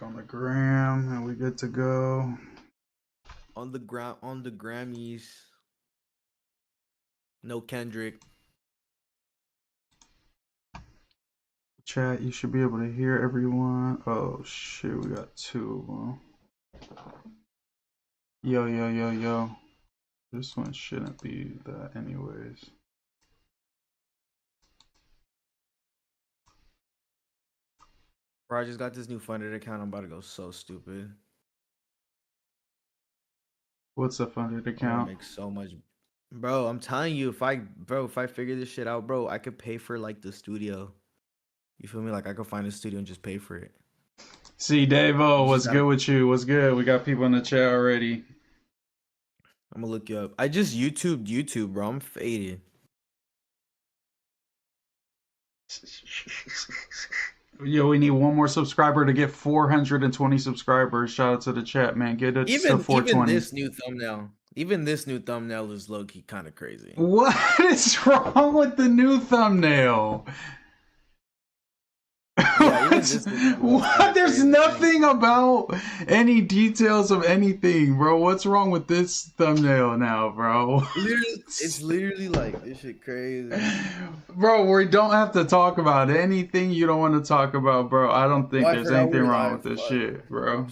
Back on the gram, and we good to go. On the Grammys. No Kendrick. Chat, you should be able to hear everyone. Oh shit, we got two of them. Yo. This one shouldn't be that anyways. Bro, I just got this new funded account. I'm about to go so stupid. What's a funded account? Make so much. Bro, I'm telling you, if I figure this shit out, bro, I could pay for like the studio. You feel me? Like I could find a studio and just pay for it. See, Davo, what's good with you? What's good? We got people in the chat already. I'm gonna look you up. I just YouTube, bro. I'm faded. Yo, we need one more subscriber to get 420 subscribers. Shout out to the chat, man. Get it to 420. Even this new thumbnail is low-key kind of crazy. What is wrong with the new thumbnail? What? There's nothing about any details of anything, bro. What's wrong with this thumbnail now, bro? It's literally like, this shit crazy. Bro, we don't have to talk about anything you don't want to talk about, bro. I don't think there's anything wrong with this shit, bro.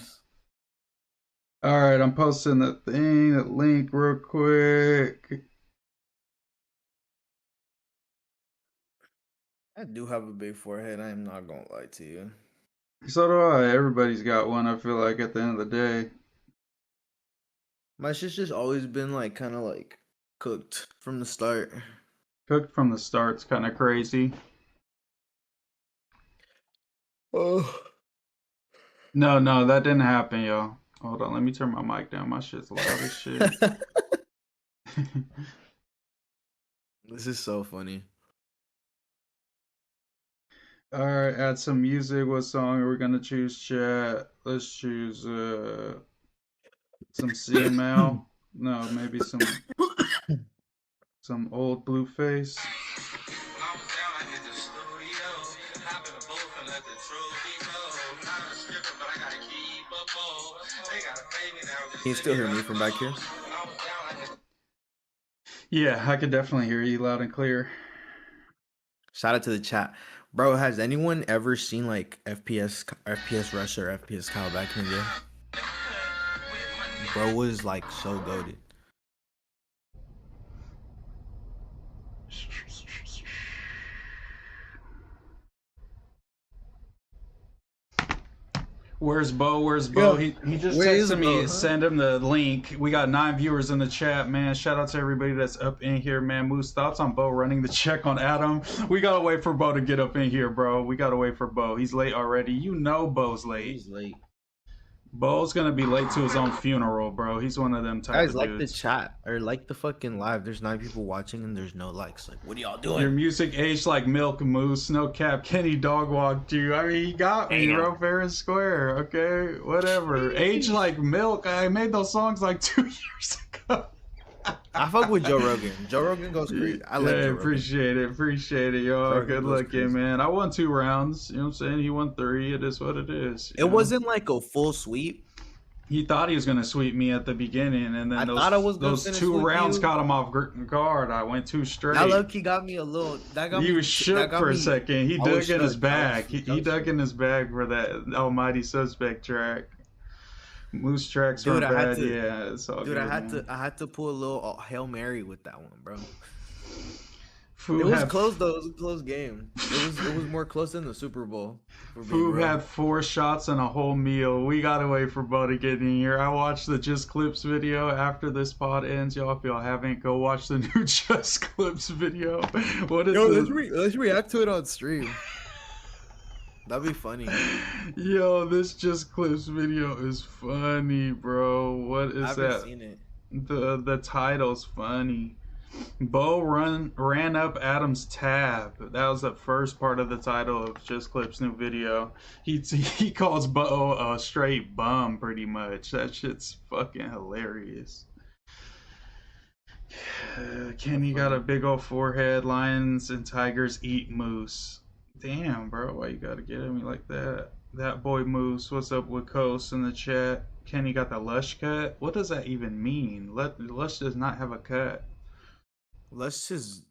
Alright, I'm posting the link real quick. I do have a big forehead. I am not gonna lie to you. So do I. Everybody's got one, I feel like, at the end of the day. My shit's just always been like kind of like cooked from the start. Cooked from the start's kind of crazy. Oh. No, that didn't happen, yo. Hold on, let me turn my mic down. My shit's loud as shit. This is so funny. Alright, add some music. What song are we gonna choose, chat? Let's choose some CML. No, maybe some old Blueface. Can you still hear me from back here? Yeah, I could definitely hear you loud and clear. Shout out to the chat. Bro, has anyone ever seen like FPS Rush or FPS Kyle back in the day? Bro was like so goated. Where's Bo? He just texted me, send him the link. We got 9 viewers in the chat, man. Shout out to everybody that's up in here, man. Moose, thoughts on Bo running the check on Adam? We gotta wait for Bo to get up in here, bro. We gotta wait for Bo. He's late already. You know Bo's late. He's late. Bo's gonna be late to his own funeral, bro. He's one of them type of dudes. Guys, like the chat or like the fucking live. There's 9 people watching and there's no likes. Like, what are y'all doing? Your music aged like milk, Moose. No cap. Kenny dog walked you. I mean, he got me, bro, fair and square. Okay, whatever. Aged like milk. I made those songs like 2 years ago. I fuck with Joe Rogan. Joe Rogan goes crazy. I like Joe Rogan. Appreciate it, yo. Good looking, man. I won 2 rounds. You know what I'm saying? He won 3. It is what it is. It wasn't like a full sweep. He thought he was gonna sweep me at the beginning, and then those 2 rounds caught him off guard. I went 2 straight. That low-key got me a little. He was shook for a second. He dug in his bag. He dug in his bag for that Almighty Suspect track. Moose tracks were bad. Yeah, it's all good. I had to pull a little Hail Mary with that one, bro. It was close though. It was a close game. It was more close than the Super Bowl. Foob had 4 shots and a whole meal. We gotta wait for Bo to get in here. I watched the Just Clips video after this pod ends. Y'all, if y'all haven't, go watch the new Just Clips video. What is this? Let's react to it on stream. That'd be funny. Yo, this Just Clips video is funny, bro. What is that? I haven't seen it. The title's funny. Bo ran up Adam's tab. That was the first part of the title of Just Clips' new video. He calls Bo a straight bum, pretty much. That shit's fucking hilarious. Kenny got a big old forehead. Lions and tigers eat moose. Damn, bro, why you gotta get at me like that? That boy Moose, what's up with Coast in the chat? Kenny got the lush cut. What does that even mean? Lush does not have a cut. Let's just.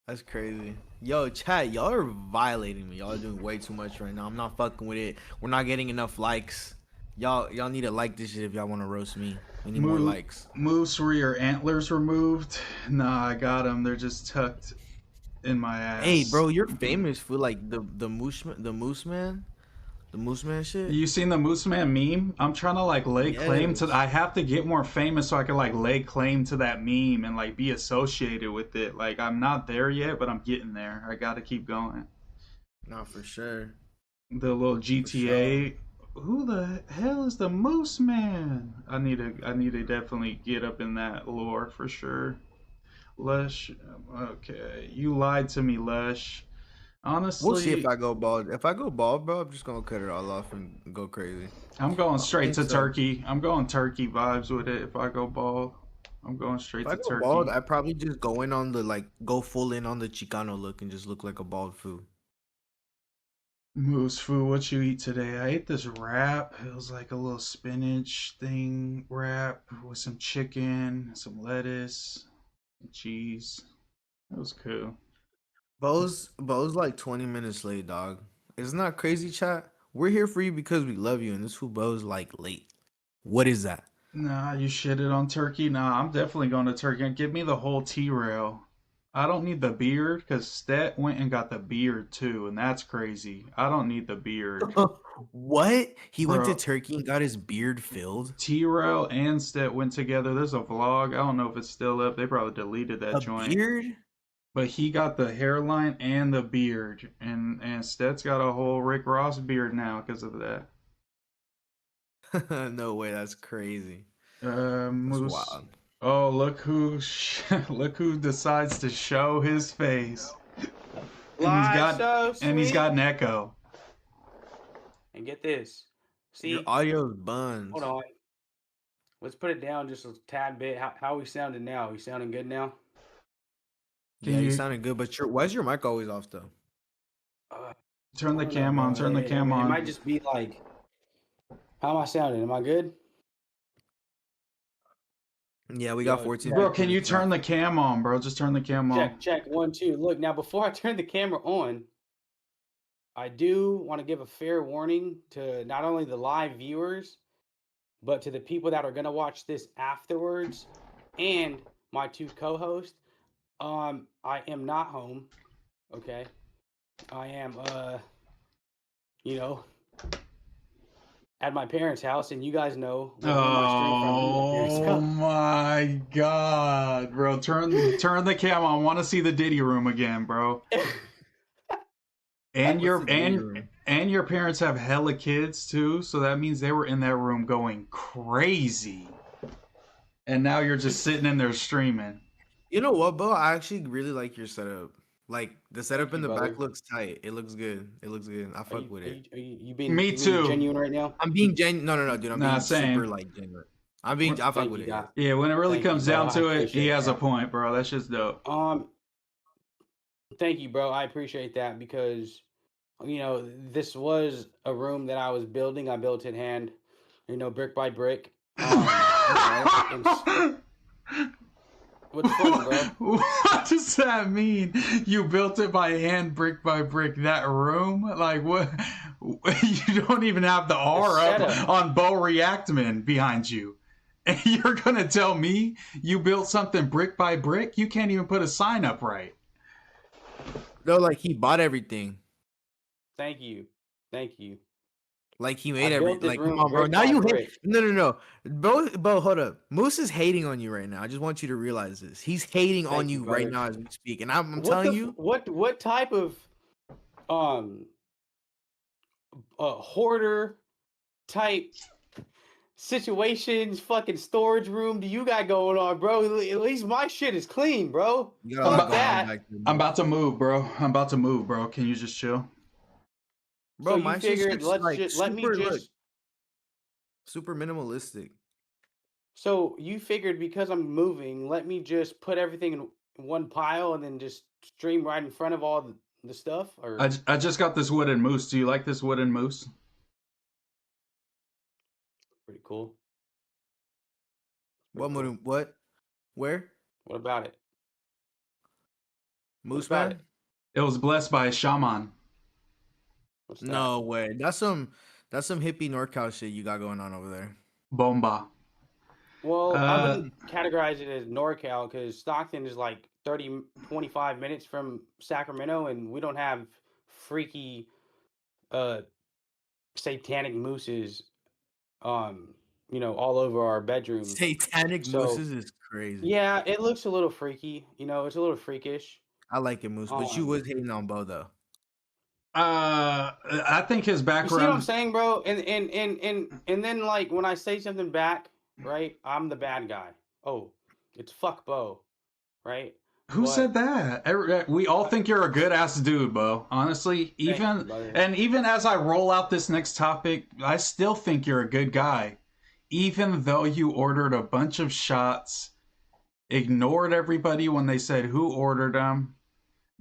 That's crazy. Yo, chat, y'all are violating me. Y'all are doing way too much right now. I'm not fucking with it. We're not getting enough likes. Y'all need to like this shit if y'all want to roast me. We need more likes. Moose, were your antlers removed? Nah, I got them. They're just tucked in my ass. Hey, bro, you're famous for like the MooseMan. The MooseMan shit? You seen the MooseMan meme? I'm trying to like lay claim to. I have to get more famous so I can like lay claim to that meme and like be associated with it. Like I'm not there yet, but I'm getting there. I got to keep going. Not for sure. The little GTA. Sure. Who the hell is the MooseMan? I need to definitely get up in that lore for sure. Lush. Okay, you lied to me, Lush. Honestly, we'll see if I go bald. If I go bald, bro, I'm just gonna cut it all off and go crazy. I'm going straight to turkey. I'm going turkey vibes with it. If I go bald, I'm going straight to turkey. Bald, I probably just go in on the go full in on the Chicano look and just look like a bald foo. Moose foo, what you eat today? I ate this wrap. It was like a little spinach thing wrap with some chicken, some lettuce, and cheese. It was cool. Bo's like 20 minutes late, dog. Isn't that crazy, chat? We're here for you because we love you, and this fool Bo's like late. What is that? Nah, you shitted on turkey? Nah, I'm definitely going to turkey. Give me the whole T-rail. I don't need the beard because Stet went and got the beard too, and that's crazy. I don't need the beard. What? He went to Turkey and got his beard filled? T-rail and Stet went together. There's a vlog. I don't know if it's still up. They probably deleted that joint. Beard? But he got the hairline and the beard, and Stet's got a whole Rick Ross beard now because of that. No way, that's crazy. Moose. That's wild. Oh, look who decides to show his face. And he's got an echo. And get this. See, your audio's buns. Hold on. Let's put it down just a tad bit. How are we sounding now? Are we sounding good now? Yeah, you sounding good, but why is your mic always off though? Turn the cam on. Turn the cam on. It might just be like, how am I sounding? Am I good? Yeah, we got 14. Bro, can you turn the cam on, bro? Just turn the cam on. Check. 1, 2. Look, now before I turn the camera on, I do want to give a fair warning to not only the live viewers, but to the people that are going to watch this afterwards and my 2 co-hosts. I am not home. Okay. I am, at my parents' house, and you guys know. Oh my god, bro! Turn the cam on. I want to see the Diddy room again, bro. And your parents have hella kids too, so that means they were in that room going crazy. And now you're just sitting in there streaming. You know what, Bo? I actually really like your setup. Like the setup in the back looks tight. It looks good. I fuck with it. You being Me too. Genuine right now? I'm being genuine. No, dude. I'm being super genuine. I fuck with it. Yeah, when it really comes down to it, he has a point, bro. That's just dope. Thank you, bro. I appreciate that because this was a room that I was building. I built it hand, brick by brick. What's funny, bro? What does that mean? You built it by hand, brick by brick. That room, like what? You don't even have the R up on Bo Reactman behind you, and you're gonna tell me you built something brick by brick? You can't even put a sign up right. No, like he bought everything. Thank you. Like he made everything. Like, come on, bro. Now you hate. No. Bo, hold up. Moose is hating on you right now. I just want you to realize this. He's hating on you right now as we speak, and I'm telling you. What type of hoarder type situations, fucking storage room do you got going on, bro? At least my shit is clean, bro. I'm about to move, bro. Can you just chill? Bro, so my figured super minimalistic. So you figured because I'm moving, let me just put everything in one pile and then just stream right in front of all the stuff? Or I just got this wooden moose. Do you like this wooden moose? pretty cool. What cool. What? Where? What about it? MooseMan? It was blessed by a shaman. No way. That's some hippie NorCal shit you got going on over there. Bomba. Well, I wouldn't categorize it as NorCal because Stockton is like 25 minutes from Sacramento, and we don't have freaky satanic mooses all over our bedroom. Satanic mooses is crazy. Yeah, it looks a little freaky. It's a little freakish. I like it, Moose, but you was hating on Bo though. I think his background. You see what I'm saying, bro? And then like when I say something back, right? I'm the bad guy. Oh, it's fuck Bo, right? Who said that? We all think you're a good ass dude, Bo. Honestly, even as I roll out this next topic, I still think you're a good guy. Even though you ordered a bunch of shots, ignored everybody when they said who ordered them,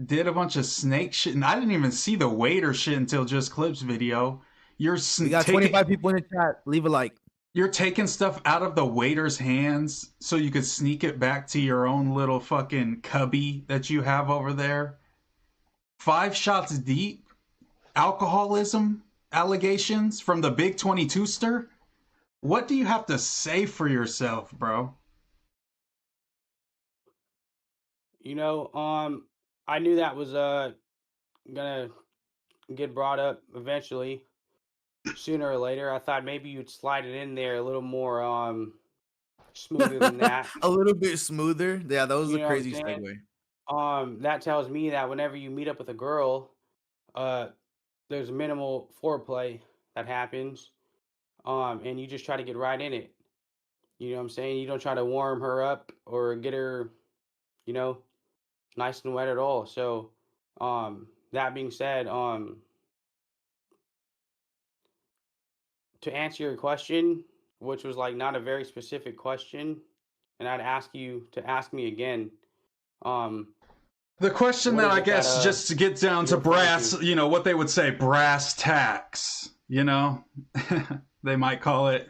did a bunch of snake shit, and I didn't even see the waiter shit until just Clip's video. We got 25 people in the chat. Leave a like. You're taking stuff out of the waiter's hands so you could sneak it back to your own little fucking cubby that you have over there. 5 shots deep. Alcoholism allegations from the big 22ster. What do you have to say for yourself, bro? I knew that was gonna get brought up eventually, sooner or later. I thought maybe you'd slide it in there a little more smoother than that. A little bit smoother. Yeah, that was a crazy segue. That tells me that whenever you meet up with a girl, there's minimal foreplay that happens. And you just try to get right in it. You know what I'm saying? You don't try to warm her up or get her, nice and wet at all. So, that being said, to answer your question, which was like not a very specific question, and I'd ask you to ask me again. The question that I guess just to get down to brass, what they would say, brass tacks, they might call it.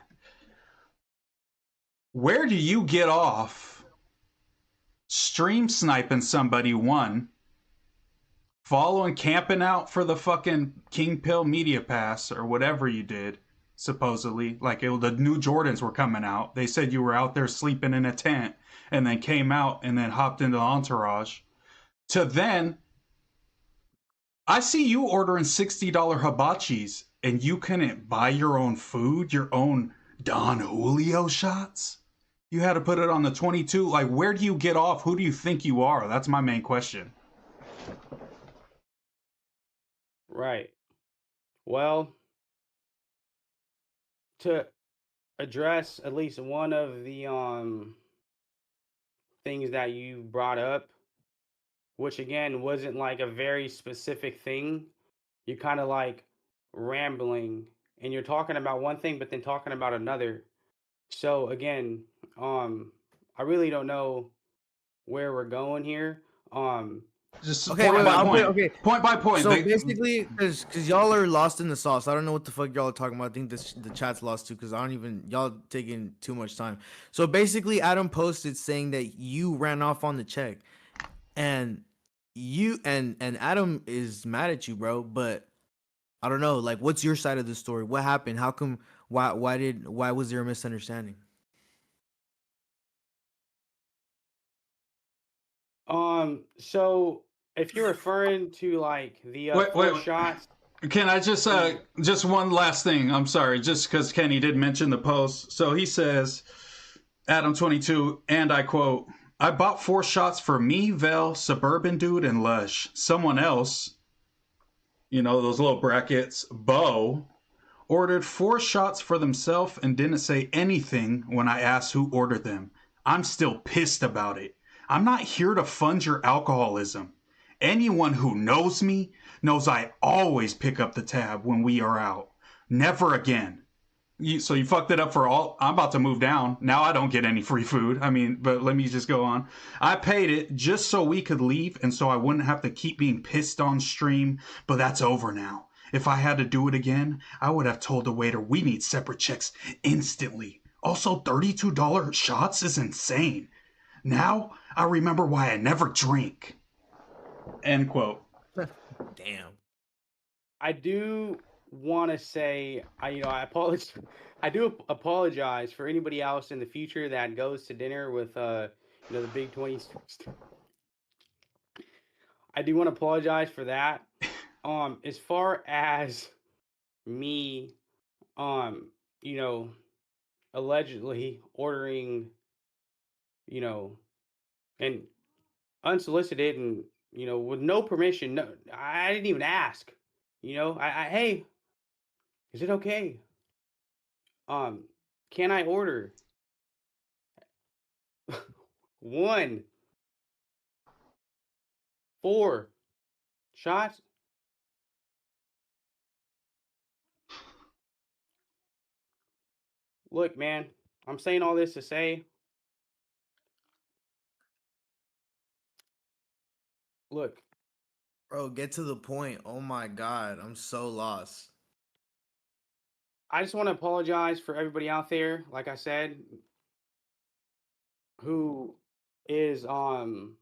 Where do you get off stream sniping somebody, one, following, camping out for the fucking King Pill Media Pass or whatever you did, supposedly, like the new Jordans were coming out. They said you were out there sleeping in a tent and then came out and then hopped into the entourage. To then, I see you ordering $60 hibachis and you couldn't buy your own food, your own Don Julio shots? You had to put it on the 22. Like, where do you get off? Who do you think you are? That's my main question. Right. Well, to address at least one of the things that you brought up, which again wasn't like a very specific thing. You're kind of like rambling and you're talking about one thing but then talking about another. So again, I really don't know where we're going here. Just okay, point by point. Okay. Point by point. So basically, because y'all are lost in the sauce. I don't know what the fuck y'all are talking about. I think the chat's lost too, because y'all taking too much time. So basically, Adam posted saying that you ran off on the check, and you and Adam is mad at you, bro. But I don't know, like, what's your side of the story? What happened? How come? Why was there a misunderstanding? So if you're referring to like the 4 shots, can I just one last thing? I'm sorry, just because Kenny did mention the post. So he says, Adam22, and I quote, "I bought 4 shots for me, Vel, Suburban Dude, and Lush. Someone else, those little brackets, Bo, ordered 4 shots for themselves and didn't say anything when I asked who ordered them. I'm still pissed about it. I'm not here to fund your alcoholism. Anyone who knows me knows I always pick up the tab when we are out. Never again. So you fucked it up for all. I'm about to move down. Now I don't get any free food. I mean, but let me just go on. I paid it just so we could leave and so I wouldn't have to keep being pissed on stream, but that's over now. If I had to do it again, I would have told the waiter we need separate checks instantly. Also, $32 shots is insane. Now I remember why I never drink. End quote. Damn. I do want to say, I apologize. I do apologize for anybody else in the future that goes to dinner with the big 20s. I do want to apologize for that. As far as me, allegedly ordering, and unsolicited and with no permission. No, I didn't even ask. Hey, is it okay? Can I order 4 shots? Look, man, I'm saying all this to say, look, Bro, get to the point. Oh my god, I'm so lost. I just want to apologize for everybody out there, like I said, who is going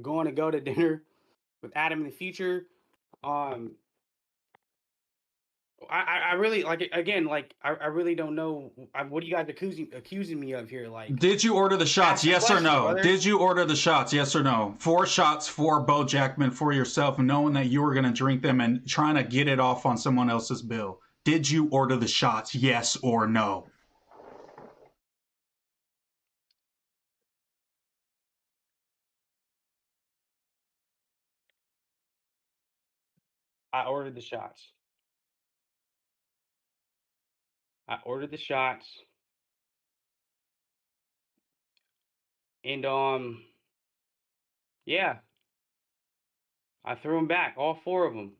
to go to dinner with Adam in the future. I really like again, like I really don't know what are you guys accusing me of here. Like, did you order the shots? Yes or no? Brother. Did you order the shots? Yes or no? 4 shots for Bo Jackman for yourself, knowing that you were going to drink them and trying to get it off on someone else's bill. Did you order the shots? Yes or no? I ordered the shots. I ordered the shots. And yeah, I threw them back, all 4 of them.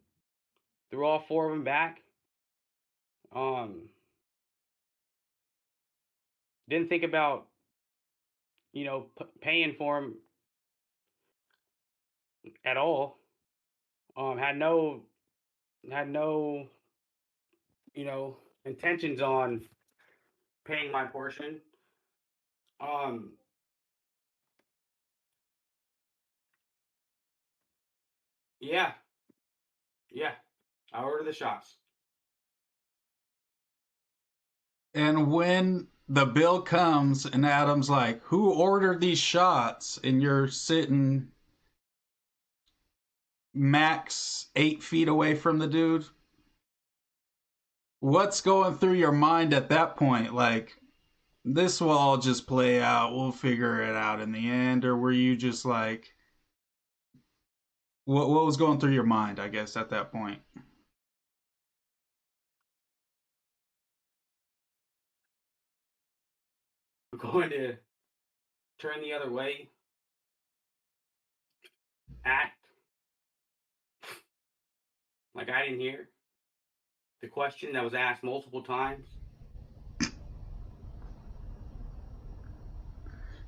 Threw all 4 of them back. Didn't think about paying for them at all. Had no intentions on paying my portion. Yeah. Yeah. I ordered the shots. And when the bill comes and Adam's like, who ordered these shots? And you're sitting max 8 feet away from the dude, what's going through your mind at that point? Like, this will all just play out. We'll figure it out in the end. Or were you just like, what was going through your mind, I guess, at that point? I'm going to turn the other way, act like I didn't hear the question that was asked multiple times.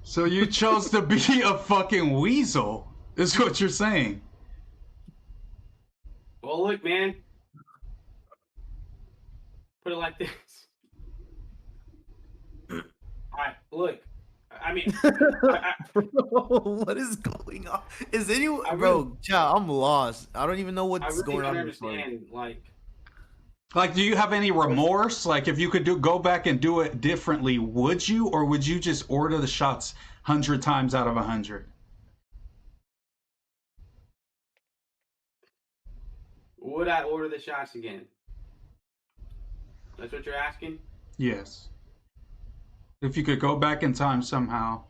So you chose to be a fucking weasel, is what you're saying. Well, look, man. Put it like this. All right, look. I mean, bro, what is going on? Is anyone, bro? Child, I'm lost. I don't even know what's going on. I really don't understand. Like, do you have any remorse? Like, if you could go back and do it differently, would you, or would you just order the shots 100 times out of 100? Would I order the shots again? That's what you're asking? Yes. If you could go back in time somehow,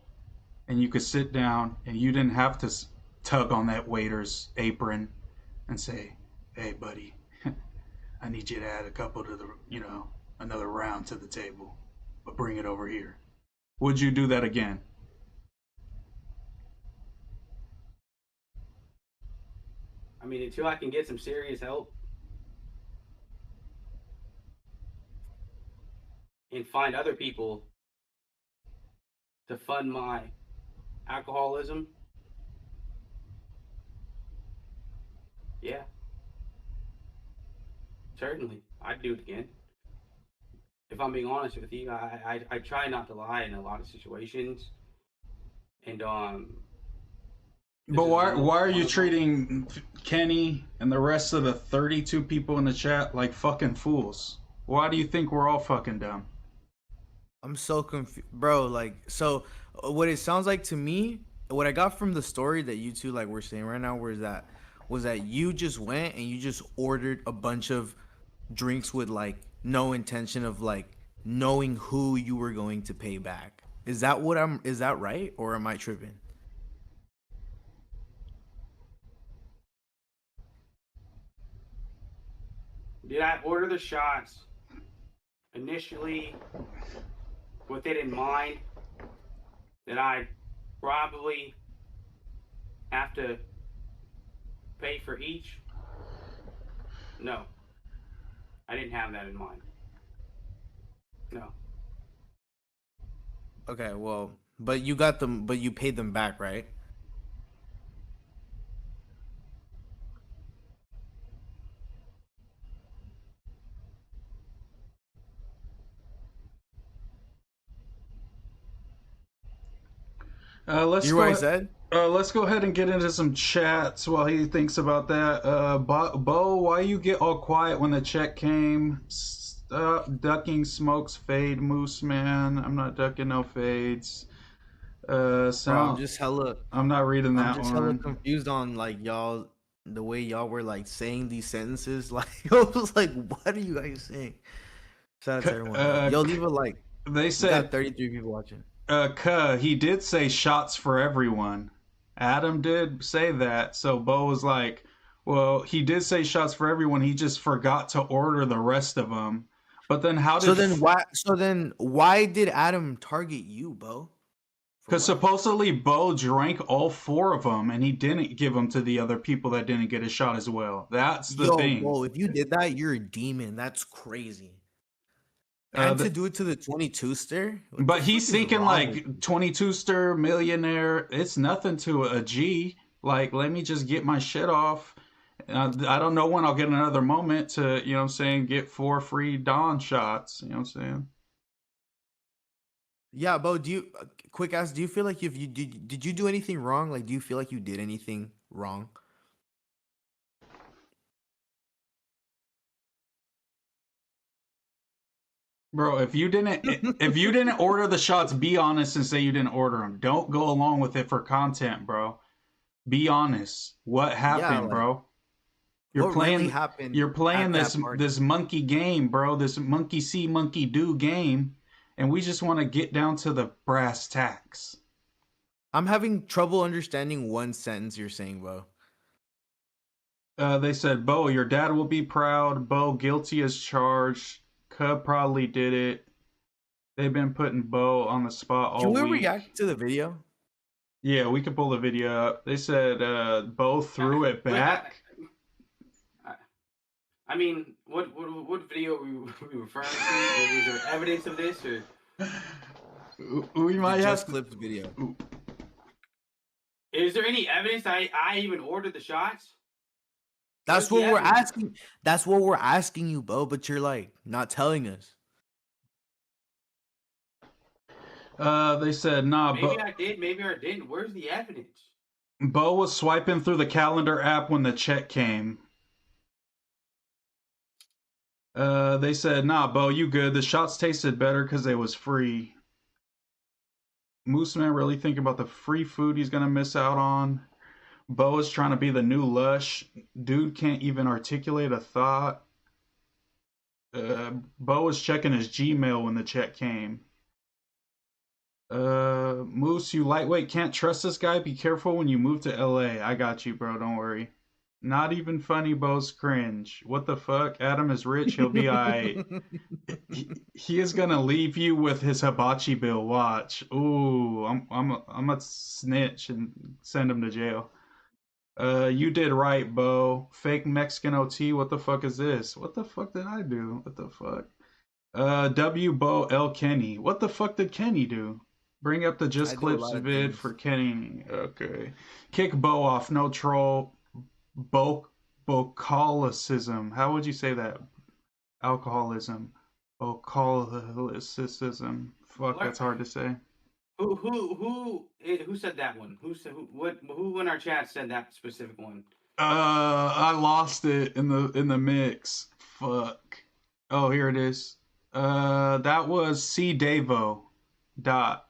and you could sit down, and you didn't have to tug on that waiter's apron and say, "Hey, buddy, I need you to add a couple to the, another round to the table, but bring it over here." Would you do that again? I mean, until I can get some serious help. and find other people to fund my alcoholism, yeah, certainly, I'd do it again. If I'm being honest with you, I try not to lie in a lot of situations, and this But is why are one you of them. treating Kenny and the rest of the 32 people in the chat like fucking fools? Why do you think we're all fucking dumb? I'm so confused, bro. Like, so what it sounds like to me, what I got from the story that you two like were saying right now, was that you just went and you just ordered a bunch of drinks with like no intention of like knowing who you were going to pay back. Is that what I'm? Is that right, or am I tripping? Did I order the shots initially with it in mind that I probably have to pay for each? No, I didn't have that in mind. No. Okay, well, but you got them, but you paid them back, right? Let's You know what I go. said? Let's go ahead and get into some chats while he thinks about that. Bo, why you get all quiet when the check came? Stop ducking smokes fade, MooseMan. I'm not ducking no fades. Bro, Sound. I'm not reading I'm that just hella one. confused on like y'all, the way y'all were like saying these sentences. Like, I was like, what are you guys saying? Shout out to everyone though. Yo, leave a like. They We got said, 33 people watching. he did say shots for everyone. Adam did say that, so Bo was like, well, he did say shots for everyone. He just forgot to order the rest of them. But then how did? So then why did Adam target you, Bo? For Because what? supposedly Bo drank all four of them, and he didn't give them to the other people that didn't get a shot as well. That's the Yo, thing. Bo, if you did that, you're a demon. That's crazy. And to do it to the 22-ster? What the But fuck he's is thinking wrong with like you? 22-ster millionaire. It's nothing to a G. Like, let me just get my shit off. I don't know when I'll get another moment to, you know what I'm saying, get 4 free Dawn shots. You know what I'm saying? Yeah, Bo, quick ask, do you feel like if you did you do anything wrong? Like, do you feel like you did anything wrong? Bro, if you didn't order the shots, be honest and say you didn't order them. Don't go along with it for content, bro. Be honest. What Yeah, happened, like bro? You're what really playing happened you're playing at that party? this monkey game, bro. This monkey see monkey do game, and we just want to get down to the brass tacks. I'm having trouble understanding one sentence you're saying, Bo. They said, Bo, your dad will be proud. Bo, guilty as charged. Cub probably did it. They've been putting Bo on the spot Can all we week. react to the video? Yeah, we can pull the video up. They said Bo threw it back. I mean, what video are we referring to? Is there evidence of this, or we might have just clipped video? Is there any evidence I even ordered the shots? That's what we're asking. That's what we're asking you, Bo. But you're like not telling us. They said, nah, maybe I did, maybe I didn't. Where's the evidence? Bo was swiping through the calendar app when the check came. They said, nah, Bo, you good. The shots tasted better because they was free. MooseMan really thinking about the free food he's gonna miss out on. Bo is trying to be the new Lush. Dude can't even articulate a thought. Bo was checking his Gmail when the check came. Moose, you lightweight can't trust this guy. Be careful when you move to LA. I got you, bro. Don't worry. Not even funny, Bo's cringe. What the fuck? Adam is rich. He'll be alright. He is gonna leave you with his hibachi bill. Watch. Ooh, I'm a snitch and send him to jail. You did right, Bo. Fake Mexican OT. What the fuck is this? What the fuck did I do? What the fuck? W Bo L Kenny. What the fuck did Kenny do? Bring up the Just I do a Clips lot of vid things. for Kenny. Okay. Kick Bo off. No troll. Bocalicism. How would you say that? Alcoholism. Bocalicism. Fuck, What? that's hard to say. Who said that one? Who in our chat said that specific one? I lost it in the mix. Fuck. Oh, here it is. That was C Davo. Dot.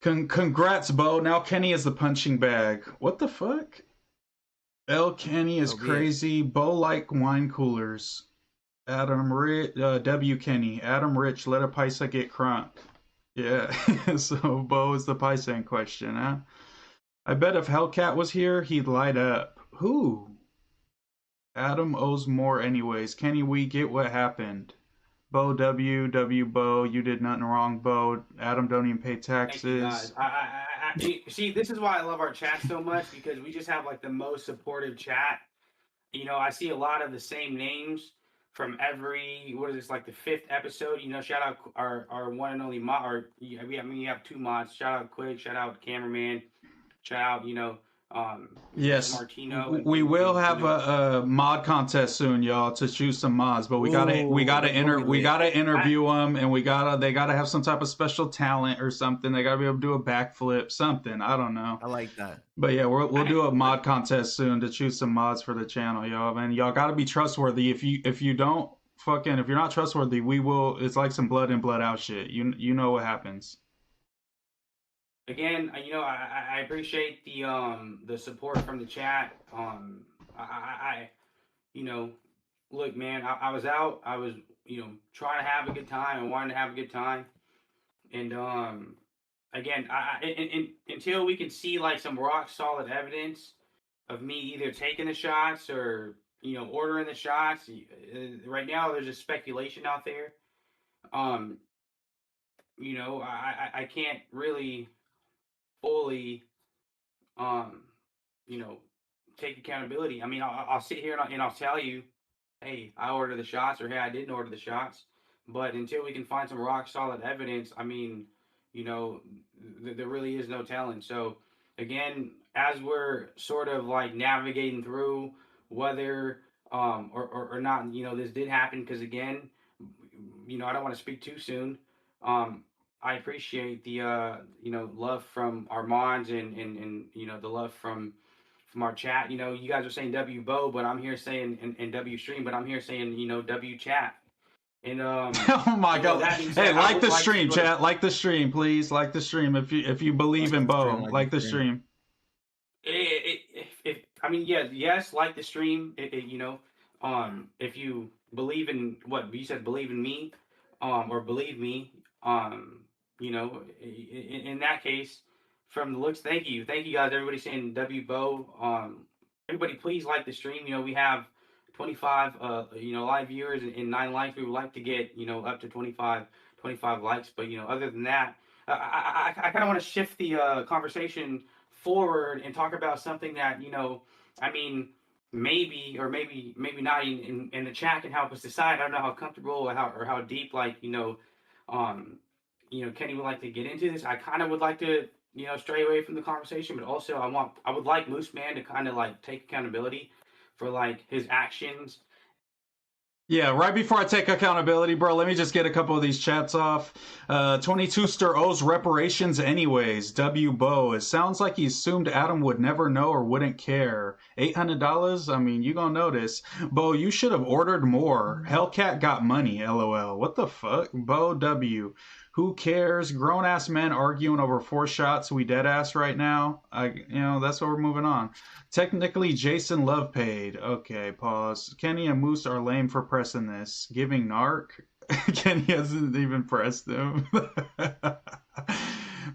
Congrats, Bo. Now Kenny is the punching bag. What the fuck? L Kenny is So be it. crazy. Bo like wine coolers. Adam Rich, W Kenny. Adam Rich, let a paisa get crunk. Yeah, so Bo is the paisa in question, huh? I bet if Hellcat was here, he'd light up. Who? Adam owes more anyways. Kenny, we get what happened. Bo W Bo, you did nothing wrong, Bo. Adam don't even pay Thank you guys. taxes. See, this is why I love our chat so much, because we just have like the most supportive chat. You know, I see a lot of the same names from every, what is this, like the 5th episode. You know, shout out our one and only mod. Or we have 2 mods. Shout out Quick. Shout out Cameraman. Shout out, Yes, Martino. we will And, have a mod contest soon, y'all, to choose some mods. But we gotta interview them, and they gotta have some type of special talent or something. They gotta be able to do a backflip, something. I don't know. I like that. But yeah, we'll do a mod contest soon to choose some mods for the channel, y'all. And y'all gotta be trustworthy. If you're not trustworthy, we will. It's like some blood in blood out shit. You know what happens. Again, I appreciate the support from the chat. Look, man, I was out. I was trying to have a good time and wanting to have a good time. And again, until we can see like some rock solid evidence of me either taking the shots or ordering the shots. Right now, there's just speculation out there. I can't really fully, um, take accountability. I mean, I'll sit here and I'll tell you, hey, I ordered the shots, or hey, I didn't order the shots. But until we can find some rock solid evidence, I mean, there really is no telling. So again, as we're sort of like navigating through whether or not, this did happen, because again, I don't want to speak too soon. I appreciate the love from our mods, and the love from our chat. You guys are saying W Bo, but I'm here saying and W Stream, but I'm here saying W Chat. And oh my god! Hey, like the stream, chat. Like the stream, please. Like the stream if you believe in Bo. Like the stream. Yes, like the stream. If you believe in what you said, believe in me, or believe me, in that case, from the looks, thank you guys, everybody saying W Bo. Everybody, please like the stream. We have 25 live viewers and 9 likes. We would like to get up to 25 likes, but other than that, I kind of want to shift the conversation forward and talk about something that I mean, maybe or maybe not in the chat can help us decide. I don't know how comfortable or how deep, like Kenny would like to get into this. I kind of would like to stray away from the conversation, but also I would like MooseMan to kind of like take accountability for like his actions. Yeah, right before I take accountability, bro, let me just get a couple of these chats off. 22ster owes reparations anyways. W Bo. It sounds like he assumed Adam would never know or wouldn't care. $800? I mean, you gonna notice. Bo, you should have ordered more. Hellcat got money, lol. What the fuck? Bo W. Who cares? Grown ass men arguing over 4 shots. We dead ass right now. That's what we're moving on. Technically, Jason Love paid. Okay, pause. Kenny and Moose are lame for pressing this. Giving narc? Kenny hasn't even pressed them.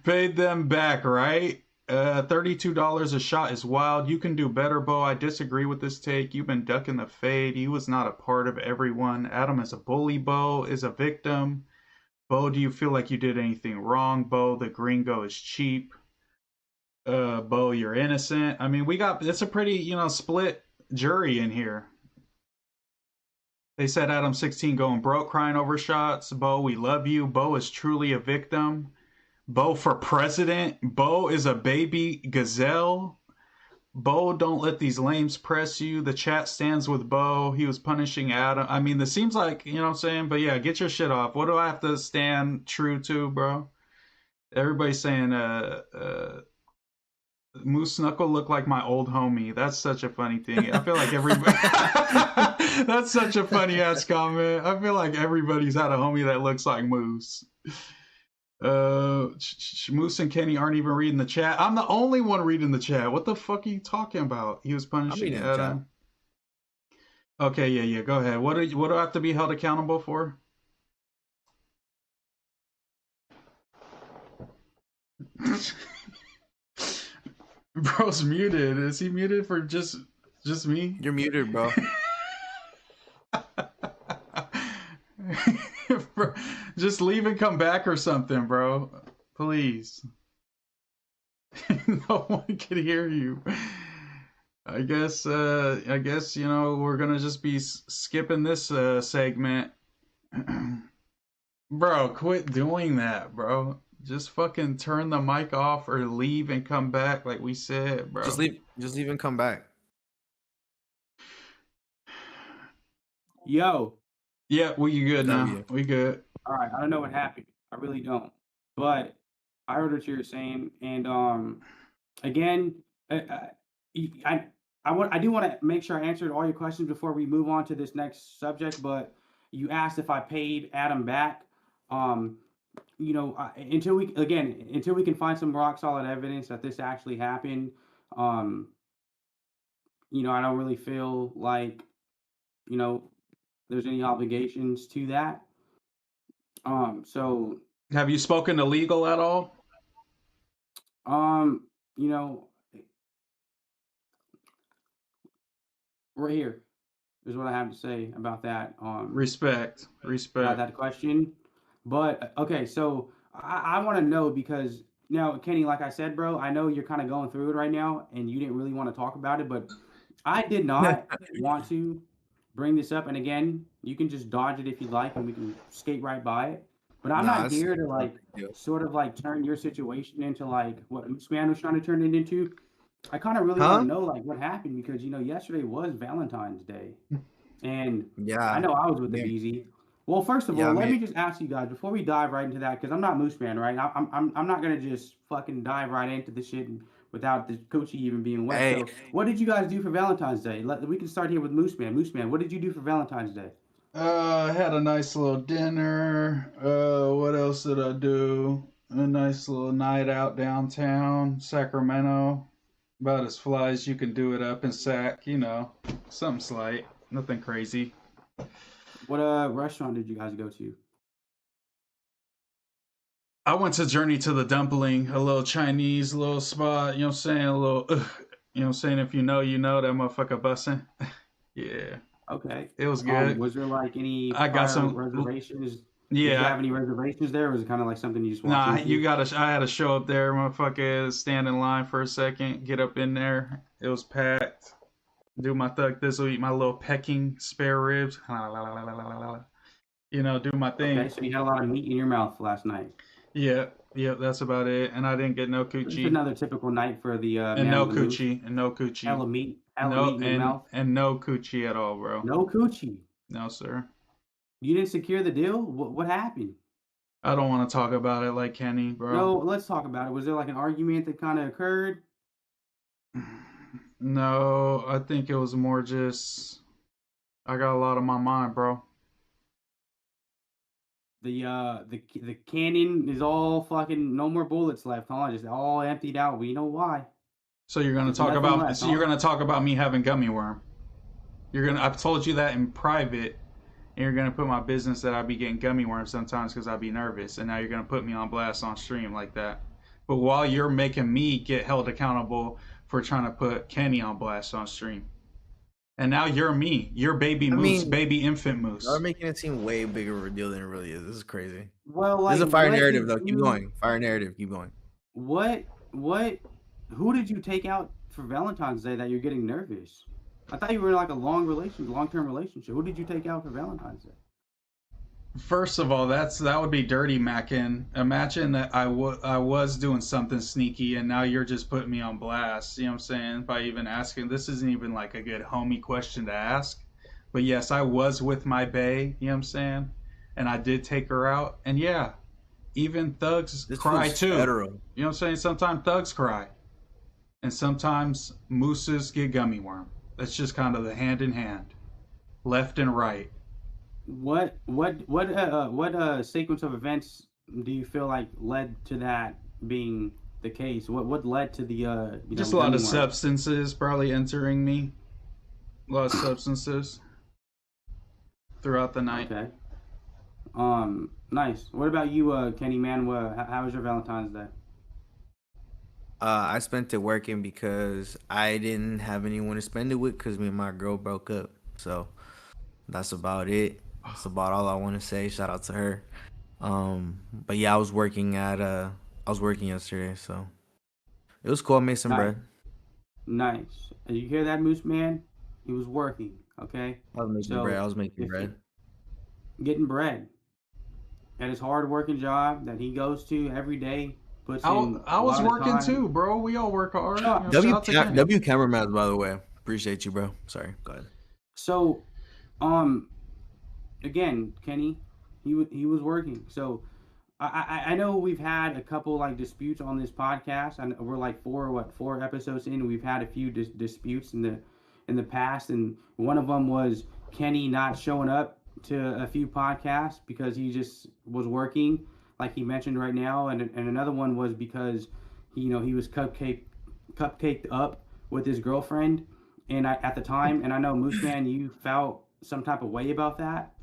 Paid them back, right? $32 a shot is wild. You can do better, Bo. I disagree with this take. You've been ducking the fade. He was not a part of everyone. Adam is a bully. Bo is a victim. Bo, do you feel like you did anything wrong? Bo, the gringo is cheap. Bo, you're innocent. I mean, it's a pretty, split jury in here. They said Adam16 going broke, crying over shots. Bo, we love you. Bo is truly a victim. Bo for president. Bo is a baby gazelle. Bo, don't let these lames press you. The chat stands with Bo. He was punishing Adam. I mean, this seems like, you know what I'm saying? But yeah, get your shit off. What do I have to stand true to, bro? Everybody's saying, Moose Knuckle looked like my old homie. That's such a funny thing. I feel like everybody... That's such a funny ass comment. I feel like everybody's had a homie that looks like Moose. Moose and Kenny aren't even reading the chat. I'm the only one reading the chat. What the fuck are you talking about? He was punishing Adam. Okay, yeah. Go ahead. What do I have to be held accountable for? Bro's muted. Is he muted for just me? You're muted, bro. Just leave and come back or something, bro. Please. No one can hear you. I guess you know, we're gonna just be skipping this segment. Bro, quit doing that, bro. Just fucking turn the mic off or leave and come back like we said, bro. Just leave and come back. Yo. Yeah, we good now. We good. All right, I don't know what happened. I really don't. But I heard what you were saying, and again, I do want to make sure I answered all your questions before we move on to this next subject. But you asked if I paid Adam back. You know, until we can find some rock solid evidence that this actually happened, you know, I don't really feel like, you know, there's any obligations to that. So have you spoken to legal at all? You know, right here is what I have to say about that. Respect about that question. But okay, so I want to know, because now, Kenny, like I said, bro, I know you're kind of going through it right now and you didn't really want to talk about it, but I did not want to bring this up. And again, you can just dodge it if you like and we can skate right by it. But I'm not here to like sort of like turn your situation into like what MooseMan was trying to turn it into. I kind of really want to know like what happened, because you know yesterday was Valentine's Day, and I know I was with the BZ. Well, first of all, let me just ask you guys before we dive right into that, because I'm not MooseMan, right? I'm not gonna just fucking dive right into the shit without the coochie even being wet. Hey. So, what did you guys do for Valentine's Day? We can start here with MooseMan. MooseMan, what did you do for Valentine's Day? I had a nice little dinner. What else did I do? A nice little night out downtown Sacramento. About as fly as you can do it up in Sac, you know. Something slight. Nothing crazy. What restaurant did you guys go to? I went to Journey to the Dumpling, a little Chinese little spot, you know what I'm saying? A little, you know what I'm saying? If you know, you know, that motherfucker bussin'. Yeah. Okay. It was good. Was there like any I got some reservations? Yeah. Did you have any reservations there, or was it kind of like something you just walked Nah, into? I had to show up there, motherfucker, stand in line for a second, get up in there. It was packed. Do my thug this'll, eat my little pecking spare ribs. You know, do my thing. Okay, so you had a lot of meat in your mouth last night. Yeah, that's about it. And I didn't get no coochie. It's another typical night for the and no coochie. And no coochie. Hella meat in your mouth. And no coochie at all, bro. No coochie. No, sir. You didn't secure the deal? What happened? I don't want to talk about it like Kenny, bro. No, let's talk about it. Was there like an argument that kind of occurred? No, I think it was more just I got a lot on my mind, bro. The cannon is all fucking no more bullets left, huh? Just all emptied out. We know why. So you're gonna talk about you're gonna talk about me having gummy worm. I've told you that in private, and you're gonna put my business that I be getting gummy worms sometimes because I be nervous, and now you're gonna put me on blast on stream like that. But while you're making me get held accountable for trying to put Kenny on blast on stream. And now you're me. You're baby Moose, baby infant Moose. You're making it seem way bigger of a deal than it really is. This is crazy. Well, like, this is a fire narrative, though. Keep going. Fire narrative. Keep going. What? Who did you take out for Valentine's Day that you're getting nervous? I thought you were in like a long-term relationship. What did you take out for Valentine's Day? First of all, that would be dirty macking. Imagine that I was doing something sneaky and now you're just putting me on blast. You know what I'm saying? By even asking. This isn't even like a good homie question to ask. But yes, I was with my bae, you know what I'm saying? And I did take her out. And yeah, even thugs cry too. Federal. You know what I'm saying? Sometimes thugs cry. And sometimes mooses get gummy worm. That's just kind of the hand in hand. Left and right. What sequence of events do you feel like led to that being the case? What led to the just a lot of substances probably entering me. A lot of substances throughout the night. Okay. Nice. What about you, Kenny man? How was your Valentine's Day? I spent it working because I didn't have anyone to spend it with because me and my girl broke up. So that's about it. That's about all I want to say. Shout out to her. But yeah, I was working yesterday, so it was cool. I made some bread. Nice. You hear that, MooseMan? He was working. Okay. I was making bread. Getting bread. At his hard working job that he goes to every day. I was working too, bro. We all work hard. W cameraman, by the way. Appreciate you, bro. Sorry. Go ahead. So, again, Kenny, he was working. So, I know we've had a couple like disputes on this podcast, and we're like four episodes in. We've had a few disputes in the past, and one of them was Kenny not showing up to a few podcasts because he just was working, like he mentioned right now, and another one was because he was cupcaked up with his girlfriend, and at the time, and I know MooseMan, you felt some type of way about that,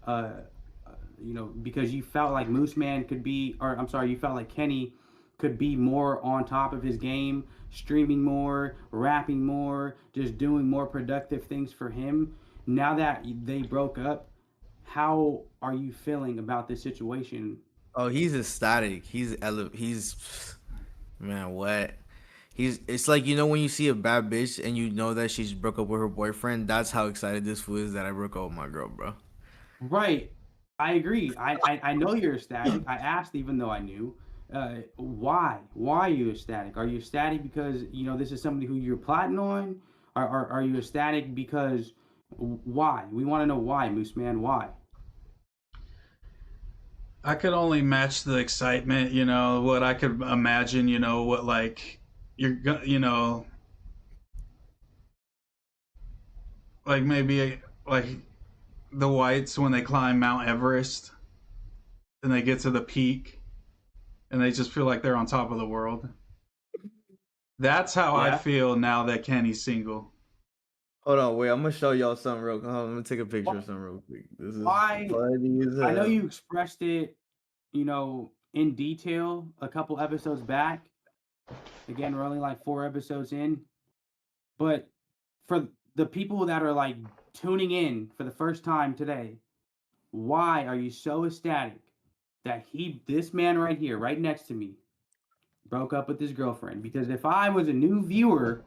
because you felt like MooseMan could be, or I'm sorry, you felt like Kenny could be more on top of his game, streaming more, rapping more, just doing more productive things for him. Now that they broke up, how are you feeling about this situation? Oh, he's ecstatic. Man, what? It's like, when you see a bad bitch and you know that she's broke up with her boyfriend. That's how excited this fool is that I broke up with my girl, bro. Right. I agree. I know you're ecstatic. I asked even though I knew. Why? Why are you ecstatic? Are you ecstatic because, this is somebody who you're plotting on? Or are you ecstatic because why? We want to know why, MooseMan. Why? I could only match the excitement, what I could imagine, what like you're, like maybe like the whites when they climb Mount Everest and they get to the peak and they just feel like they're on top of the world. That's how I feel now that Kenny's single. Hold on, wait. I'm gonna show y'all something real quick. I'm gonna take a picture of something real quick. This is funny as hell. I know you expressed it, in detail a couple episodes back. Again, we're only like 4 episodes in, but for the people that are like tuning in for the first time today, why are you so ecstatic that this man right here, right next to me, broke up with his girlfriend? Because if I was a new viewer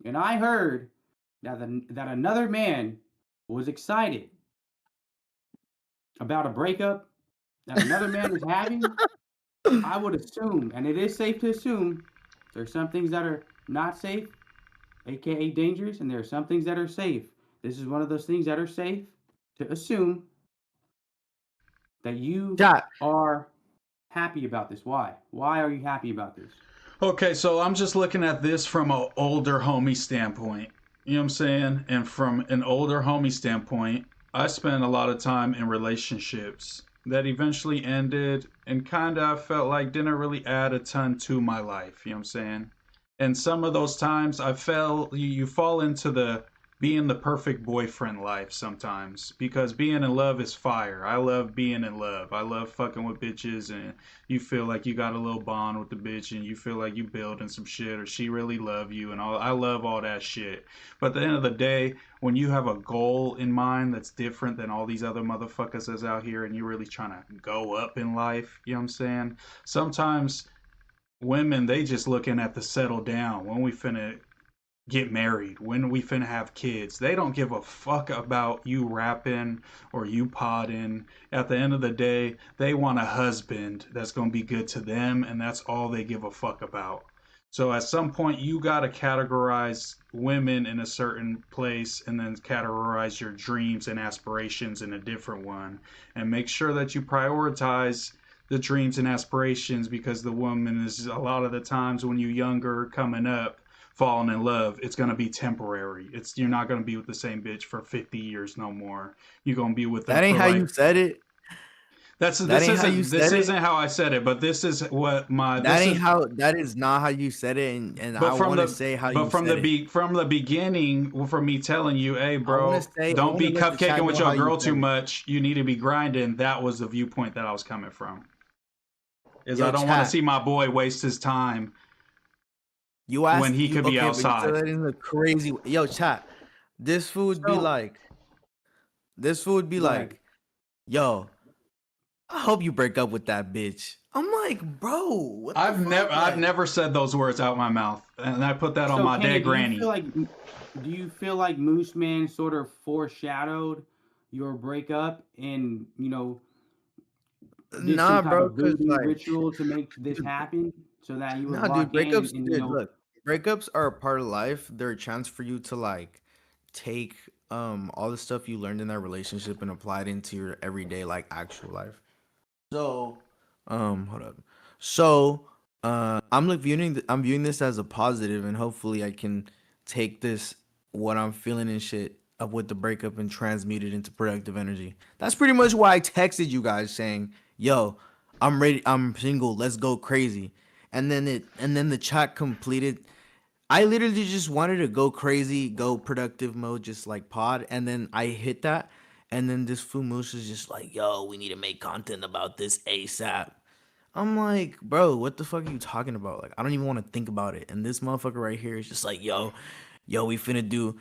and I heard that another man was excited about a breakup that another man is having, I would assume, and it is safe to assume, there's some things that are not safe, aka dangerous, and there are some things that are safe. This is one of those things that are safe to assume that you are happy about this. Why? Why are you happy about this? Okay, so I'm just looking at this from an older homie standpoint. You know what I'm saying? And from an older homie standpoint, I spent a lot of time in relationships that eventually ended and kind of felt like didn't really add a ton to my life. You know what I'm saying? And some of those times I felt you fall into the being the perfect boyfriend life sometimes, because being in love is fire. I love being in love. I love fucking with bitches and you feel like you got a little bond with the bitch and you feel like you building some shit or she really love you and all. I love all that shit. But at the end of the day, when you have a goal in mind that's different than all these other motherfuckers that's out here and you're really trying to go up in life, you know what I'm saying? Sometimes women, they just looking at the settle down. When we finna get married? When we finna have kids? They don't give a fuck about you rapping or you podding. At the end of the day, they want a husband that's gonna be good to them, and that's all they give a fuck about. So at some point, you gotta categorize women in a certain place and then categorize your dreams and aspirations in a different one. And make sure that you prioritize the dreams and aspirations, because the woman is, a lot of the times when you're younger, coming up, falling in love, it's gonna be temporary. You're not gonna be with the same bitch for 50 years no more. You're gonna be with them. That ain't how you said it. This isn't how I said it, but this is what my. That is not how you said it, and I want to say how you said it. From the beginning, from me telling you, hey, bro, don't be cupcaking with your girl too much. You need to be grinding. That was the viewpoint that I was coming from. I don't want to see my boy waste his time. You asked when he could be outside. But you said that in a crazy way. Yo, chat. This food would be like, yo, I hope you break up with that bitch. I'm like, bro, I've never said those words out my mouth, and I put that on my dead granny. Do you feel like MooseMan sort of foreshadowed your breakup, and nah, bro, ritual to make this happen so that you would dude, breakups, look, breakups are a part of life. They're a chance for you to like take all the stuff you learned in that relationship and apply it into your everyday like actual life. So, hold up. So, I'm viewing this as a positive, and hopefully I can take this, what I'm feeling and shit up with the breakup, and transmute it into productive energy. That's pretty much why I texted you guys saying, "Yo, I'm ready. I'm single. Let's go crazy." And then the chat completed. I literally just wanted to go crazy, go productive mode, just like pod, and then I hit that. And then this fool Moose is just like, yo, we need to make content about this ASAP. I'm like, bro, what the fuck are you talking about? Like, I don't even want to think about it. And this motherfucker right here is just like, yo, we finna do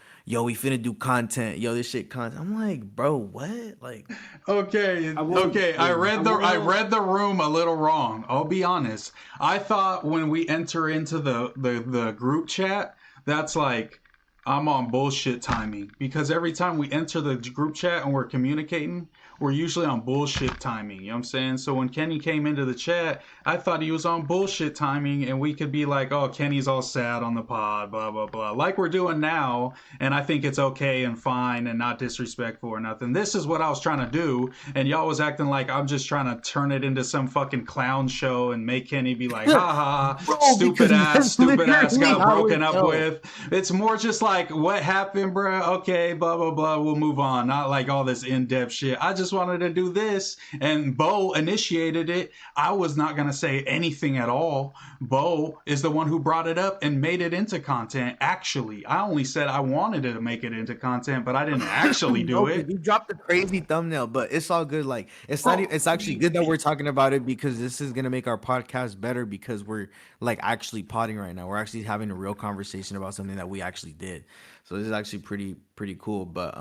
content. Yo, this shit content. I'm like, bro, what? Like, okay. I read the room a little wrong. I'll be honest. I thought when we enter into the group chat, that's like, I'm on bullshit timing, because every time we enter the group chat and we're communicating, we're usually on bullshit timing. You know what I'm saying? So when Kenny came into the chat, I thought he was on bullshit timing, and we could be like, oh, Kenny's all sad on the pod, blah, blah, blah, like we're doing now. And I think it's okay and fine and not disrespectful or nothing. This is what I was trying to do. And y'all was acting like I'm just trying to turn it into some fucking clown show and make Kenny be like, haha, stupid ass got broken up with. It's more just like, what happened, bro? Okay, blah, blah, blah. We'll move on. Not like all this in-depth shit. I just wanted to do this, and Bo initiated it. I was not going to say anything at all. Bo is the one who brought it up and made it into content. Actually, I only said I wanted to make it into content, but I didn't actually do it. You dropped a crazy thumbnail, but it's all good. Like, it's actually good that we're talking about it, because this is going to make our podcast better, because we're like actually potting right now. We're actually having a real conversation about something that we actually did. So this is actually pretty cool. But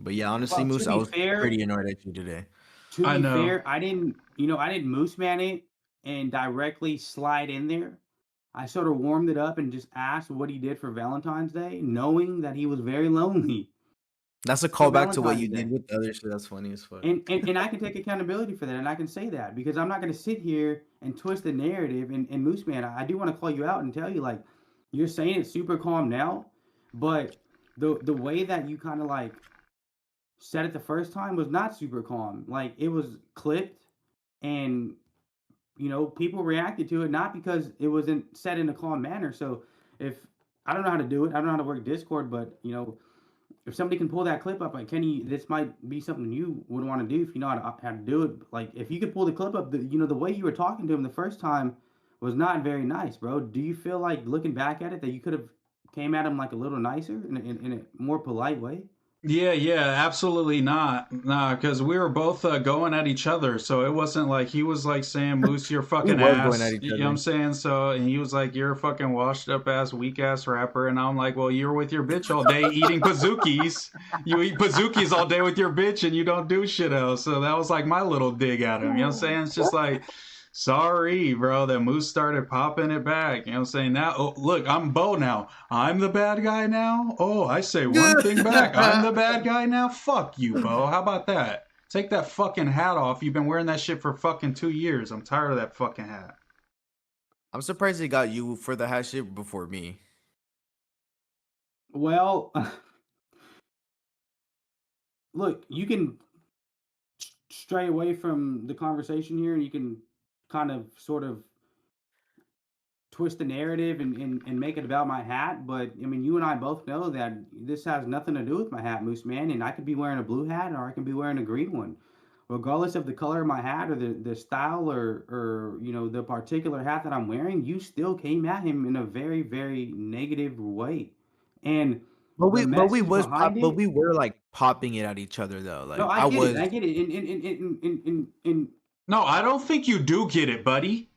yeah, honestly, Moose, I was pretty annoyed at you today. To be fair, I didn't MooseMan it and directly slide in there. I sort of warmed it up and just asked what he did for Valentine's Day, knowing that he was very lonely. That's a callback to what you did with the other shit. That's funny as fuck. And I can take accountability for that, and I can say that, because I'm not going to sit here and twist the narrative. And MooseMan, I do want to call you out and tell you, like, you're saying it's super calm now, but the way that you kind of like said it the first time was not super calm. Like, it was clipped, and people reacted to it, not because it wasn't said in a calm manner. So if I don't know how to do it, I don't know how to work Discord, but if somebody can pull that clip up, like, Kenny, this might be something you would want to do if you know how to do it. Like, if you could pull the clip up, the way you were talking to him the first time was not very nice, bro. Do you feel like, looking back at it, that you could have came at him like a little nicer in a more polite way? Yeah, absolutely not. Nah, because we were both going at each other. So it wasn't like he was like saying, Moose, you're fucking ass. You know what I'm saying? So, and he was like, you're a fucking washed up ass, weak ass rapper. And I'm like, well, you're with your bitch all day eating pazookies. You eat pazookies all day with your bitch and you don't do shit else. So that was like my little dig at him. You know what I'm saying? It's just like, Sorry, bro, that Moose started popping it back. You know what I'm saying? Now, oh, look, I'm Bo now. I'm the bad guy now? Oh, I say one thing back. I'm the bad guy now? Fuck you, Bo. How about that? Take that fucking hat off. You've been wearing that shit for fucking 2 years. I'm tired of that fucking hat. I'm surprised they got you for the hat shit before me. Well, look, you can stray away from the conversation here, and you can kind of sort of twist the narrative and make it about my hat. But I mean, you and I both know that this has nothing to do with my hat, MooseMan. And I could be wearing a blue hat or I can be wearing a green one. Regardless of the color of my hat or the style or you know the particular hat that I'm wearing, you still came at him in a very, very negative way. And but we were like popping it at each other though. Like no, I get it. No, I don't think you do get it, buddy.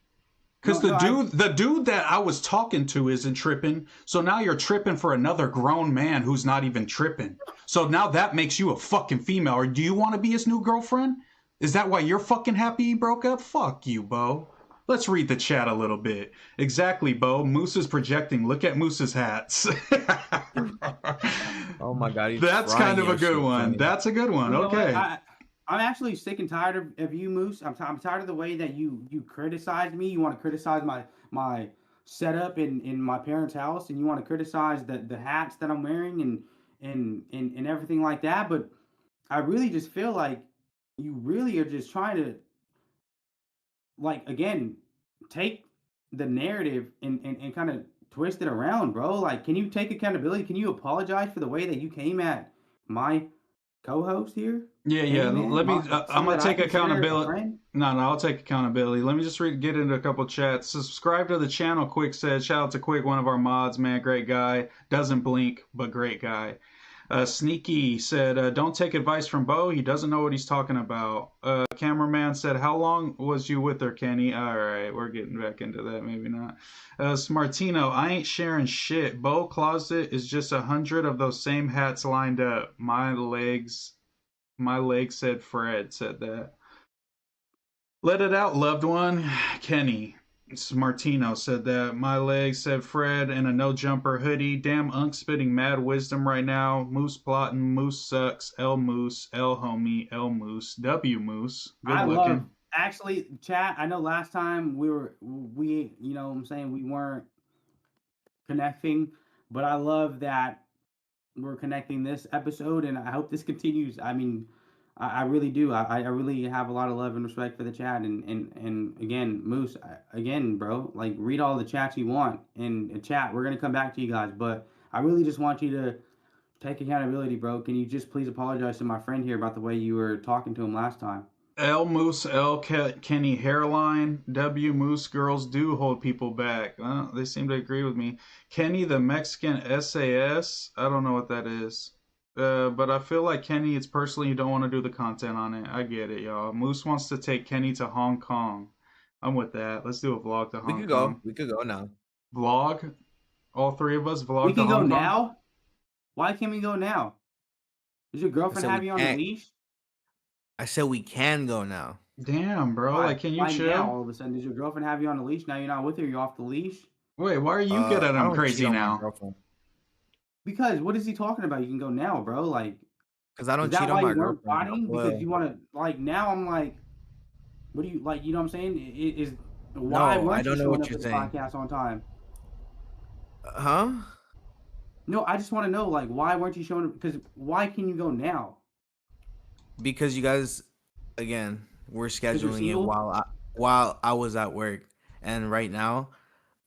Because the dude that I was talking to isn't tripping. So now you're tripping for another grown man who's not even tripping. So now that makes you a fucking female. Or do you want to be his new girlfriend? Is that why you're fucking happy he broke up? Fuck you, Bo. Let's read the chat a little bit. Exactly, Bo. Moose is projecting. Look at Moose's hats. Oh my God. That's kind of a good one. Funny. That's a good one. Okay. I'm actually sick and tired of you, Moose. I'm tired of the way that you criticize me. You want to criticize my setup in my parents' house, and you want to criticize the hats that I'm wearing and everything like that. But I really just feel like you really are just trying to, like, again, take the narrative and kind of twist it around, bro. Like, can you take accountability? Can you apologize for the way that you came at my co-host here? Yeah. Let me. I'm gonna take accountability. No, I'll take accountability. Let me just get into a couple chats. Subscribe to the channel. Quick said. Shout out to Quick, one of our mods, man. Great guy. Doesn't blink, but great guy. Sneaky said, don't take advice from Bo. He doesn't know what he's talking about. Cameraman said, how long was you with her, Kenny? All right, we're getting back into that. Maybe not. Smartino, I ain't sharing shit. Bo Closet is just 100 of those same hats lined up. My legs said Fred said that. Let it out, loved one. Kenny. Martino said that. My legs said Fred in a no jumper hoodie. Damn Unk spitting mad wisdom right now. Moose plotting. Moose sucks. L Moose. L homie. L Moose. W Moose. Good looking. Actually, chat, I know last time we you know what I'm saying, we weren't connecting, but I love that we're connecting this episode, and I hope this continues. I mean, I really do. I really have a lot of love and respect for the chat. And again, Moose, again, bro, like, read all the chats you want. And chat, we're going to come back to you guys. But I really just want you to take accountability, bro. Can you just please apologize to my friend here about the way you were talking to him last time? L Moose, L Kenny hairline. W Moose, girls do hold people back. They seem to agree with me. Kenny the Mexican SAS. I don't know what that is. But I feel like Kenny, it's personally you don't want to do the content on it. I get it, y'all. Moose wants to take Kenny to Hong Kong. I'm with that. Let's do a vlog to Hong Kong. We could go now. Vlog? All three of us vlog we to Hong Kong? We can go now? Why can't we go now? Does your girlfriend have you on the leash? I said we can go now. Damn, bro. Like, can you chill? Now, all of a sudden, does your girlfriend have you on the leash? Now you're not with her. You're off the leash? Wait, why are you getting at him crazy now? Because what is he talking about? You can go now, bro. Like, because I don't cheat on my girlfriend. Because you want to, like, now I'm like, what do you, like, you know what I'm saying? Why weren't you showing up to the podcast on time? Huh? No, I just want to know, like, why weren't you showing up? Because why can you go now? Because you guys, again, we're scheduling it while I was at work, and right now,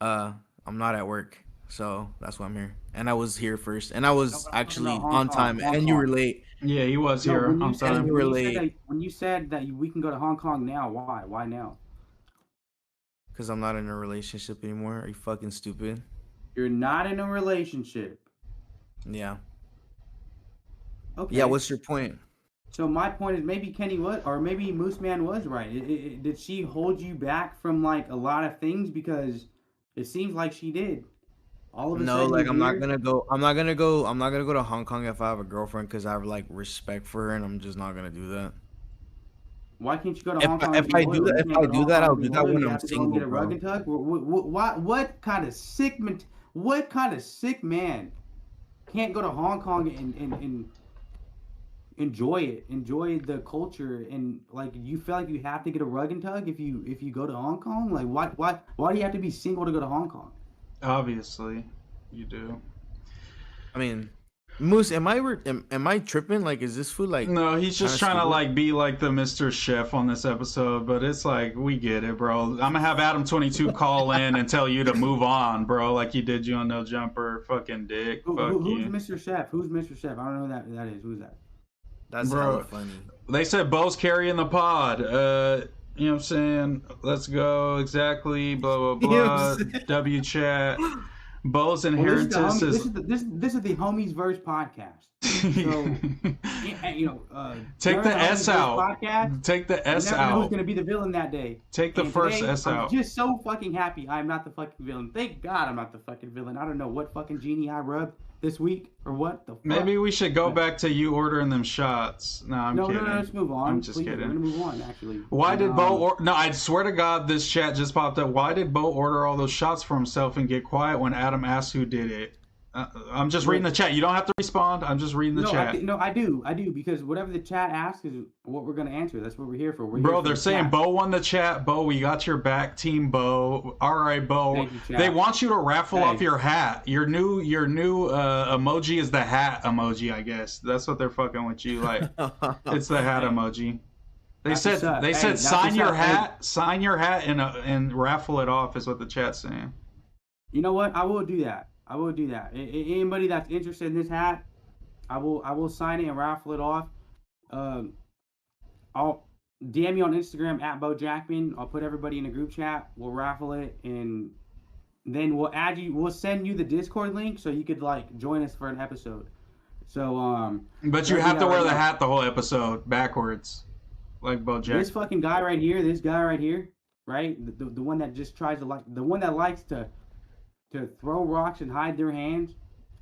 I'm not at work. So that's why I'm here. And I was here first. And I was actually on time. And you were late. Yeah, he was here on time. You were late. When you said that we can go to Hong Kong now, why? Why now? Because I'm not in a relationship anymore. Are you fucking stupid? You're not in a relationship. Yeah. Okay. Yeah, what's your point? So my point is maybe Kenny was, or maybe MooseMan was right. Did she hold you back from, like, a lot of things? Because it seems like she did. All of a sudden, like, I'm not gonna go to Hong Kong if I have a girlfriend, because I have, like, respect for her, and I'm just not gonna do that. Why can't you go to Hong Kong? If I do that, I'll do that when I'm single, get a bro. rug and tug. What kind of sick man can't go to Hong Kong and enjoy it, enjoy the culture, and like you feel like you have to get a rug and tug if you go to Hong Kong? Like why do you have to be single to go to Hong Kong? Obviously, you do. I mean, Moose, am I tripping? Like, is this food like? No, he's just trying to like be like the Mr. Chef on this episode, but it's like we get it, bro. I'm gonna have Adam22 call in and tell you to move on, bro, like he did you on No Jumper. Fucking dick. Who's Mr. Chef? Who's Mr. Chef? I don't know who that is. Who's that? That's hella funny. They said Bo's carrying the pod. You know what I'm saying? Let's go. Exactly. Blah blah blah. W chat. Bo's inheritance is. This is the Homies Verse podcast. So, take the S out. Podcast, take the S out. Who's gonna be the villain that day? Take the first S out. I'm just so fucking happy I'm not the fucking villain. Thank God I'm not the fucking villain. I don't know what fucking genie I rubbed this week or what the fuck. Maybe we should go back to you ordering them shots. No, I'm kidding. No, let's move on. I'm just kidding. We're gonna move on, actually. Why did Bo No, I swear to God, this chat just popped up. Why did Bo order all those shots for himself and get quiet when Adam asked who did it? I'm just reading the chat. You don't have to respond. I'm just reading the chat. I do, because whatever the chat asks is what we're going to answer. That's what we're here for. Bro, they're saying Bo won the chat. Bo, we got your back, Team Bo. All right, Bo. They want you to raffle off your hat. Your new emoji is the hat emoji, I guess. That's what they're fucking with you. Like, it's the hat emoji. They said sign your hat and raffle it off is what the chat's saying. You know what? I will do that. Anybody that's interested in this hat, I will sign it and raffle it off. I'll DM you on Instagram at BoJackman. I'll put everybody in a group chat. We'll raffle it, and then we'll add you. We'll send you the Discord link so you could like join us for an episode. So But you have to wear the hat the whole episode backwards, like BoJack. This fucking guy right here. This guy right here, right? The one that just tries to the one that likes to throw rocks and hide their hands,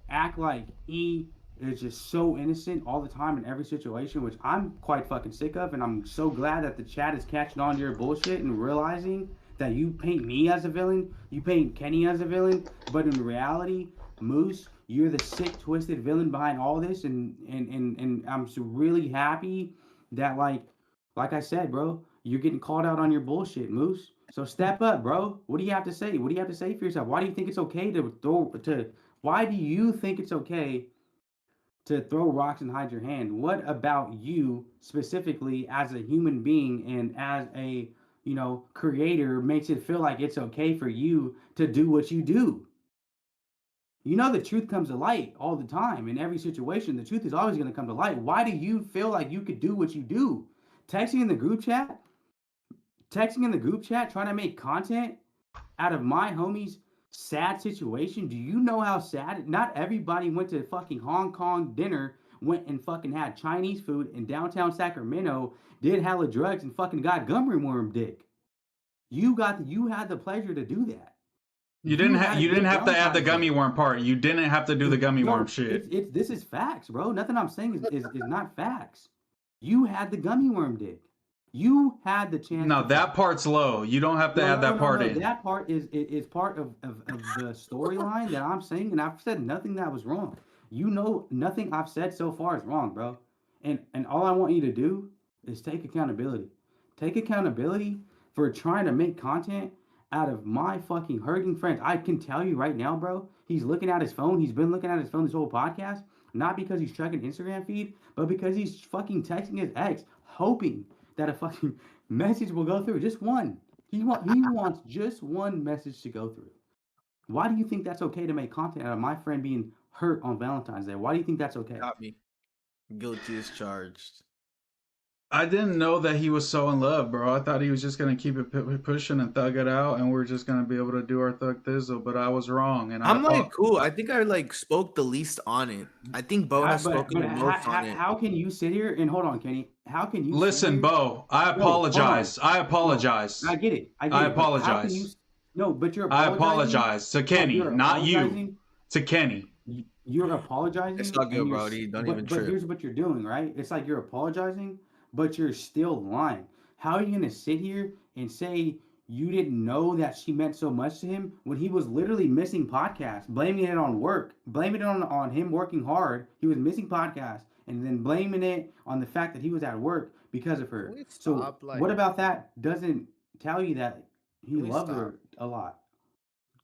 act like he is just so innocent all the time in every situation, which I'm quite fucking sick of, and I'm so glad that the chat is catching on to your bullshit and realizing that you paint me as a villain, you paint Kenny as a villain, but in reality, Moose, you're the sick, twisted villain behind all this, and I'm so really happy that like I said, bro, you're getting called out on your bullshit, Moose. So step up, bro. What do you have to say? What do you have to say for yourself? Why do you think it's okay why do you think it's okay to throw rocks and hide your hand? What about you specifically as a human being and as a, creator makes it feel like it's okay for you to do what you do? The truth comes to light all the time in every situation. The truth is always going to come to light. Why do you feel like you could do what you do? Texting in the group chat, trying to make content out of my homie's sad situation. Do you know how sad? Not everybody went to fucking Hong Kong dinner, went and fucking had Chinese food in downtown Sacramento, did hella drugs, and fucking got gum ringworm dick. You had the pleasure to do that. You didn't have to add the gummy worm part. You didn't have to do the gummy worm shit. This is facts, bro. Nothing I'm saying is not facts. You had the gummy worm dick. You had the chance. No, that part's low. You don't have to add that part in. That part is part of the storyline that I'm saying, and I've said nothing that was wrong. Nothing I've said so far is wrong, bro. And all I want you to do is take accountability. Take accountability for trying to make content out of my fucking hurting friends. I can tell you right now, bro, he's looking at his phone. He's been looking at his phone this whole podcast, not because he's checking Instagram feed, but because he's fucking texting his ex, hoping that a fucking message will go through. Just one. He wants just one message to go through. Why do you think that's okay to make content out of my friend being hurt on Valentine's Day? Why do you think that's okay? Got me. Guilty as charged. I didn't know that he was so in love, bro. I thought he was just going to keep it pushing and thug it out, and we're just going to be able to do our thug thizzle, but I was wrong. And I'm cool. I think I spoke the least on it. I think Bo has spoken the most on it. How can you sit here and hold on, Kenny? How can you listen, Bo? I apologize. I apologize. I get it. I apologize. But you're apologizing. I apologize to Kenny, not you. To Kenny. You're apologizing. It's not good, bro. Don't even trip. But here's what you're doing, right? It's like you're apologizing, but you're still lying. how are you gonna sit here and say you didn't know that she meant so much to him when he was literally missing podcasts, blaming it on work, blaming it on him working hard. He was missing podcasts, and then blaming it on the fact that he was at work because of her. So what about that doesn't tell you that he loved her a lot?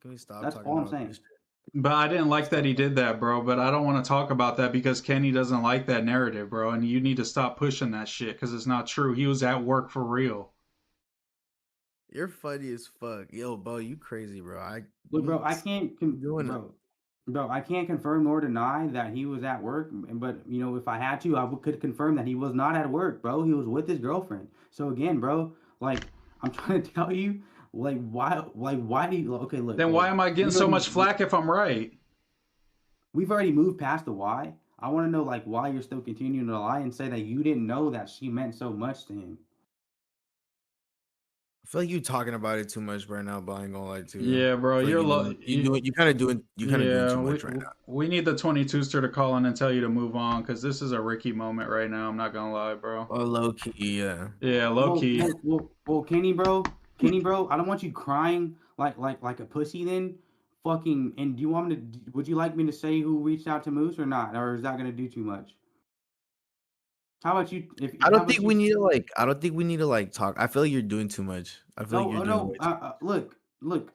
Can we stop? That's talking all I'm about saying. this shit? But I didn't like that he did that, bro. But I don't want to talk about that because Kenny doesn't like that narrative, bro. And you need to stop pushing that shit because it's not true. He was at work for real. You're funny as fuck, yo, Bo. You crazy, bro? Look, bro, I can't, bro, I can't confirm nor deny that he was at work. But you know, if I had to, could confirm that he was not at work, bro. He was with his girlfriend. So again, bro, like I'm trying to tell you, why do you? Okay, look. Then why am I getting so much flack if I'm right? We've already moved past the why. I want to know like why you're still continuing to lie and say that you didn't know that she meant so much to him. I feel like you talking about it too much right now, but I ain't gonna lie to you. Yeah, bro, you kind of doing too much right now. We need the 22ster to call in and tell you to move on because this is a Ricky moment right now. I'm not gonna lie, bro. Oh, low key, yeah. Yeah, low key. Well, Kenny, bro, I don't want you crying like a pussy. Then, fucking. And do you want me to? Would you like me to say who reached out to Moose or not, or is that gonna do too much? How about you? I don't think we need to like talk. I feel like you're doing too much. I feel like you're doing look.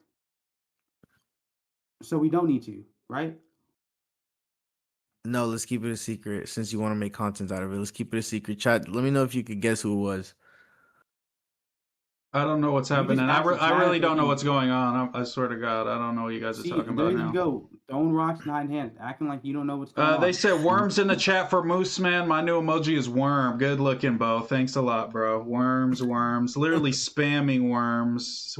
So we don't need to, right? No, let's keep it a secret. Since you want to make content out of it, let's keep it a secret. Chat. Let me know if you could guess who it was. I don't know what's happening. I really don't know what's going on. I swear to God, I don't know what you guys are talking about now. There you go. Throwing rocks, not hands. Acting like you don't know what's going on. They said worms in the chat for MooseMan. My new emoji is worm. Good looking, Bo. Thanks a lot, bro. Worms. Literally spamming worms.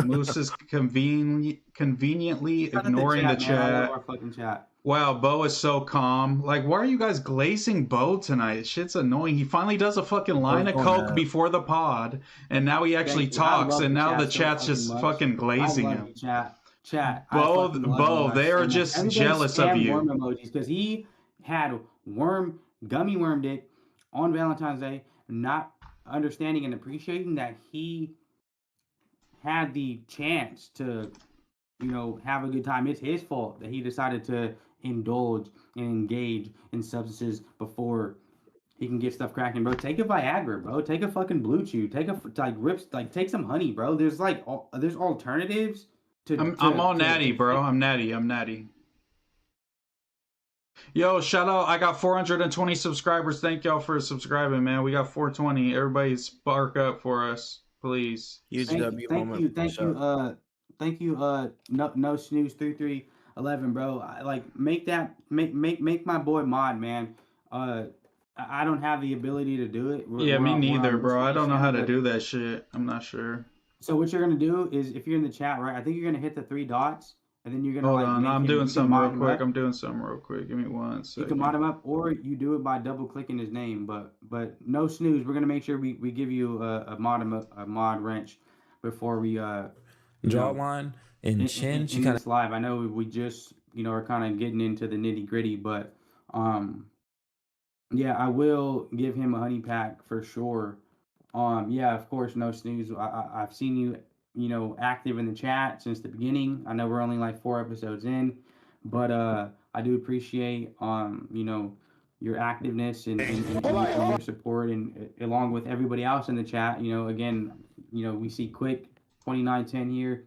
Moose is conveniently ignoring the chat. Wow, Bo is so calm. Like, why are you guys glazing Bo tonight? Shit's annoying. He finally does a fucking line of coke before the pod, and now he actually talks, and now the chat's just fucking glazing him. Chat. Bo, they are just jealous of you. Worm emojis because he had gummy wormed it on Valentine's Day, not understanding and appreciating that he had the chance to, have a good time. It's his fault that he decided to indulge and engage in substances before he can get stuff cracking, bro. Take a Viagra, bro. Take a fucking Blue Chew. Take take some honey, bro. There's there's alternatives. I'm all natty, bro. I'm natty. Yo, shout out. I got 420 subscribers. Thank y'all for subscribing, man. We got 420. Everybody spark up for us, please. Thank you. No snooze 3311, bro. Make my boy mod, man. I don't have the ability to do it. Yeah, me neither, bro. I don't know how to do that shit. I'm not sure. So what you're gonna do is, if you're in the chat, right? I think you're gonna hit the 3 dots, and then you're gonna hold on. I'm doing something real quick. Give me 1 second. You can mod him up, or you do it by double clicking his name. But no snooze. We're gonna make sure we give you a mod wrench before we jawline and chin. She kind of live. I know we just are kind of getting into the nitty gritty, but yeah, I will give him a honey pack for sure. Yeah, of course, no snooze. I've seen you, active in the chat since the beginning. I know we're only like 4 episodes in, but I do appreciate your activeness and your support, and along with everybody else in the chat. Again, we see Quick 2910 here.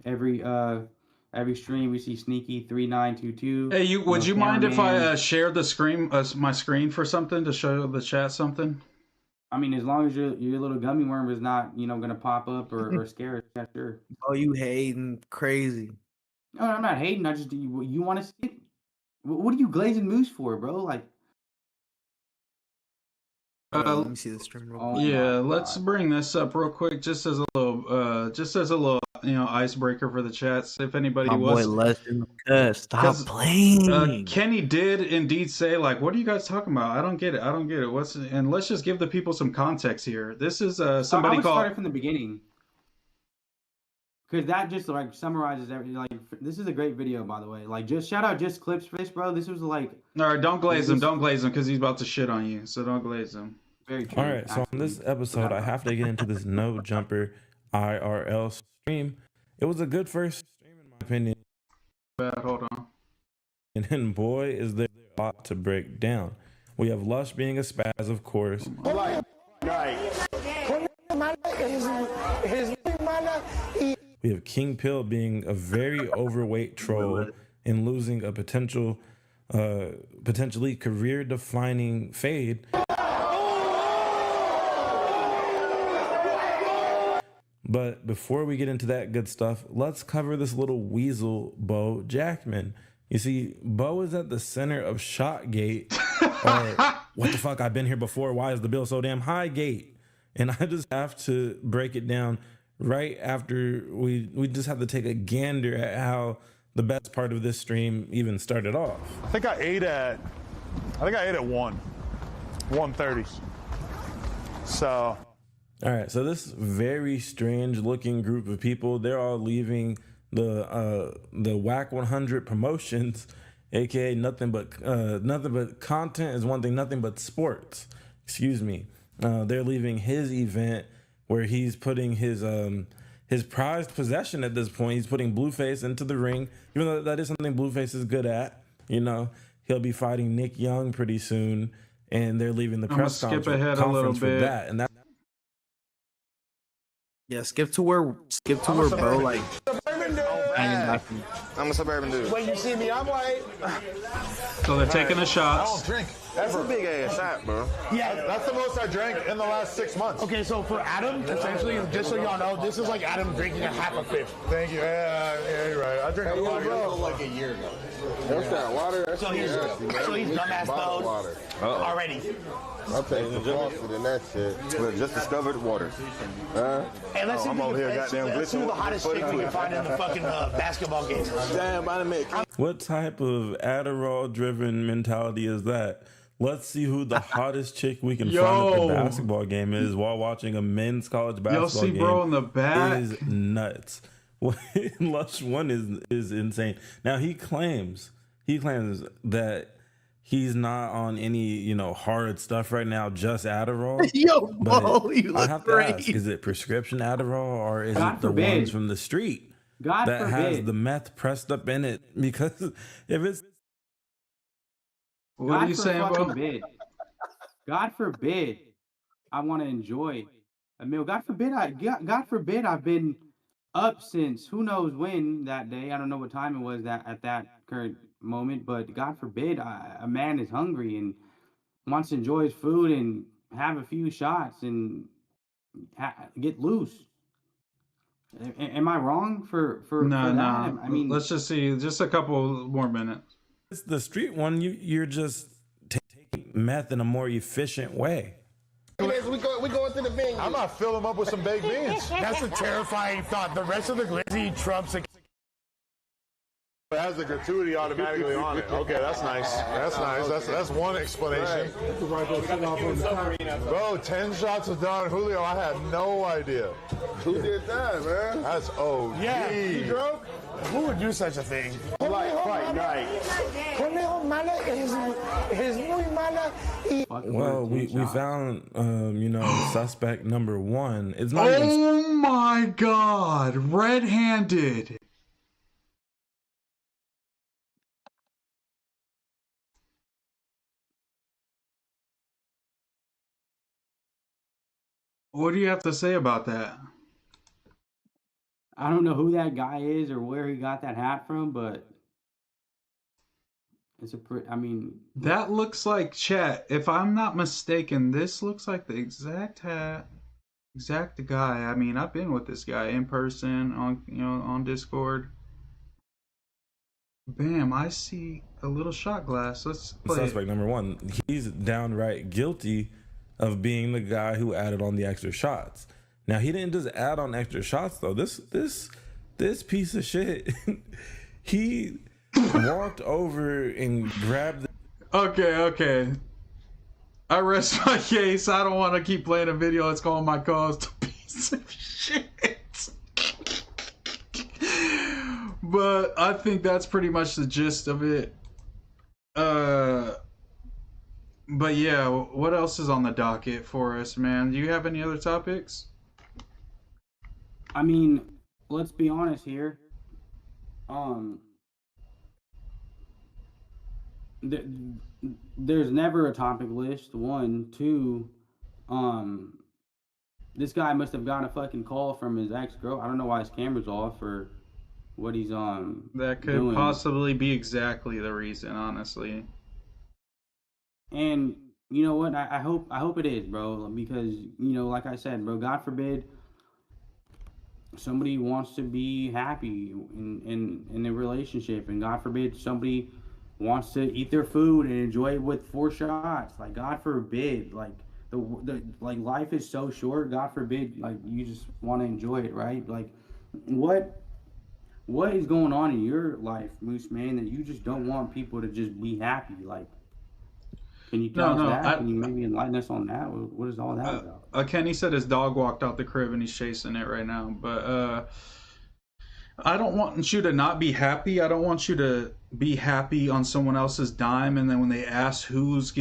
Every stream we see Sneaky 3922. Hey, would you mind if I share the screen, my screen for something to show the chat something? I mean, as long as your little gummy worm is not, gonna pop up or scare us, yeah, sure. Oh, you hating crazy? No, I'm not hating. I just you want to see. What are you glazing Moose for, bro? Like, let me see the stream real quick. Yeah, let's bring this up real quick, just as a little, icebreaker for the chats. If anybody stop playing. Kenny did indeed say, like, what are you guys talking about? I don't get it. And let's just give the people some context here. This is somebody called. Start from the beginning, because that just summarizes everything. This is a great video, by the way. Just shout out Just Clips for this, bro. This was all right. Don't glaze him, because he's about to shit on you. So don't glaze him. Very true. All right, so on this episode, I have to get into this no jumper IRL stream. It was a good first stream in my opinion. Bad, hold on. And then, boy, is there a lot to break down. We have Lush being a spaz, of course. We have King Pill being a very overweight troll and losing a potentially career-defining fade. But before we get into that good stuff, let's cover this little weasel, Bo Jackman. You see, Bo is at the center of Shotgate, or what the fuck, I've been here before, why is the bill so damn high gate? And I just have to break it down right after we just have to take a gander at how the best part of this stream even started off. I think I ate at 1:30. So... All right, so this very strange looking group of people, they're all leaving the WAC 100 promotions, aka nothing but content is one thing, nothing but sports. Excuse me. They're leaving his event where he's putting his prized possession at this point. He's putting Blueface into the ring, even though that is something Blueface is good at. You know, he'll be fighting Nick Young pretty soon, and they're leaving the press conference for that. And that. Yeah, skip to where Bo like. I'm a suburban dude. When you see me, I'm white. So they're taking a shot. I don't drink. That's a big ass shot, bro. Yeah, That's the most I drank in the last 6 months. okay, so for Adam, essentially, just so y'all know, this is like Adam drinking a half a fifth. Thank you. Yeah, you're right. I drink a lot. Like a year ago. What's that, water? That's So he's dumbass bottled water. already. I'll take some faster than that shit. Well, just discovered water. Hey, let's see I'm over here goddamn let's see who the glitching hottest chick we can find in the fucking basketball game. Damn, I done made. What type of Adderall-driven mentality is that? Let's see who the hottest chick we can find at the basketball game is while watching a men's college basketball game. Bro in the back is nuts. Lush One is insane. Now he claims that he's not on any hard stuff right now, just Adderall. Yo, Bo, you I look have great. to ask: is it prescription Adderall or is God it the forbid. ones from the street God that forbid. has the meth pressed up in it? Because if it's What are you saying, bro? God forbid I want to enjoy a meal. God forbid I've been up since who knows when that day. I don't know what time it was at that current moment, but God forbid a man is hungry and wants to enjoy his food and have a few shots and get loose. Am I wrong for that? No. I mean, let's just see, just a couple more minutes. It's the street one, you're just taking meth in a more efficient way. We going to the venue. I'm not filling them up with some baked beans. That's a terrifying thought. The rest of the glizzy trumps. It has the gratuity automatically on it. Okay, that's nice. That's one explanation. Bro, 10 shots of Don Julio. I had no idea. Who did that, man? That's OG. Yeah, you drunk? Who would do such a thing? Fight night. Well, we found suspect number one. It's not even. Oh my God, red-handed. What do you have to say about that? I don't know who that guy is or where he got that hat from, but it's that looks like, chat, if I'm not mistaken, this looks like the exact hat, exact guy. I mean, I've been with this guy in person on Discord. Bam, I see a little shot glass. Let's play. Suspect number one. He's downright guilty of being the guy who added on the extra shots. Now, he didn't just add on extra shots though. This piece of shit, he walked over and grabbed. Okay. I rest my case. I don't want to keep playing a video that's calling my cause a piece of shit. But I think that's pretty much the gist of it. But yeah, what else is on the docket for us, man? Do you have any other topics? I mean, let's be honest here. Um, th- there's never a topic list. One, two. Um, this guy must have gotten a fucking call from his ex girl. I don't know why his camera's off or what he's That could doing. possibly be exactly the reason, honestly. And you know what? I hope it is, bro. Because like I said, bro. God forbid somebody wants to be happy in a relationship, and God forbid somebody wants to eat their food and enjoy it with 4 shots. Like God forbid, like the like life is so short. God forbid, like you just want to enjoy it, right? Like what is going on in your life, MooseMan, that you just don't want people to just be happy? Like, can you tell us that? Can you maybe enlighten us on that? What is all that about? Kenny said his dog walked out the crib and he's chasing it right now. But I don't want you to not be happy. I don't want you to be happy on someone else's dime, and then when they ask who's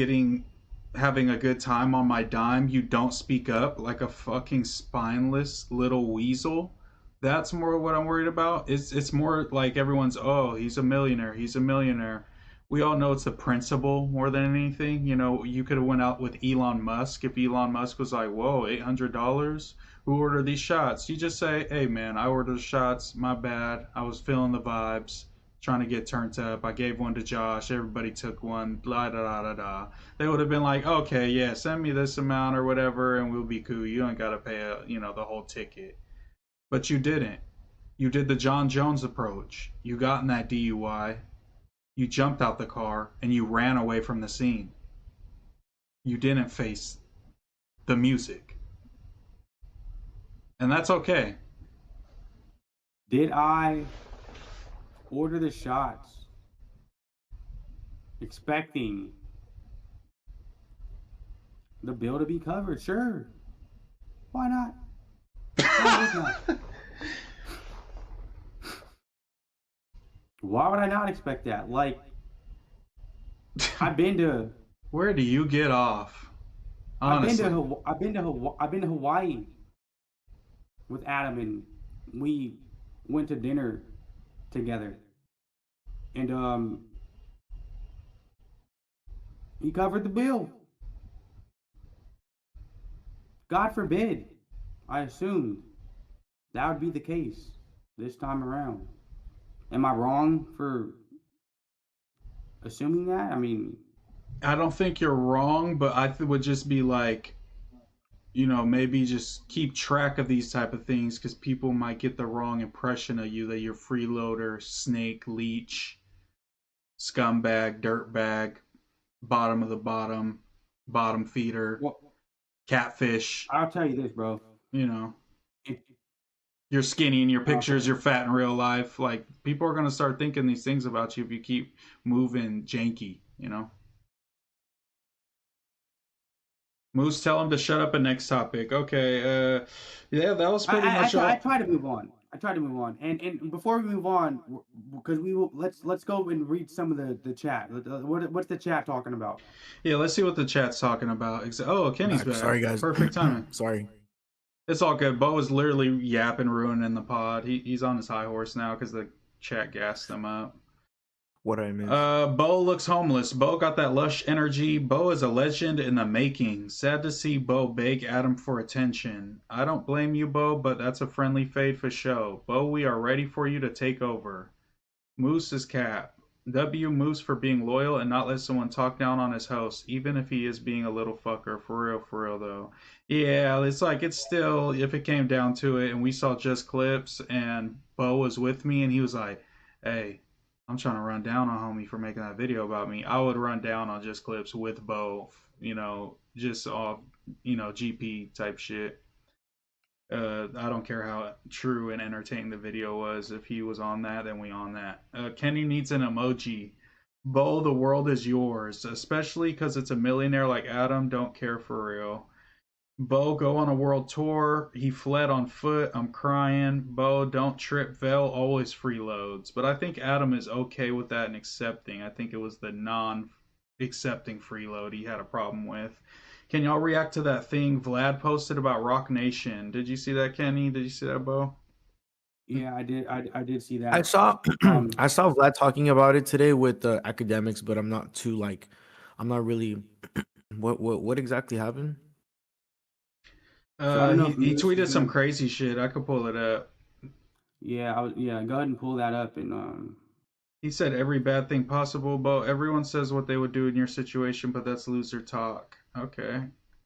having a good time on my dime, you don't speak up like a fucking spineless little weasel. That's more what I'm worried about. It's more like everyone's, oh, he's a millionaire. He's a millionaire. We all know it's the principle more than anything. You know, you could have went out with Elon Musk if Elon Musk was like, whoa, $800? Who ordered these shots? You just say, hey man, I ordered the shots. My bad. I was feeling the vibes, trying to get turned up. I gave one to Josh. Everybody took one. Blah da da da da. They would have been like, okay, yeah, send me this amount or whatever, and we'll be cool. You don't gotta pay the whole ticket. But you didn't. You did the John Jones approach. You got in that DUI. You jumped out the car and you ran away from the scene. You didn't face the music. And that's okay. Did I order the shots expecting the bill to be covered? Sure. Why not? Why not? Why would I not expect that? Like, I've been to. Where do you get off? Honestly. I've been to Hawaii with Adam, and we went to dinner together, and he covered the bill. God forbid, I assumed that would be the case this time around. Am I wrong for assuming that? I mean, I don't think you're wrong, but I would just be like, maybe just keep track of these type of things, because people might get the wrong impression of you, that you're freeloader, snake, leech, scumbag, dirtbag, bottom of the bottom feeder, catfish. I'll tell you this, bro. You're skinny in your pictures, you're fat in real life. Like, people are going to start thinking these things about you if you keep moving janky, Moose, tell him to shut up. And next topic. Okay. Yeah, that was pretty much all. I try to move on. And before we move on, because let's go and read some of the chat. What's the chat talking about? Yeah, let's see what the chat's talking about. Oh, Kenny's back. Sorry, guys. Perfect timing. Sorry. It's all good. Bo is literally yapping, ruining the pod. He's on his high horse now because the chat gassed him up. What I meant. Bo looks homeless. Bo got that lush energy. Bo is a legend in the making. Sad to see Bo beg Adam for attention. I don't blame you, Bo, but that's a friendly fade for show. Bo, we are ready for you to take over. Moose is cap. W Moose for being loyal and not let someone talk down on his host, even if he is being a little fucker. For real though. Yeah, it's like, it's still, if it came down to it and we saw just clips and Bo was with me and he was like, hey, I'm trying to run down on homie for making that video about me, I would run down on just clips with Bo, just off, GP type shit. I don't care how true and entertaining the video was. If he was on that, then we on that. Kenny needs an emoji. Bo, the world is yours, especially because it's a millionaire like Adam. Don't care for real. Bo, go on a world tour. He fled on foot. I'm crying. Bo, don't trip. Vel always freeloads. But I think Adam is okay with that and accepting. I think it was the accepting freeload he had a problem with. Can y'all react to that thing Vlad posted about Rock Nation? Did you see that, Kenny? Did you see that, Bo? Yeah, I did. I did see that. I saw I saw Vlad talking about it today with academics, but I'm not too like, I'm not really. What exactly happened? So I don't know he tweeted some crazy shit. I could pull it up. Yeah, go ahead and pull that up. And he said every bad thing possible, Bo. Everyone says what they would do in your situation, but that's loser talk. Okay.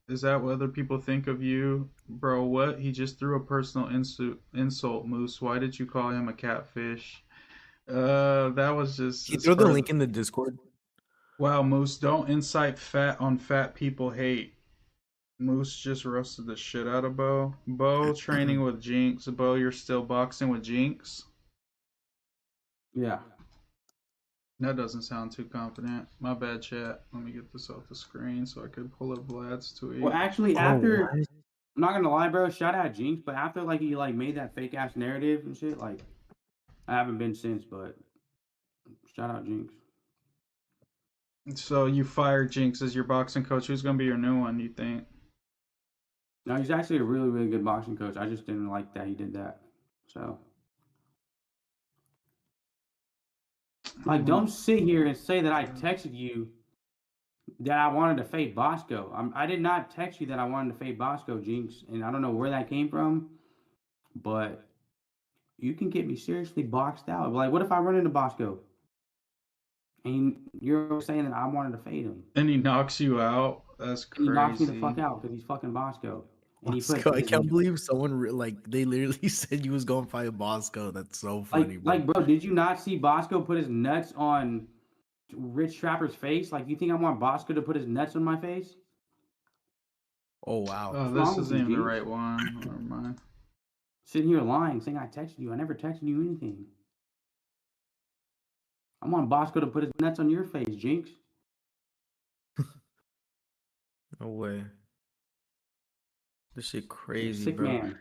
Is that what other people think of you? Bro, what? He just threw a personal insult, Moose. Why did you call him a catfish? That was just... Can you throw the link in the Discord? Wow, Moose, don't incite fat people hate. Moose just roasted the shit out of Bo. Bo training with Jinx. Bo, you're still boxing with Jinx? Yeah. That doesn't sound too confident. My bad, chat. Let me get this off the screen so I could pull up Vlad's tweet. Well, actually, after... I'm not gonna lie, bro. Shout out Jinx, but after like he like made that fake ass narrative and shit, like I haven't been since. But shout out Jinx. So you fired Jinx as your boxing coach. Who's gonna be your new one? You think? No, he's actually a really, really good boxing coach. I just didn't like that he did that. So, like, don't sit here and say that I texted you that I wanted to fade Bosco. I did not text you that I wanted to fade Bosco, Jinx, and I don't know where that came from, but you can get me seriously boxed out. Like, what if I run into Bosco and you're saying that I wanted to fade him? And he knocks you out? That's crazy. He knocks me the fuck out because he's fucking Bosco. And Bosco, I can't believe someone they literally said you was gonna fight Bosco. That's so funny, bro. Like, bro, did you not see Bosco put his nuts on Rich Trapper's face? Like, you think I want Bosco to put his nuts on my face? Oh wow. Oh, this isn't even the right one. Never mind. Sitting here lying, saying I texted you. I never texted you anything. I want Bosco to put his nuts on your face, Jinx. No way. This shit crazy, sick bro. Man.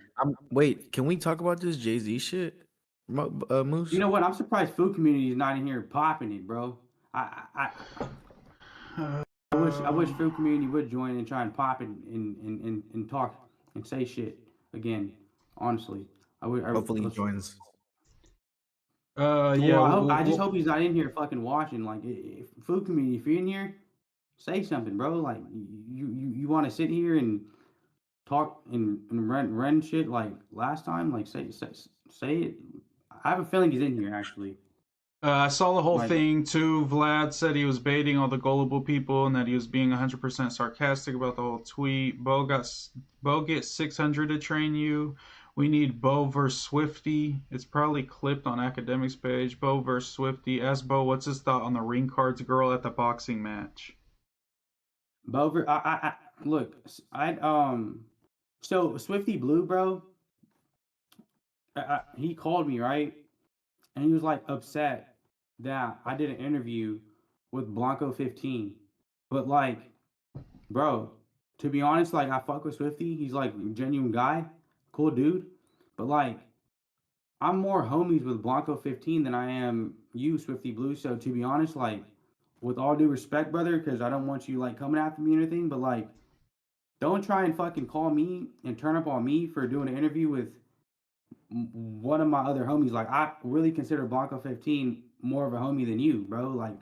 Wait, can we talk about this Jay-Z shit, Moose? You know what? I'm surprised food community is not in here popping it, bro. I wish food community would join and try and pop it and talk and say shit again. Honestly, hopefully he joins. Yeah. I just hope he's not in here fucking watching. Like, if food community, if you're in here, say something, bro. Like, you want to sit here and talk and run shit like last time? Like, say it. I have a feeling he's in here actually. I saw the whole thing too. Vlad said he was baiting all the gullible people and that he was being 100% sarcastic about the whole tweet. Bo gets 600 to train you. We need Bo versus Swifty. It's probably clipped on Academics page. Bo versus Swifty. Ask Bo what's his thought on the ring cards girl at the boxing match. So Swifty Blue, bro. He called me, right, and he was like upset that I did an interview with Blanco 15, but like, bro, to be honest, like I fuck with Swifty. He's like a genuine guy. Cool dude, but like I'm more homies with Blanco 15 than I am you, Swifty Blue. So to be honest, like with all due respect, brother, because I don't want you like coming after me or anything, but like don't try and fucking call me and turn up on me for doing an interview with one of my other homies. Like I really consider Blanco 15 more of a homie than you, bro. Like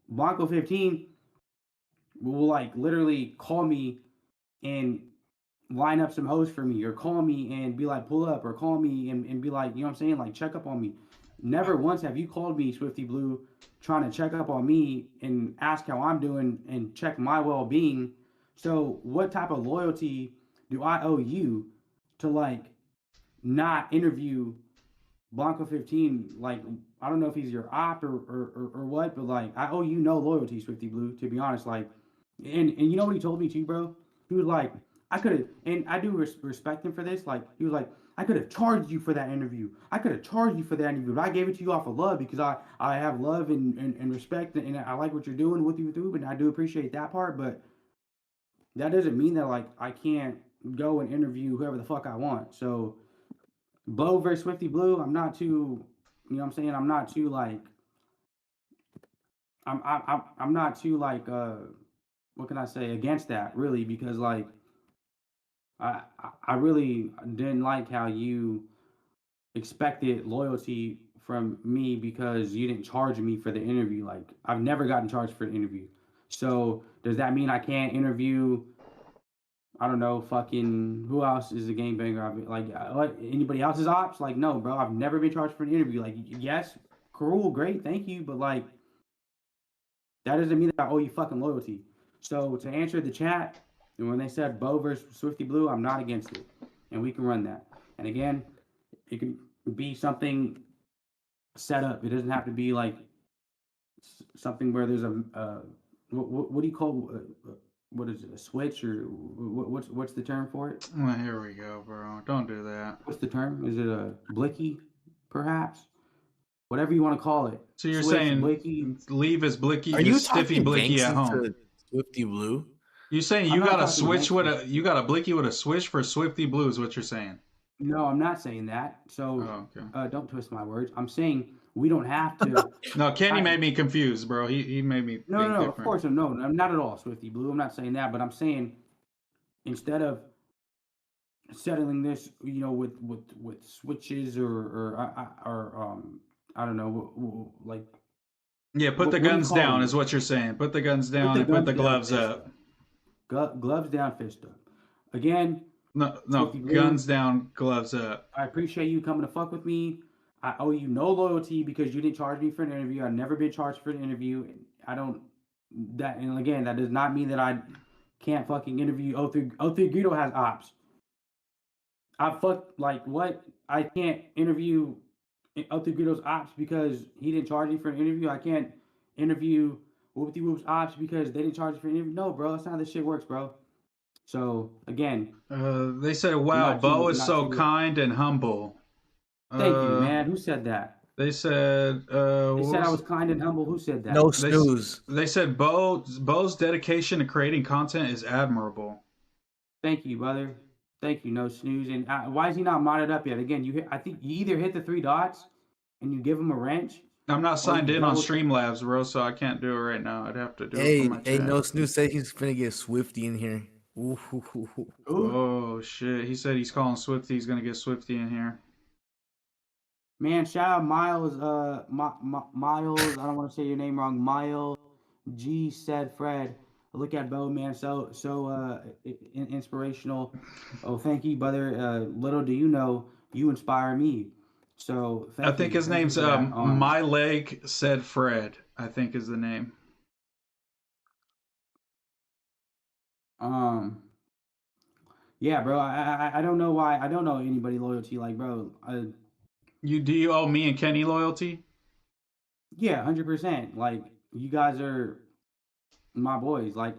Blanco 15 will like literally call me and line up some hoes for me, or call me and be like, pull up, or call me and be like, you know what I'm saying? Like, check up on me. Never once have you called me, Swifty Blue, trying to check up on me and ask how I'm doing and check my well-being. So what type of loyalty do I owe you to like not interview Blanco 15? Like, I don't know if he's your op or what, but like I owe you no loyalty, Swifty Blue, to be honest. Like, and you know what he told me too, bro? He was like, I could have, and I do respect him for this. Like, he was like, I could have charged you for that interview. I could have charged you for that interview, but I gave it to you off of love because I have love and respect, and I like what you're doing with YouTube, and I do appreciate that part. But that doesn't mean that like I can't go and interview whoever the fuck I want. So, Bo versus Swifty Blue, I'm not too, you know what I'm saying? I'm not too like I'm not too like what can I say against that really because like I really didn't like how you expected loyalty from me because you didn't charge me for the interview. Like I've never gotten charged for the interview. So does that mean I can't interview? I don't know, fucking who else is a game banger? Like what, anybody else's ops? Like no, bro. I've never been charged for an interview. Like yes, cool, great, thank you, but like that doesn't mean that I owe you fucking loyalty. So to answer the chat, and when they said Bo versus Swifty Blue, I'm not against it, and we can run that. And again, it can be something set up. It doesn't have to be like something where there's a what do you call what is it, a switch or what's the term for it? Well, here we go, bro. Don't do that. What's the term? Is it a blicky, perhaps? Whatever you want to call it. So you're Switch, saying blicky. leave his blicky, Are you his stiffy talking blicky at Banks home? into Swifty Blue? You saying I'm you not got a talking switch with Banks. you got a blicky with a switch for Swifty Blue is what you're saying? No, I'm not saying that. So Oh, okay. don't twist my words. I'm saying we don't have to. No, Kenny made me confused, bro. He made me No, think no, different. of course, no, I'm not at all, Swifty Blue. I'm not saying that, but I'm saying instead of settling this, you know, with switches or I don't know, like Yeah, put the what do you guns call down them? is what you're saying. Put the guns down and put the gloves up. Gloves down, fist up. Again, No, Swifty Blue, guns down, gloves up. I appreciate you coming to fuck with me. I owe you no loyalty because you didn't charge me for an interview. I've never been charged for an interview. I don't that, and again, that does not mean that I can't fucking interview. O3 Guido has ops. I fucked like what? I can't interview O3 Guido's ops because he didn't charge me for an interview. I can't interview Whoopty Whoop's ops because they didn't charge me for an interview. No, bro, that's not how this shit works, bro. So again, They said, "Wow, Bo is so kind and humble." Thank you, man. Who said that? They said. They said I was kind and humble. Who said that? No snooze. They said Bo's dedication to creating content is admirable. Thank you, brother. Thank you, no snooze. And why is he not modded up yet? Again, I think you either hit the 3 dots and you give him a wrench. I'm not signed in on Streamlabs, bro, so I can't do it right now. I'd have to do it from my chat. No snooze said he's finna get Swifty in here. Ooh. Oh shit! He said he's calling Swifty. He's gonna get Swifty in here. Man, shout out Miles. Miles. I don't want to say your name wrong. Miles G said Fred. Look at Bo, man. So inspirational. Oh, thank you, brother. Little do you know, you inspire me. So I think his name's My Leg Said Fred. I think is the name. Yeah, bro. I don't know why. I don't know anybody loyalty. Like, bro. Do you owe me and Kenny loyalty? Yeah, 100%. Like, you guys are my boys. Like,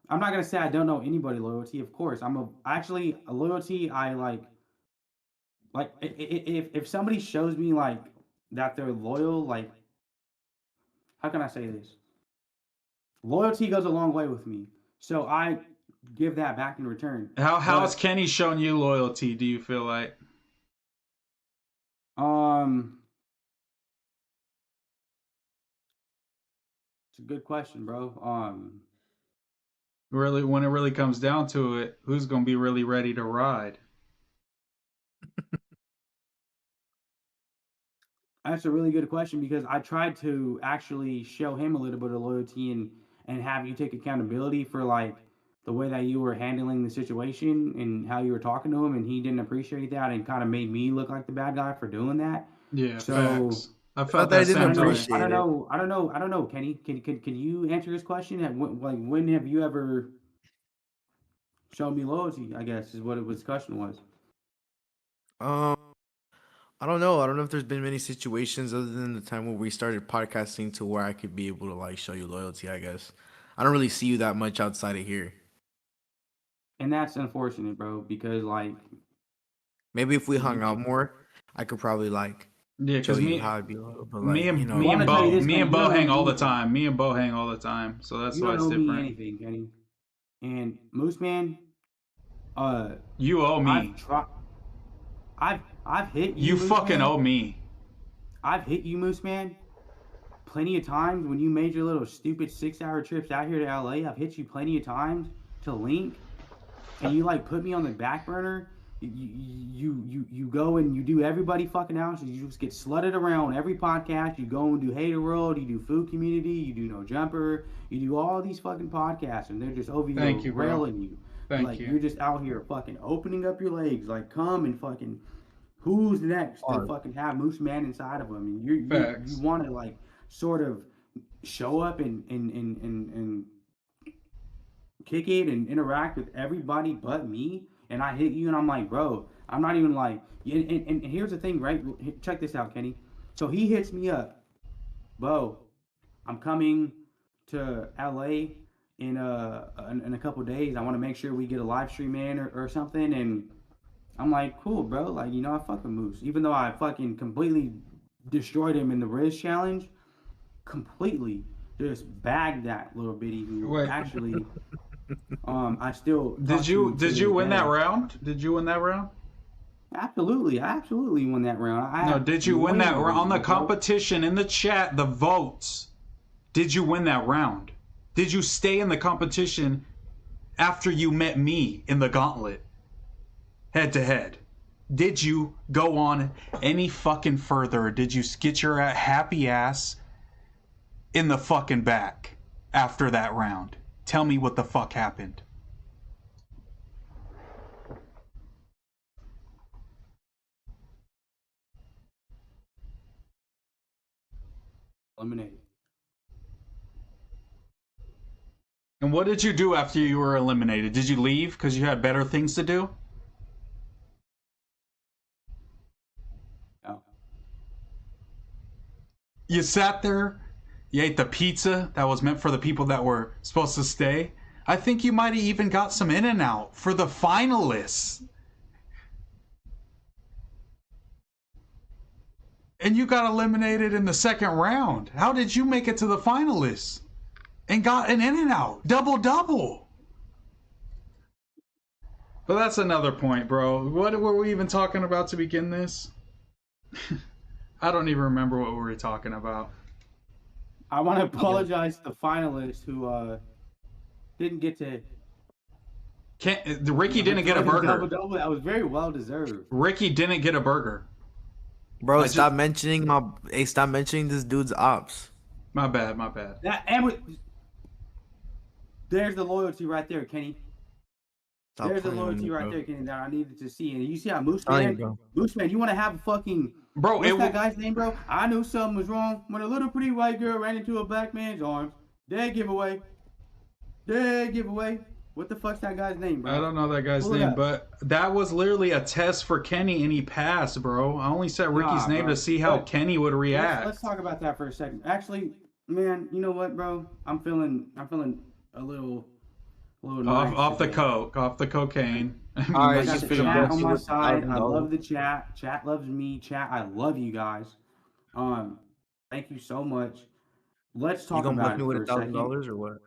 I'm not gonna say I don't know anybody loyalty. Of course, actually a loyalty. I like if somebody shows me like that they're loyal. Like, how can I say this? Loyalty goes a long way with me, so I give that back in return. How has Kenny shown you loyalty? Do you feel like? It's a good question, bro. Really, when it really comes down to it, who's gonna be really ready to ride? That's a really good question because I tried to actually show him a little bit of loyalty and have you take accountability for like the way that you were handling the situation and how you were talking to him, and he didn't appreciate that and kind of made me look like the bad guy for doing that. Yeah, so facts. I felt that didn't appreciate I don't know, Kenny. Can you answer this question? When have you ever shown me loyalty? I guess is what his question was. I don't know. I don't know if there's been many situations other than the time when we started podcasting to where I could be able to like show you loyalty, I guess. I don't really see you that much outside of here. And that's unfortunate, bro, because like maybe if we hung out more, I could probably like because me and Bo hang all the time. Me and Bo hang all the time. So that's why it's different. You don't owe me anything, Kenny. And MooseMan, you owe me. I've hit you. You fucking owe me. I've hit you, MooseMan. plenty of times when you made your little stupid 6-hour trips out here to LA. I've hit you plenty of times to link, and you like put me on the back burner. You go and you do everybody fucking else. You just get slutted around every podcast. You go and do Hater World. You do Food Community. You do No Jumper. You do all these fucking podcasts, and they're just over you, railing you. Thank you. You're just out here fucking opening up your legs. Like, come and fucking, who's next to fucking have MooseMan inside of them? And you want to like sort of show up and kick it and interact with everybody but me. And I hit you, and I'm like, bro, I'm not even like. And here's the thing, right? Check this out, Kenny. So he hits me up, Bo, I'm coming to LA in a couple days. I want to make sure we get a live stream in or something. And I'm like, cool, bro. Like, you know, I fuck with Moose, even though I fucking completely destroyed him in the Riz challenge. Completely just bagged that little bitty who actually. I still did you win that round? Did you win that round? Absolutely, I absolutely won that round. No, did you win that round on the competition in the chat? The votes. Did you win that round? Did you stay in the competition after you met me in the gauntlet, head to head? Did you go on any fucking further? Did you get your happy ass in the fucking back after that round? Tell me what the fuck happened. Eliminated. And what did you do after you were eliminated? Did you leave because you had better things to do? No. You sat there. You ate the pizza that was meant for the people that were supposed to stay. I think you might have even got some In-N-Out for the finalists. And you got eliminated in the second round. How did you make it to the finalists and got an In-N-Out? Double. But that's another point, bro. What were we even talking about to begin this? I don't even remember what we were talking about. I want to apologize to the finalists who didn't get to. Ricky didn't get a burger. That was very well deserved. Ricky didn't get a burger. Bro, stop mentioning this dude's ops. My bad. There's the loyalty right there, Kenny. There's the loyalty right there, Kenny, that I needed to see. And you see how MooseMan, you want to have a fucking. Bro, what's that guy's name, bro? I knew something was wrong when a little pretty white girl ran into a black man's arms. Dead giveaway. What the fuck's that guy's name, bro? I don't know that guy's name, but that was literally a test for Kenny, and he passed, bro. I only said Ricky's name to see how Kenny would react. Let's talk about that for a second. Actually, man, you know what, bro? I'm feeling a little off the coke, off the cocaine. All right, I got the chat on my side. I love the chat. Chat loves me. Chat, I love you guys. Thank you so much. Let's talk about it for a second. $1,000 or what?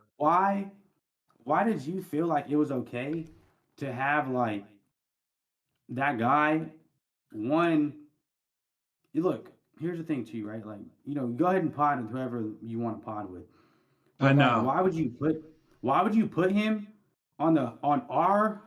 Why did you feel like it was okay to have like that guy? One, look, here's the thing too, right? Like, you know, go ahead and pod with whoever you want to pod with. But I know. Why would you put him on our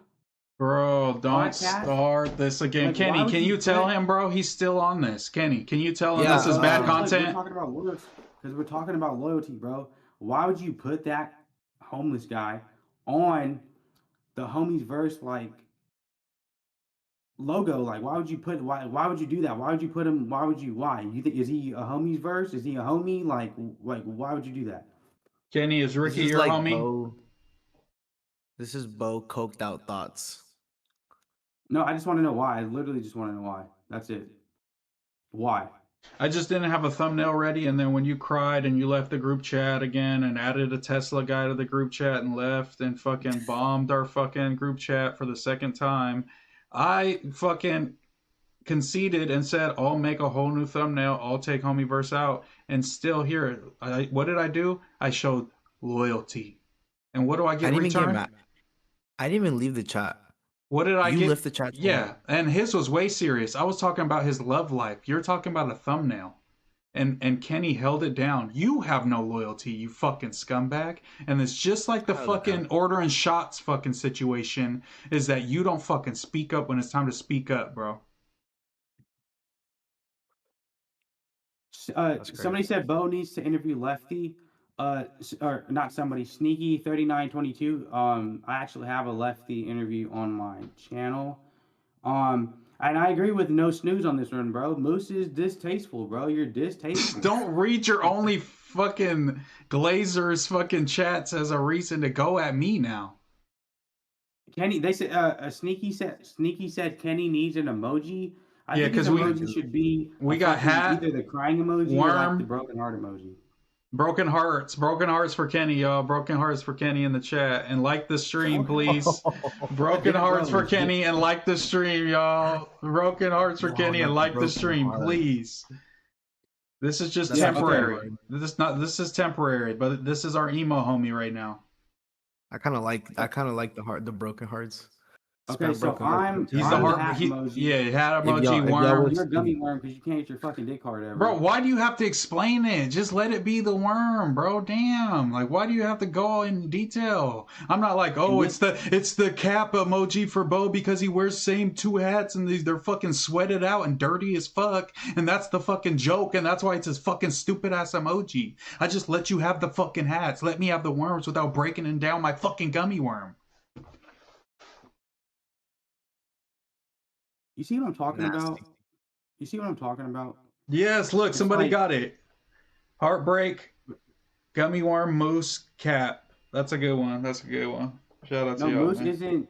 Bro, don't start this again. Like, Kenny, can you tell him, bro? He's still on this. Kenny, can you tell him this is bad content? We're talking about loyalty, because we're talking about loyalty, bro. Why would you put that homeless guy on the homies verse like logo? Like, why would you do that? Why would you put him? Why you think, is he a homies verse? Is he a homie? Like why would you do that? Kenny, is Ricky your homie? This is Bo coked out thoughts. No, I just want to know why. I literally just want to know why. That's it. Why? I just didn't have a thumbnail ready, and then when you cried and you left the group chat again and added a Tesla guy to the group chat and left and fucking bombed our fucking group chat for the second time, I fucking conceded and said, I'll make a whole new thumbnail, I'll take Homieverse out, and still here. What did I do? I showed loyalty. And what do I get in return? I didn't even leave the chat. What did I get? You left the chat. Yeah, and his was way serious. I was talking about his love life. You're talking about a thumbnail. and Kenny held it down. You have no loyalty, you fucking scumbag. And it's just like the fucking ordering shots fucking situation, is that you don't fucking speak up when it's time to speak up, bro. Somebody said Bo needs to interview Lefty. Or not somebody, Sneaky 3922. I actually have a Lefty interview on my channel. And I agree with No Snooze on this one, bro. Moose is distasteful, bro. You're distasteful. Don't read your only fucking Glazers fucking chats as a reason to go at me now. Kenny, they said Sneaky said Kenny needs an emoji. I think his emoji should be got hat, either the crying emoji worm, or like the broken heart emoji. Broken hearts for Kenny, y'all. Broken hearts for Kenny in the chat, and like the stream, please. Broken hearts for Kenny and like the stream, y'all. Broken hearts for Kenny and like the stream, please. This is just temporary. This is temporary, but this is our emo homie right now. I kind of like the broken hearts. Okay, so he's the heart emoji. Yeah, hat emoji, worm. You're a gummy worm because you can't get your fucking dick hard ever. Bro, why do you have to explain it? Just let it be the worm, bro. Damn. Like, why do you have to go in detail? I'm not like, oh, it's the cap emoji for Bo because he wears same two hats and they're fucking sweated out and dirty as fuck. And that's the fucking joke. And that's why it's his fucking stupid ass emoji. I just let you have the fucking hats. Let me have the worms without breaking them down my fucking gummy worm. You see what I'm talking about? You see what I'm talking about? Yes, look, somebody got it. Heartbreak, gummy worm, moose, cap. That's a good one. Shout out to y'all.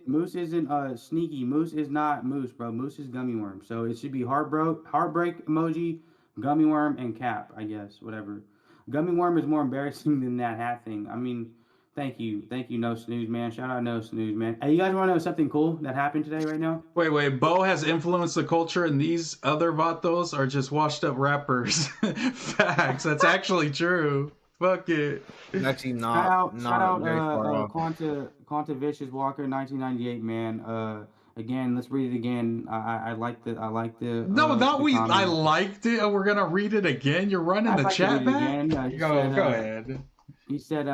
Moose isn't sneaky. Moose is not moose, bro. Moose is gummy worm. So it should be heartbreak emoji, gummy worm, and cap, I guess. Whatever. Gummy worm is more embarrassing than that hat thing. I mean, thank you, No Snooze, man. Shout out No Snooze, man. Hey, you guys want to know something cool that happened today right now? Wait. Bo has influenced the culture, and these other vatos are just washed up rappers. Facts. That's actually true. Fuck it. Actually, not. Shout out Quanta Vicious Walker, 1998, man. Again, let's read it again. I liked it. I liked it. We're gonna read it again. You're running the chat back. Go ahead. He said,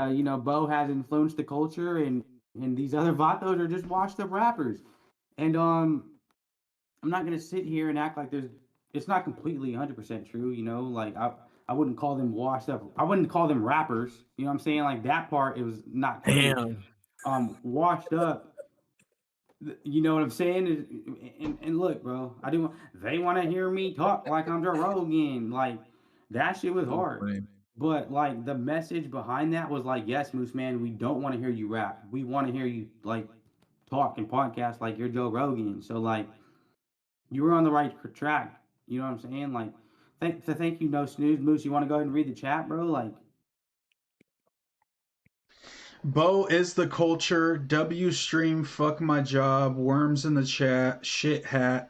Bo has influenced the culture, and these other vatos are just washed up rappers. And I'm not gonna sit here and act like it's not completely 100% true. Like I wouldn't call them washed up. I wouldn't call them rappers. You know what I'm saying? Like that part, it was not true. Washed up. You know what I'm saying? And look, bro, they want to hear me talk like I'm Joe Rogan. Like that shit was hard. But like the message behind that was like, yes, MooseMan, we don't want to hear you rap. We want to hear you like talk and podcast like you're Joe Rogan. So like you were on the right track. You know what I'm saying? Like thank you, No Snooze. Moose, you want to go ahead and read the chat, bro? Like Bo is the culture. W stream, fuck my job. Worms in the chat. Shit hat.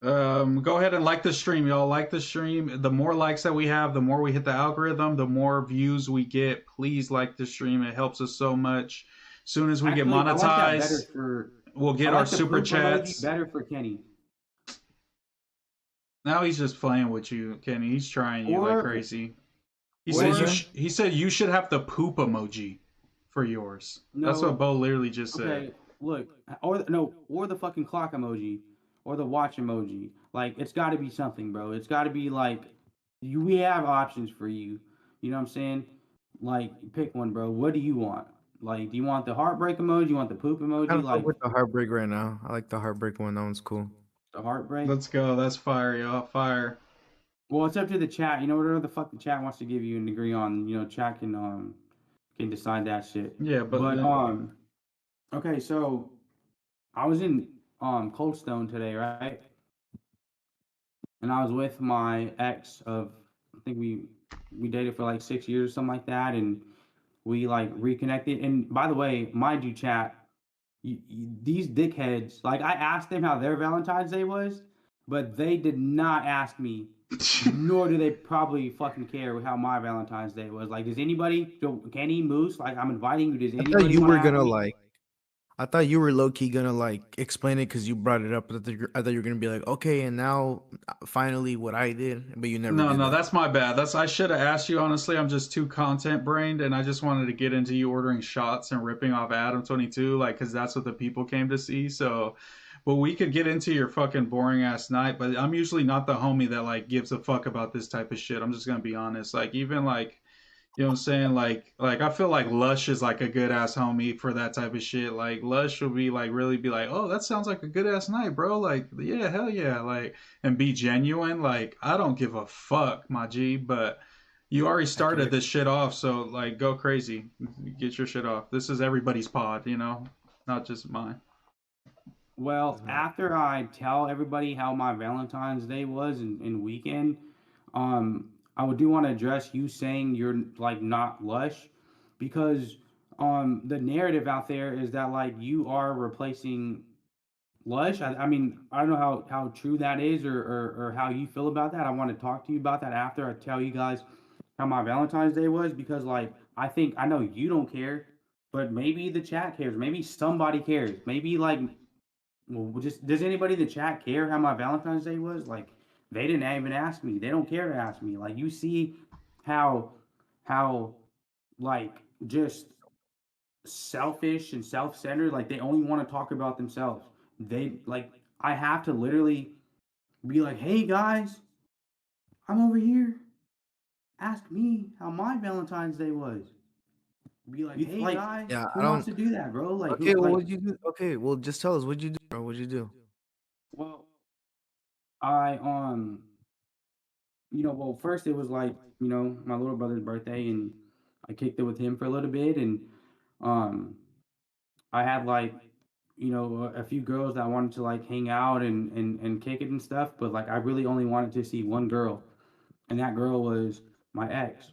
Go ahead and like the stream, y'all. Like the stream. The more likes that we have, the more we hit the algorithm, the more views we get. Please like the stream. It helps us so much. As soon as we get monetized, we'll get our super chats. Better for Kenny. Now he's just playing with you, Kenny. He's trying you like crazy. He said you should have the poop emoji for yours. No, that's what Bo literally just said. Okay, look, or the fucking clock emoji. Or the watch emoji. Like, it's got to be something, bro. It's got to be like, we have options for you. You know what I'm saying? Like, pick one, bro. What do you want? Like, do you want the heartbreak emoji? You want the poop emoji? I like with the heartbreak right now. I like the heartbreak one. That one's cool. The heartbreak? Let's go. That's fire, y'all. Fire. Well, it's up to the chat. You know, whatever the fuck the chat wants to give you and agree on. You know, chat can decide that shit. Yeah, but okay, so I was in Cold Stone today, right? And I was with my ex of, I think we dated for like 6 years or something like that, and we like reconnected. And by the way, mind you, chat, these dickheads, like I asked them how their Valentine's Day was, but they did not ask me, nor do they probably fucking care how my Valentine's Day was. Like, does anybody, Kenny, Moose, like I'm inviting you, does anybody? I thought you were gonna like. I thought you were low key gonna like explain it because you brought it up. I thought you were gonna be like, okay, and now finally what I did, but you never No, did no, that. that's my bad. I should have asked you honestly. I'm just too content brained, and I just wanted to get into you ordering shots and ripping off Adam22, like, because that's what the people came to see. So, but we could get into your fucking boring ass night. But I'm usually not the homie that like gives a fuck about this type of shit. I'm just gonna be honest. Like, even like, you know what I'm saying? Like I feel like Lush is like a good ass homie for that type of shit. Like Lush will be like really be like, oh, that sounds like a good ass night, bro. Like, yeah, hell yeah. Like, and be genuine. Like, I don't give a fuck, my G. But you already started this shit off, so like, go crazy, get your shit off. This is everybody's pod, you know, not just mine. Well, after I tell everybody how my Valentine's Day was and weekend, I would do want to address you saying you're like not Lush, because the narrative out there is that like you are replacing Lush. I mean, I don't know how true that is or how you feel about that. I want to talk to you about that after I tell you guys how my Valentine's Day was, because like I know you don't care, but maybe the chat cares. Maybe somebody cares. Maybe like, well, just does anybody in the chat care how my Valentine's Day was? Like, they didn't even ask me. They don't care to ask me. Like, you see how how like just selfish and self-centered. Like, they only want to talk about themselves. They like I have to literally be like, hey guys, I'm over here. Ask me how my Valentine's Day was. Be like, hey like, guys, Yeah, I who don't. wants to do that, bro? Like, Okay, who well, like? what'd you do? Okay, well, just tell us what'd you do, bro. What'd you do? Well, I well, first it was like, my little brother's birthday, and I kicked it with him for a little bit, and um, I had like, a few girls that wanted to like hang out and kick it and stuff, but like I really only wanted to see one girl, and that girl was my ex.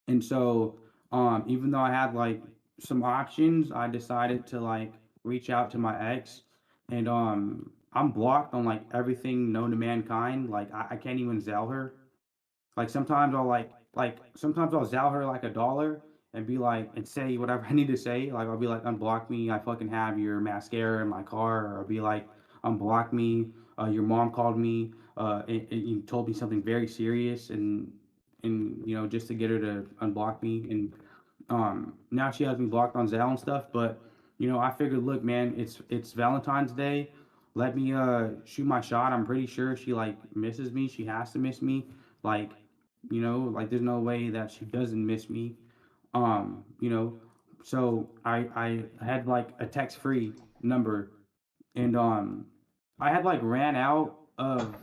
And so, even though I had like some options, I decided to like reach out to my ex, and I'm blocked on like everything known to mankind. Like I can't even Zell her. Like sometimes sometimes I'll Zell her like $1 and be like and say whatever I need to say. Like I'll be like, unblock me. I fucking have your mascara in my car, or I'll be like, unblock me. Your mom called me and you told me something very serious, and just to get her to unblock me. And now she has me blocked on Zell and stuff. But I figured, look, man, it's Valentine's Day. Let me shoot my shot. I'm pretty sure she like misses me. She has to miss me. Like, like there's no way that she doesn't miss me. Um, you know, so I had like a text free number, and I had like ran out of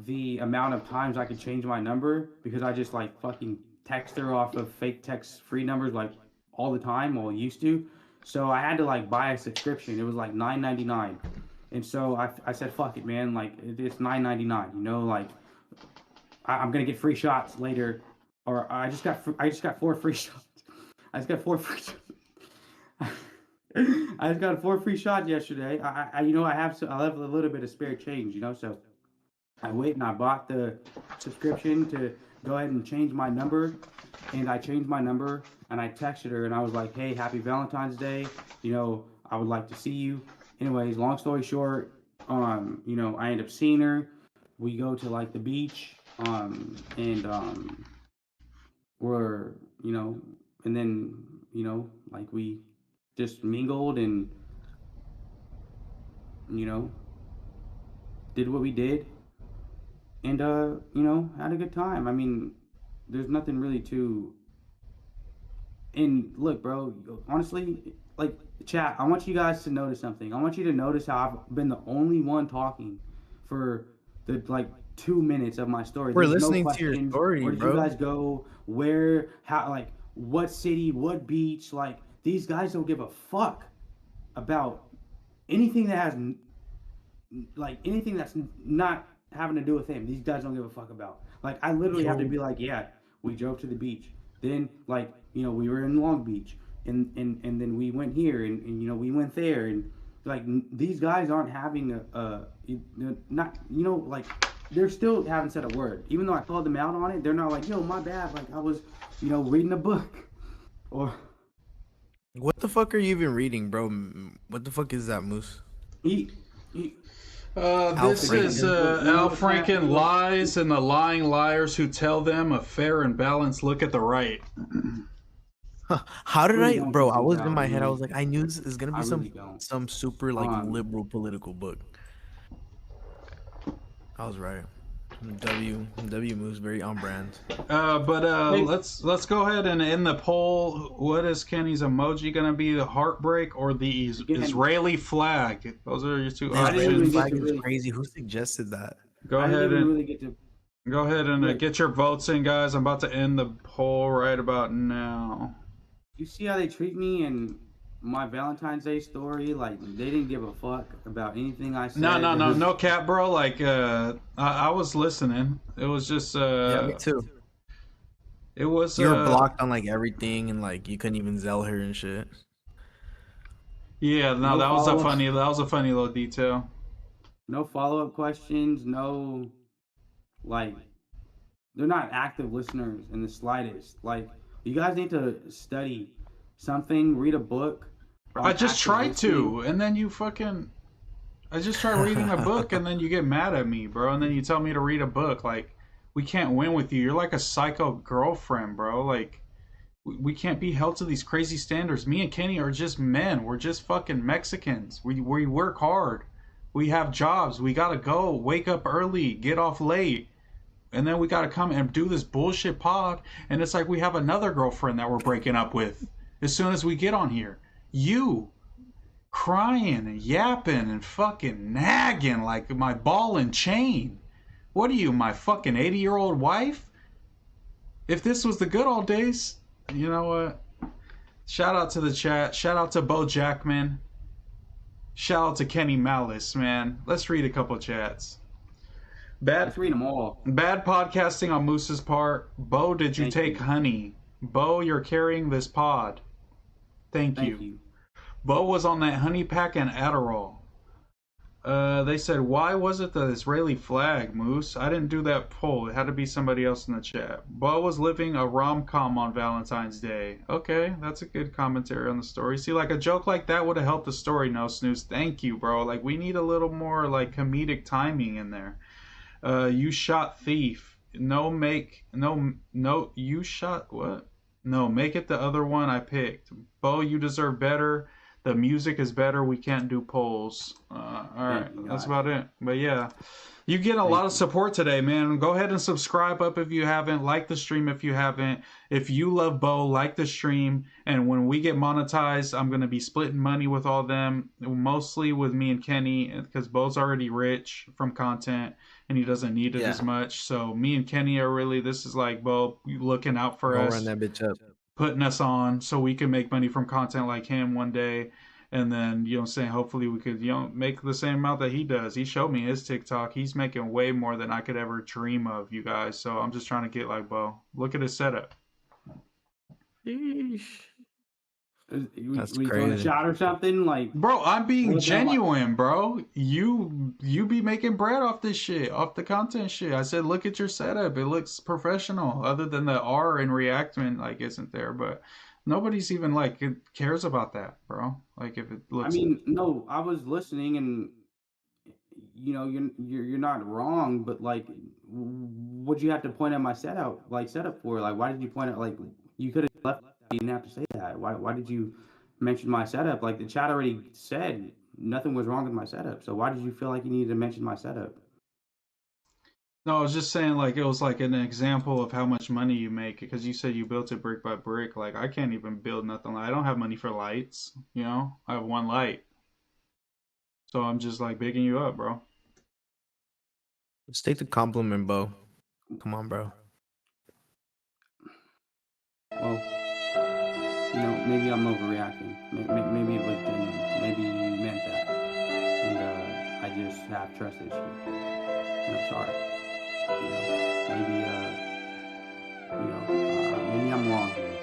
the amount of times I could change my number, because I just like fucking text her off of fake text free numbers like all the time, well, used to. So I had to like buy a subscription. It was like 9.99. And so I said, fuck it, man. Like, it's 9.99, like I'm gonna get free shots later, or I just got 4 free shots. I just got 4 free. I just got 4 free shots yesterday. I have a little bit of spare change, so I went and I bought the subscription to go ahead and change my number, and I changed my number, and I texted her, and I was like, hey, happy Valentine's Day. I would like to see you. Anyways, long story short, I end up seeing her. We go to like the beach, and we're, and then, like we just mingled and, did what we did, and had a good time. I mean, there's nothing really to. And look, bro, honestly, like, chat, I want you guys to notice something. I want you to notice how I've been the only one talking for the like 2 minutes of my story. We're There's listening no to your questions. story, Where did bro. you guys go? Where? How? Like, what city? What beach? Like, these guys don't give a fuck about anything that has anything that's not having to do with him. These guys don't give a fuck about. Like, I literally have to be like, yeah, we drove to the beach. Then, like, we were in Long Beach, and then we went here, and we went there, and like these guys aren't having not like, they're still haven't said a word. Even though I called them out on it, they're not like, yo, my bad. Like, I was reading a book, or What the fuck are you even reading, bro? What the fuck is that, Moose? He This is Al Franken lies and the lying liars who tell them a fair and balanced look at the right. How did I, bro? I was in my head. I was like, I knew this is gonna be some super like liberal political book. I was right. W Moose very on brand. Let's go ahead and end the poll. What is Kenny's emoji gonna be? The heartbreak or the Israeli flag? Those are your two options. Israeli flag is crazy. Who suggested that? Go ahead and get your votes in, guys. I'm about to end the poll right about now. You see how they treat me in my Valentine's Day story? Like, they didn't give a fuck about anything I said. No cap, bro. Like, I was listening. It was just yeah, me too. It was you were blocked on like everything, and like you couldn't even zell her and shit. Yeah, no, that was a funny little detail. No follow-up questions. No, like, they're not active listeners in the slightest. Like, you guys need to study something, read a book. I just tried to, and then you fucking... I just tried reading a book, and then you get mad at me, bro, and then you tell me to read a book. Like, we can't win with you. You're like a psycho girlfriend, bro. Like, we can't be held to these crazy standards. Me and Kenny are just men. We're just fucking Mexicans. We work hard. We have jobs. We gotta go. Wake up early. Get off late. And then we gotta come and do this bullshit pod, and it's like we have another girlfriend that we're breaking up with as soon as we get on here. You crying and yapping and fucking nagging like my ball and chain. What are you, my fucking 80-year-old wife? If this was the good old days, you know what? Shout out to the chat. Shout out to Bo Jackman. Shout out to Kenny Malice, man. Let's read a couple chats. Let's read them all. Bad podcasting on Moose's part. Bo, did you take honey? Bo, you're carrying this pod. Thank you. Bo was on that honey pack and Adderall. They said, why was it the Israeli flag, Moose? I didn't do that poll. It had to be somebody else in the chat. Bo was living a rom-com on Valentine's Day. Okay, that's a good commentary on the story. See, like a joke like that would have helped the story, No Snooze. Thank you, bro. Like, we need a little more, like, comedic timing in there. You shot thief. You shot what? No, make it the other one I picked. Bo, you deserve better. The music is better. We can't do polls. Alright, that's about it. But yeah, you get a lot of support today, man. Go ahead and subscribe up if you haven't. Like the stream if you haven't. If you love Bo, like the stream. And when we get monetized, I'm going to be splitting money with all them. Mostly with me and Kenny, because Bo's already rich from content. And he doesn't need it as much. So me and Kenny are really, this is like Bo looking out for us. Run that bitch up. Putting us on so we can make money from content like him one day. And then, you know what I'm saying, hopefully we could, you know, make the same amount that he does. He showed me his TikTok. He's making way more than I could ever dream of, you guys. So I'm just trying to get like Bo. Look at his setup. Sheesh. That's crazy. A shot or something, like, bro, I'm being genuine, bro. You be making bread off this shit, off the content shit. I said, look at your setup. It looks professional. Other than the R in reactment, like, isn't there? But nobody's even like cares about that, bro. Like, if it looks. I mean, no, I was listening, and you know, you're not wrong, but like, what'd you have to point at my setup for? Like, why did you point at, like, you could have left. You didn't have to say that. Why did you mention my setup? Like, the chat already said nothing was wrong with my setup. So why did you feel like you needed to mention my setup? No, I was just saying, like, it was like an example of how much money you make, because you said you built it brick by brick. Like, I can't even build nothing. I don't have money for lights, you know? I have one light. So I'm just like bigging you up, bro. Let's take the compliment, Bo. Come on, bro. Well, you know, maybe I'm overreacting. Maybe it was genuine. Maybe you meant that. And I just have trust issues. And I'm sorry. Maybe I'm wrong here.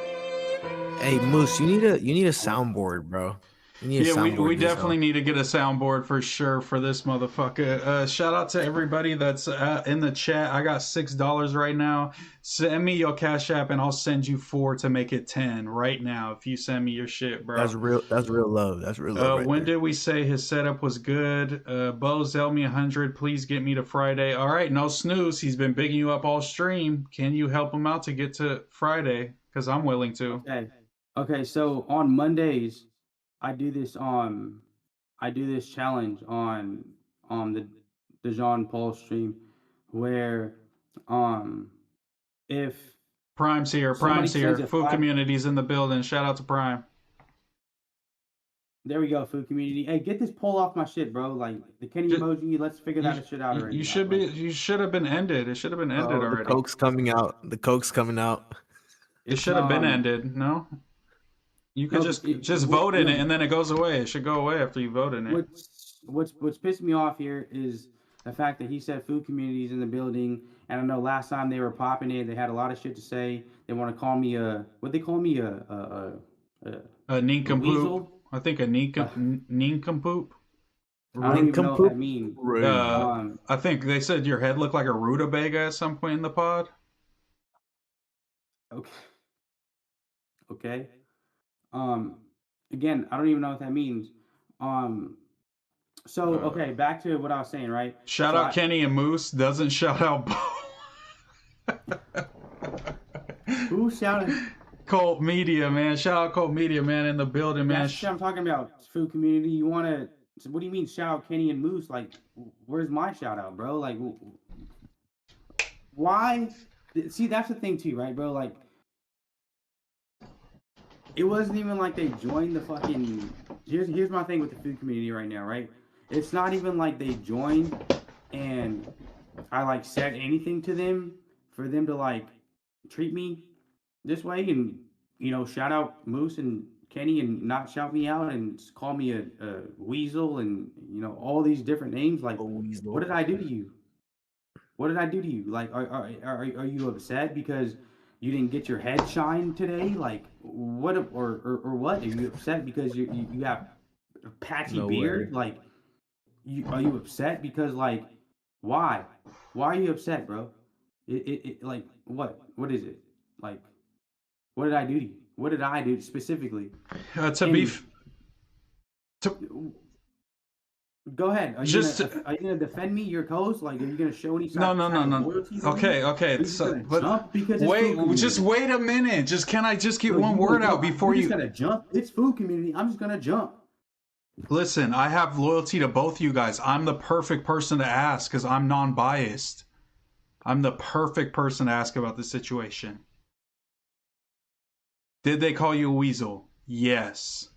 Hey, Moose, you need a soundboard, bro. Yeah, we definitely need to get a soundboard for sure for this motherfucker. Shout out to everybody that's in the chat. I got $6 right now. Send me your Cash App and I'll send you 4 to make it 10 right now. If you send me your shit, bro. That's real. That's real love. That's real love. When did we say his setup was good? Bo Zell me 100. Please get me to Friday. All right, no snooze. He's been bigging you up all stream. Can you help him out to get to Friday? Because I'm willing to. Okay. So on Mondays, I do this challenge on the Jean Paul stream where if Prime's here, Food Community's in the building. Shout out to Prime. There we go, Food Community. Hey, get this poll off my shit, bro. Like the Kenny emoji, let's figure that shit out already. You should have been ended. It should have been ended already. The Coke's coming out. It should have been ended, no? You could just vote in it and then it goes away. It should go away after you vote in it. What's pissing me off here is the fact that he said Food Community's in the building, and I know last time they were popping it, they had a lot of shit to say. They want to call me a nincompoop. I think a nincompoop. I don't even know what that means. I think they said your head looked like a rutabaga at some point in the pod. Okay. Again, I don't even know what that means. So okay, back to what I was saying, right? Shout out Kenny and Moose. Doesn't shout out Bo. Who shouted? Cult Media, man. Shout out Cult Media, man, in the building, man. That's what I'm talking about. Food Community. You want to? What do you mean shout out Kenny and Moose? Like, where's my shout out, bro? Like, why? See, that's the thing too, right, bro? Like, it wasn't even like they joined the fucking. Here's my thing with the Food Community right now, right? It's not even like they joined and I like said anything to them for them to like treat me this way and shout out Moose and Kenny and not shout me out and call me a weasel and all these different names. Like, what did I do to you? What did I do to you? Like, are you upset because you didn't get your head shined today? Like, what or what? Are you upset because you have a patchy beard? Like, are you upset because like why are you upset, bro? It like what is it? Like, what did I do to you? What did I do specifically? Go ahead. Are you gonna defend me, your co-host? Like, are you gonna show any? No. Okay. So, just wait a minute. Can I just get one word out before you? Just gotta jump. It's Food Community. I'm just gonna jump. Listen, I have loyalty to both you guys. I'm the perfect person to ask because I'm non-biased. I'm the perfect person to ask about the situation. Did they call you a weasel? Yes.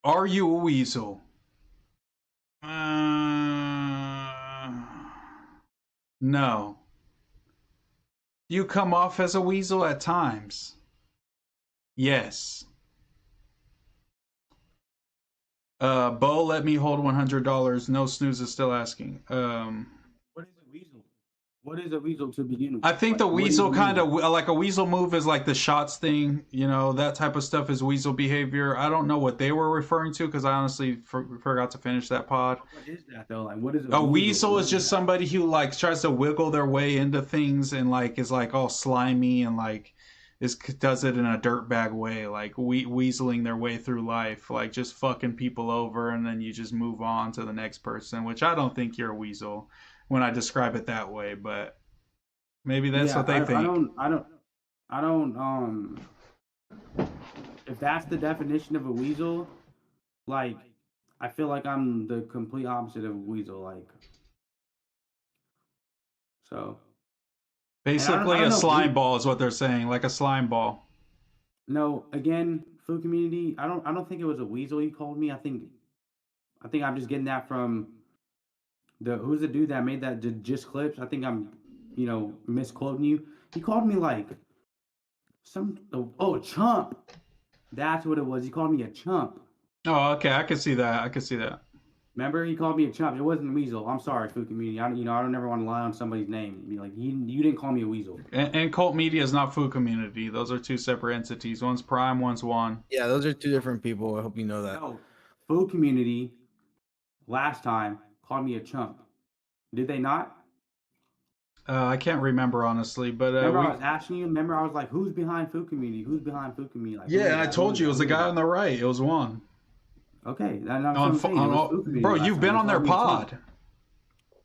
Are you a weasel? No. You come off as a weasel at times. Yes. Bo, let me hold $100. No snooze is still asking. What is a weasel? What is a weasel to begin with? I think the weasel kind of like a weasel move is like the shots thing. That type of stuff is weasel behavior. I don't know what they were referring to because I honestly forgot to finish that pod. What is that though? Like, what is a weasel? Is just somebody who like tries to wiggle their way into things and like is like all slimy and like does it in a dirtbag way, like weaseling their way through life, like just fucking people over, and then you just move on to the next person. Which I don't think you're a weasel when I describe it that way, but maybe that's what they think. I don't. If that's the definition of a weasel, like, I feel like I'm the complete opposite of a weasel, like. So. Basically, a slime ball is what they're saying, like a slime ball. No, again, Food Community. I don't think it was a weasel he called me. I think I'm just getting that from who's the dude that made that just clips. I think I'm, misquoting you. He called me like a chump. That's what it was. He called me a chump. Oh, okay. I can see that. Remember, he called me a chump. It wasn't a weasel. I'm sorry, food community. I don't ever want to lie on somebody's name. Be like, you didn't call me a weasel. And Cult Media is not food community. Those are two separate entities. One's Prime, one's One. Yeah, those are two different people. I hope you know that. No, food community last time called me a chump. Did they not? I can't remember honestly, but remember I was asking you. Remember I was like, "Who's behind food community? Who's behind food community?" Like, yeah, and I told you it was the guy on the right. It was One. Okay, that's what I'm saying. Bro, you've been on their pod.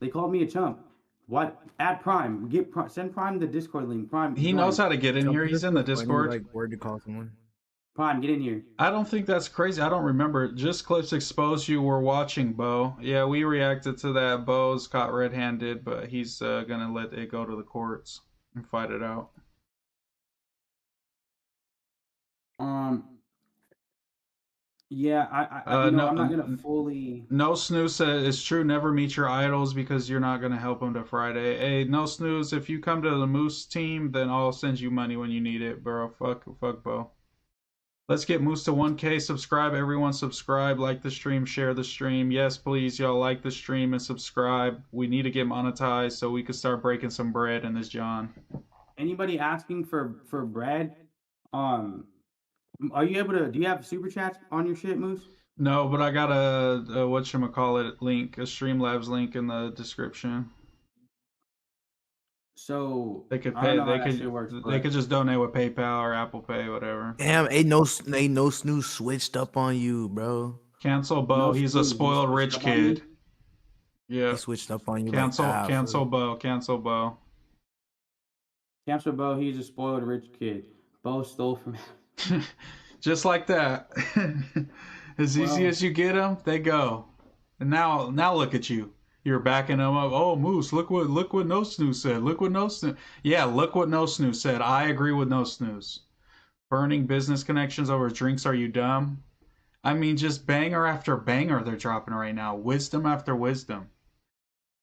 They called me a chump. What? Add Prime. Send Prime the Discord link. Prime. He knows how to get in here. He's in the Discord. Like, where to call someone? Prime, get in here. I don't think that's crazy. I don't remember. Just clips exposed you were watching, Bo. Yeah, we reacted to that. Bo's caught red-handed, but he's gonna let it go to the courts and fight it out. Yeah, I'm not gonna fully. No Snooze says it's true. Never meet your idols because you're not gonna help them to Friday. Hey, No Snooze, if you come to the Moose team, then I'll send you money when you need it, bro. Fuck, Bo. Let's get Moose to 1K. Subscribe, everyone. Subscribe, like the stream, share the stream. Yes, please, y'all like the stream and subscribe. We need to get monetized so we can start breaking some bread in this John. Anybody asking for bread? Are you able to? Do you have super chats on your shit, Moose? No, but I got a whatchamacallit link, a Streamlabs link in the description. So they could pay. They could just donate with PayPal or Apple Pay, whatever. Damn, ain't no Snooze switched up on you, bro. Cancel Bo. He's a spoiled rich kid. Yeah. He switched up on you. Cancel Bo. Cancel Bo. Cancel Bo. He's a spoiled rich kid. Bo stole from him. Just like that. As easy as you get them, they go. And now look at you. You're backing them up. Oh, Moose, look what No Snooze said. Look what No Snooze. Yeah, look what No Snooze said. I agree with No Snooze. Burning business connections over drinks. Are you dumb? I mean, just banger after banger they're dropping right now. Wisdom after wisdom.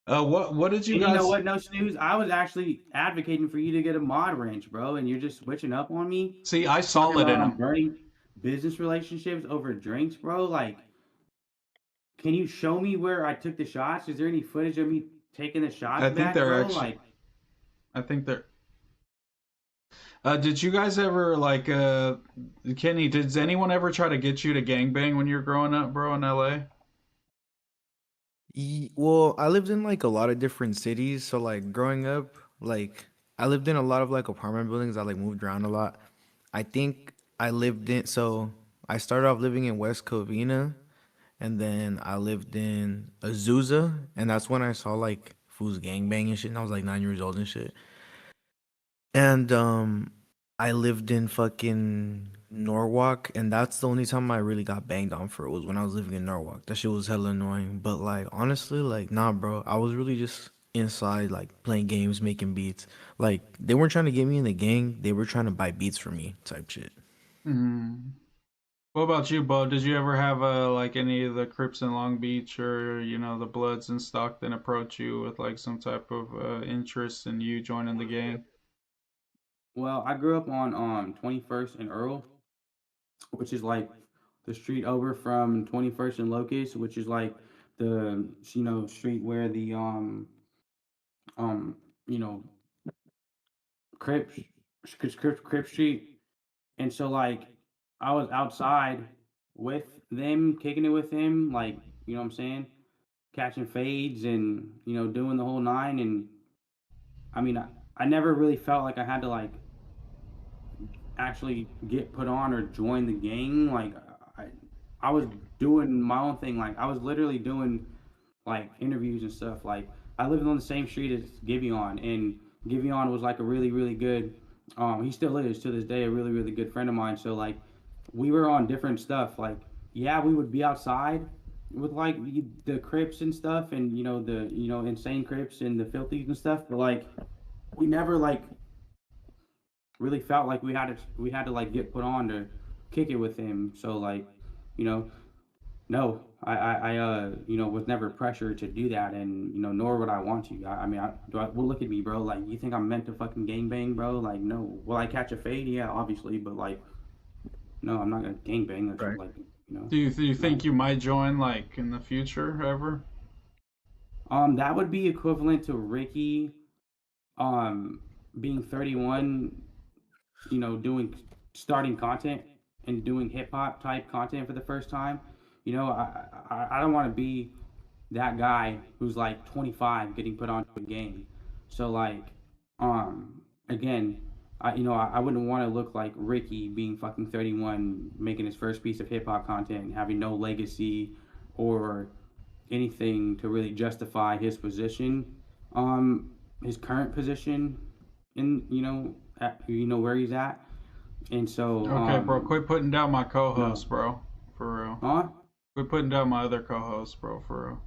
What did you guys? You know what, No Snooze? I was actually advocating for you to get a mod wrench, bro, and you're just switching up on me. See, I saw it in them. Burning business relationships over drinks, bro. Like, can you show me where I took the shots? Is there any footage of me taking the shots? I think they're actually. I think they're. Did you guys ever Kenny? Did anyone ever try to get you to gangbang when you were growing up, bro, in LA? Well, I lived in like a lot of different cities, so like growing up, like I lived in a lot of like apartment buildings. I like moved around a lot. I think I started off living in West Covina, and then I lived in Azusa, and that's when I saw like fools gangbang and shit, and I was like 9 years old and shit. And I lived in fucking Norwalk, and that's the only time I really got banged on for it was when I was living in Norwalk. That shit was hella annoying. But like honestly, like nah, bro. I was really just inside, like playing games, making beats. Like they weren't trying to get me in the gang; they were trying to buy beats from me, type shit. What about you, Bo? Did you ever have like any of the Crips in Long Beach or the Bloods in Stockton approach you with like some type of interest in you joining the gang? Well, I grew up on 21st and Earl, which is like the street over from 21st and Locust, which is like the street where the Crip Street. And so like I was outside with them, kicking it with them, like, you know what I'm saying? Catching fades and, doing the whole nine. And I mean, I never really felt like I had to like actually get put on or join the gang. Like I was doing my own thing. Like I was literally doing like interviews and stuff. Like I lived on the same street as Giveon, and Giveon was like a really, really good, he still is to this day, a really, really good friend of mine. So like we were on different stuff. Like, yeah, we would be outside with like the Crips and stuff, and the insane Crips and the filthies and stuff, but like we never like really felt like we had to like get put on to kick it with him. So like, no, I was never pressured to do that, and nor would I want to. Well, look at me, bro. Like, you think I'm meant to fucking gangbang, bro? Like, no. Will I catch a fade? Yeah, obviously, but like, no, I'm not gonna gangbang. That's right. Like, You know. Do you think you might join like in the future ever? That would be equivalent to Ricky, um, being 31. You know, starting content and doing hip hop type content for the first time. You know, I don't want to be that guy who's like 25 getting put onto a game. So like, again, I wouldn't want to look like Ricky being fucking 31, making his first piece of hip hop content and having no legacy or anything to really justify his position, his current position in where he's at. And so, okay, bro, quit putting down my co-host, bro. For real. Huh? Quit putting down my other co-host, bro. For real.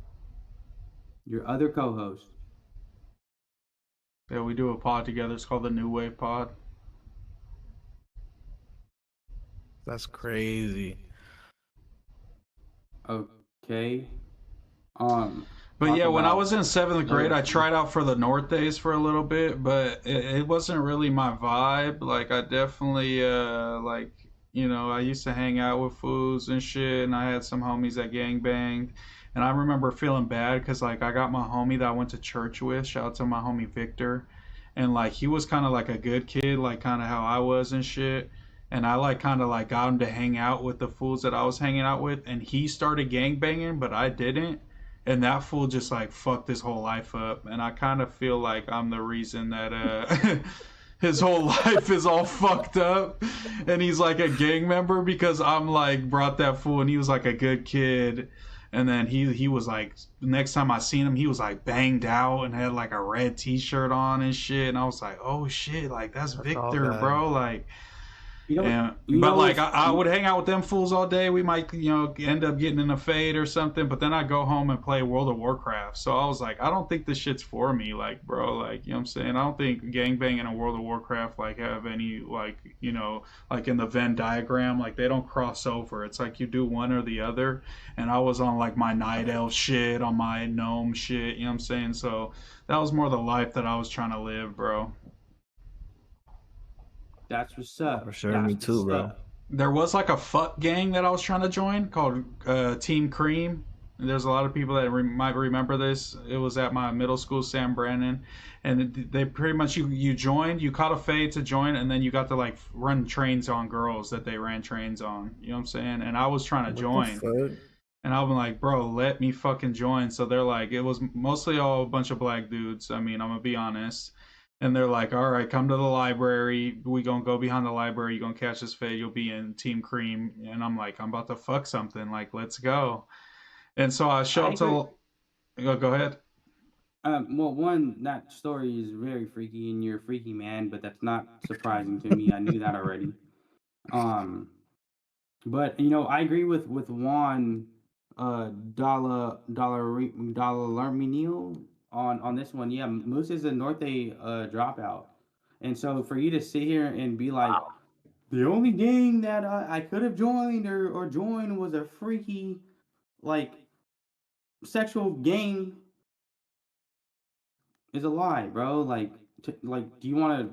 Your other co-host. Yeah, we do a pod together. It's called the New Wave Pod. That's crazy. Okay. But yeah, when I was in 7th grade, I tried out for the Nortes for a little bit, but it wasn't really my vibe. Like, I definitely, like, you know, I used to hang out with fools and shit, and I had some homies that gang banged. And I remember feeling bad because, like, I got my homie that I went to church with. Shout out to my homie Victor. And, like, he was kind of like a good kid, like, kind of how I was and shit. And I, like, kind of, like, got him to hang out with the fools that I was hanging out with. And he started gang banging, but I didn't. And that fool just like fucked his whole life up, and I kind of feel like I'm the reason that his whole life is all fucked up, and he's like a gang member because I'm like brought that fool, and he was like a good kid, and then he was like next time I seen him he was like banged out and had like a red t-shirt on and shit, and I was like, oh shit, like that's Victor, bro, like. But like I would hang out with them fools all day. We might, you know, end up getting in a fade or something. But then I go home and play World of Warcraft. So I was like, I don't think this shit's for me. Like, bro, like, you know what I'm saying? I don't think gangbanging and World of Warcraft like have any like, you know, like in the Venn diagram, like they don't cross over. It's like you do one or the other. And I was on like my night elf shit, on my gnome shit. You know what I'm saying? So that was more the life that I was trying to live, bro. That's what's up. For sure, me too, bro. There was like a fuck gang that I was trying to join called Team Cream. There's a lot of people that might remember this. It was at my middle school, Sam Brannon, and they pretty much you joined, you caught a fade to join, and then you got to like run trains on girls that they ran trains on. You know what I'm saying? And I was trying to join, and I've been like, bro, let me fucking join. So they're like, it was mostly all a bunch of black dudes. I mean, I'm gonna be honest. And they're like, all right, come to the library. We gonna go behind the library. You gonna catch this fade. You'll be in Team Cream. And I'm like, I'm about to fuck something. Like, let's go. And so I show up to. Go ahead. Well, one, that story is very freaky, and you're a freaky man, but that's not surprising to me. I knew that already. But you know, I agree with Juan, dollar Neal on this one. Yeah, Moose is a Norte dropout, and so for you to sit here and be like, the only gang that I could have joined or joined was a freaky, like, sexual gang is a lie, bro. Like, do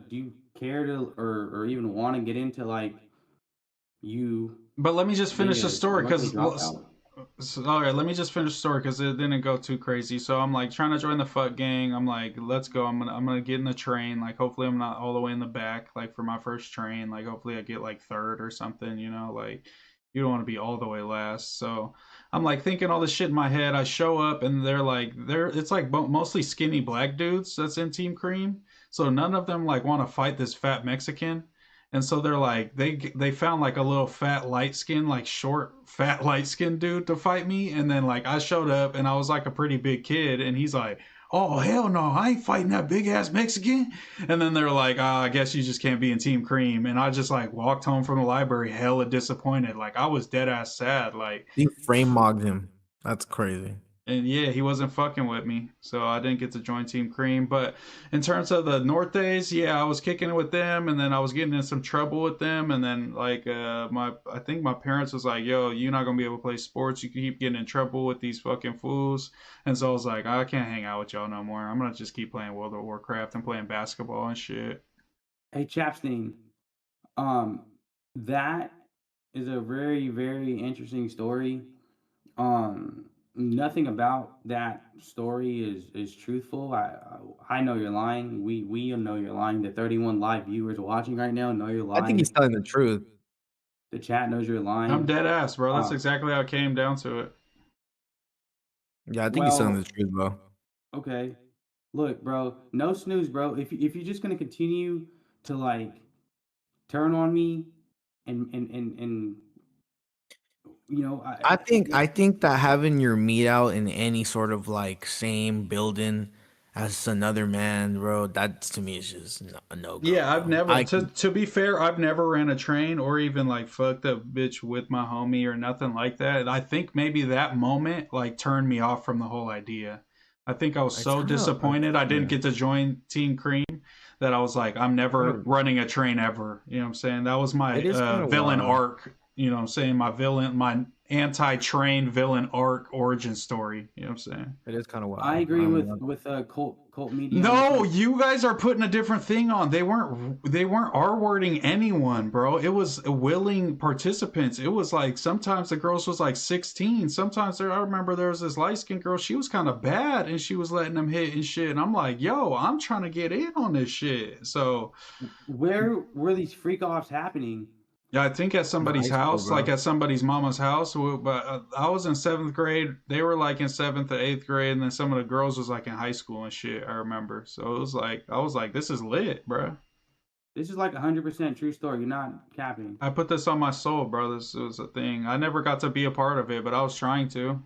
you care to or even want to get into like you? But let me just finish the story because. So, all right, let me just finish the story because it didn't go too crazy. So I'm like trying to join the fuck gang. I'm like, let's go. I'm gonna get in the train. Like, hopefully I'm not all the way in the back. Like for my first train. Like hopefully I get like third or something. You know, like you don't want to be all the way last. So I'm like thinking all this shit in my head. I show up and it's like mostly skinny black dudes that's in Team Cream. So none of them like want to fight this fat Mexican. And so they're like, they found like a little fat, light skin, like short, fat, light skinned dude to fight me. And then like I showed up and I was like a pretty big kid. And he's like, oh, hell no, I ain't fighting that big ass Mexican. And then they're like, I guess you just can't be in Team Cream. And I just like walked home from the library hella disappointed. Like I was dead ass sad. Like you frame mogged him. That's crazy. And yeah, he wasn't fucking with me, so I didn't get to join Team Cream. But in terms of the Nortes, yeah, I was kicking it with them, and then I was getting in some trouble with them, and then like I think my parents was like, "Yo, you're not gonna be able to play sports. You keep getting in trouble with these fucking fools." And so I was like, I can't hang out with y'all no more. I'm gonna just keep playing World of Warcraft and playing basketball and shit. Hey, Chapstein, that is a very, very interesting story. Nothing about that story is truthful. I know you're lying. We know you're lying. The 31 live viewers watching right now know you're I think he's lying. telling the truth. The chat knows you're I'm lying. dead ass, bro. That's exactly how it came down to it. Yeah, I think he's telling the truth, bro. Okay. Look, bro, no snooze, bro. If you're just gonna continue to like turn on me and you know, I think that having your meat out in any sort of like same building as another man, bro, that to me is just a no go. Yeah, I've never. can, To be fair, I've never ran a train or even like fucked a bitch with my homie or nothing like that. I think maybe that moment like turned me off from the whole idea. I think I was so disappointed I didn't get to join Team Cream that I was like, I'm never running a train ever. You know what I'm saying? That was my villain arc. You know what I'm saying? My anti-train villain arc origin story. You know what I'm saying? It is kind of wild. I agree with cult media. No, you guys are putting a different thing on. They weren't R-wording anyone, bro. It was willing participants. It was like sometimes the girls was like 16. Sometimes I remember there was this light-skinned girl. She was kind of bad, and she was letting them hit and shit. And I'm like, yo, I'm trying to get in on this shit. So where were these freak offs happening? Yeah, I think at somebody's house, like at somebody's mama's house. But I was in 7th grade. They were like in 7th or 8th grade, and then some of the girls was like in high school and shit. I remember. So it was like I was like, this is lit, bro. This is like 100% true story. You're not capping. I put this on my soul, bro. This was a thing. I never got to be a part of it, but I was trying to.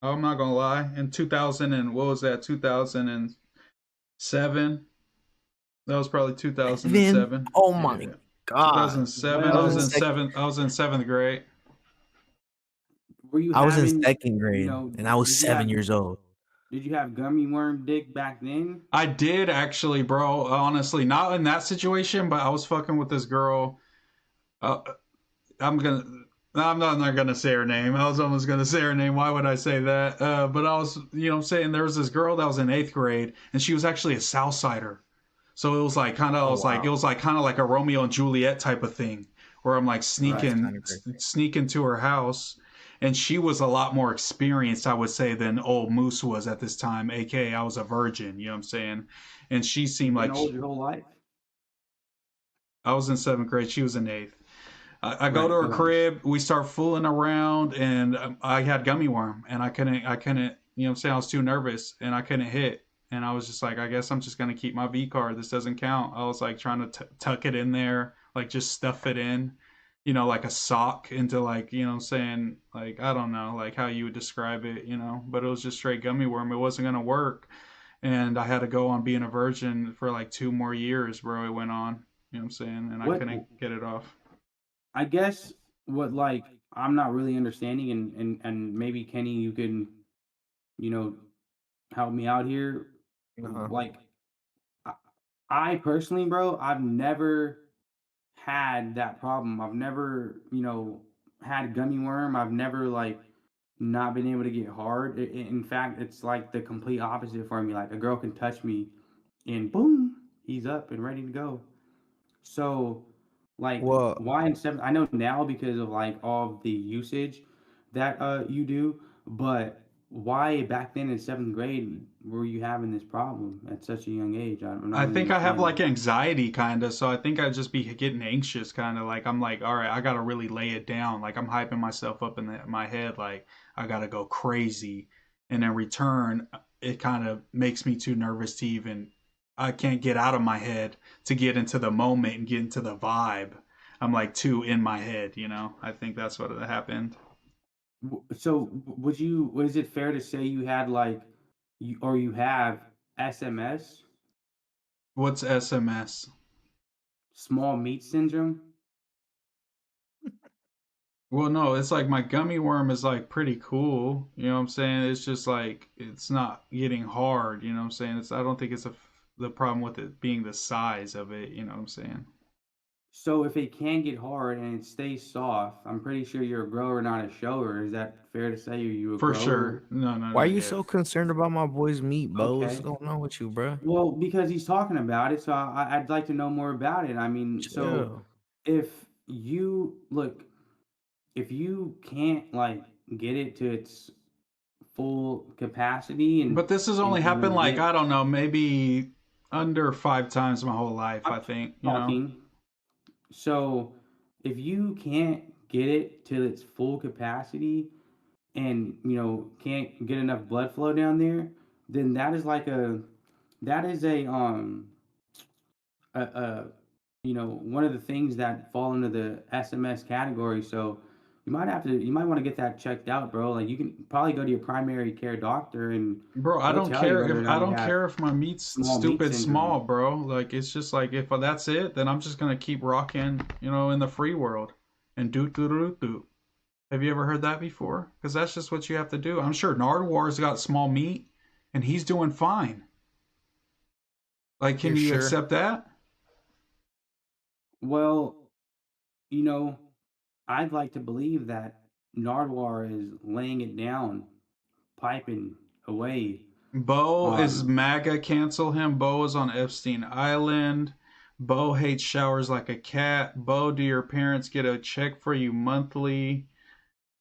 I'm not gonna lie. In 2000 and what was that? 2007. That was probably 2007. Oh my God. 2007. I was in 7th grade. I was in 2nd grade, and I was 7 years old. Did you have gummy worm dick back then? I did actually, bro. Honestly, not in that situation, but I was fucking with this girl. I'm not gonna say her name. I was almost gonna say her name. Why would I say that? But I was, saying there was this girl that was in 8th grade, and she was actually a Southsider. So it was like kind of, it was like kind of like a Romeo and Juliet type of thing, where I'm like sneaking to her house, and she was a lot more experienced, I would say, than old Moose was at this time. AKA, I was a virgin. You know what I'm saying? And she seemed like your whole life. I was in 7th grade. She was in 8th. I go to her crib. We start fooling around, and I had gummy worm, and I couldn't. You know what I'm saying? I was too nervous, and I couldn't hit. And I was just like, I guess I'm just going to keep my V card. This doesn't count. I was like trying to tuck it in there, like just stuff it in, like a sock into like, you know what I'm saying? Like, I don't know, like how you would describe it, but it was just straight gummy worm. It wasn't going to work. And I had to go on being a virgin for like 2 more years, bro. It went on, you know what I'm saying? And I couldn't get it off. I guess what like I'm not really understanding, and maybe Kenny, you can, help me out here. Like, I personally, bro, I've never had that problem. I've never, had gummy worm. I've never like not been able to get hard. In fact, it's like the complete opposite for me. Like a girl can touch me, and boom, he's up and ready to go. So, like, why in 7th? I know now because of like all of the usage that you do, but why back then in 7th grade were you having this problem at such a young age? I think I have like anxiety kind of, so I think I'd just be getting anxious kind of, like I'm like, all right, I gotta really lay it down, like I'm hyping myself up in my head, like I gotta go crazy, and in return it kind of makes me too nervous to even, I can't get out of my head to get into the moment and get into the vibe. I'm like too in my head, I think that's what happened. So was it fair to say you had like, you have SMS? What's SMS? Small meat syndrome? Well, no, it's like my gummy worm is like pretty cool. You know what I'm saying? It's just like, it's not getting hard. You know what I'm saying? I don't think it's the problem with it being the size of it. You know what I'm saying? So if it can get hard and it stays soft, I'm pretty sure you're a grower, not a shower. Is that fair to say? Are you a grower? For sure. No. Why are you so concerned about my boy's meat, bro? What's going on with you, bro? Well, because he's talking about it, so I'd like to know more about it. I mean, so if you look, if you can't like get it to its full capacity, and But this has only happened like, I don't know, maybe under 5 times my whole life, I think. You know? So if you can't get it to its full capacity and can't get enough blood flow down there, then that is like a one of the things that fall into the SMS category. So you might want to get that checked out, bro. Like you can probably go to your primary care doctor and bro, I don't care if my meat's stupid small, bro. Like it's just like if that's it, then I'm just gonna keep rocking, in the free world and do. Have you ever heard that before? Because that's just what you have to do. I'm sure Nardwar's got small meat and he's doing fine. Like, can you accept that? Well, I'd like to believe that Nardwar is laying it down, piping away. Bo is MAGA, cancel him. Bo is on Epstein Island. Bo hates showers like a cat. Bo, do your parents get a check for you monthly?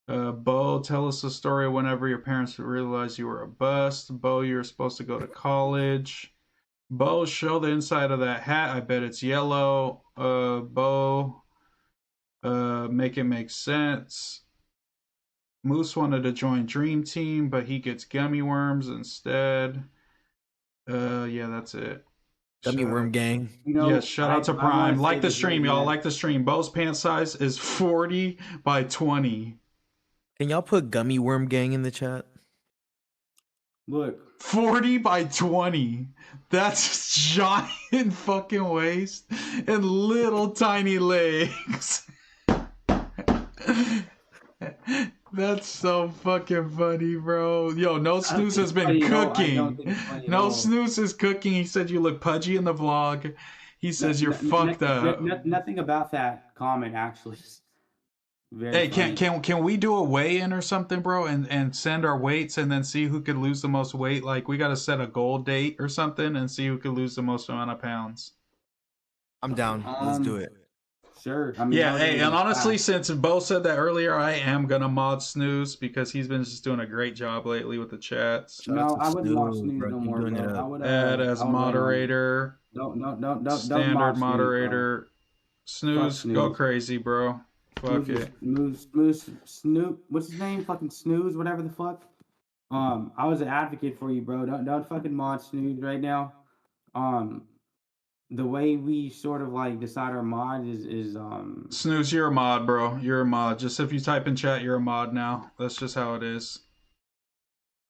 Bo, tell us a story whenever your parents realize you were a bust. Bo, you're supposed to go to college. Bo, show the inside of that hat. I bet it's yellow. Bo, make it make sense. Moose wanted to join Dream Team, but he gets gummy worms instead. Yeah, that's it. Gummy worm gang. Yes, shout out to Prime. Like the stream, y'all. Like the stream. Bo's pant size is 40 by 20. Can y'all put gummy worm gang in the chat? Look. 40 by 20. That's giant fucking waist and little tiny legs. That's so fucking funny, bro. Yo, No Snooze has been cooking. No Snooze is cooking. He said you look pudgy in the vlog. He says you're fucked up. Nothing about that comment actually. Hey, can we do a weigh-in or something, bro, and send our weights and then see who could lose the most weight? Like, we got to set a goal date or something and see who could lose the most amount of pounds. I'm down. Let's do it. Sure. I mean, yeah, hey, and honestly, since Bo said that earlier, I am going to mod Snooze because he's been just doing a great job lately with the chats. No, I wouldn't mod Snooze no more, bro. I would add as moderator. No. Standard moderator. Snooze, go crazy, bro. Fuck it. Snoop, what's his name? Fucking Snooze, whatever the fuck. I was an advocate for you, bro. Don't fucking mod Snooze right now. The way we sort of like decide our mod is Snooze, you're a mod, bro. You're a mod. Just if you type in chat, you're a mod now. That's just how it is.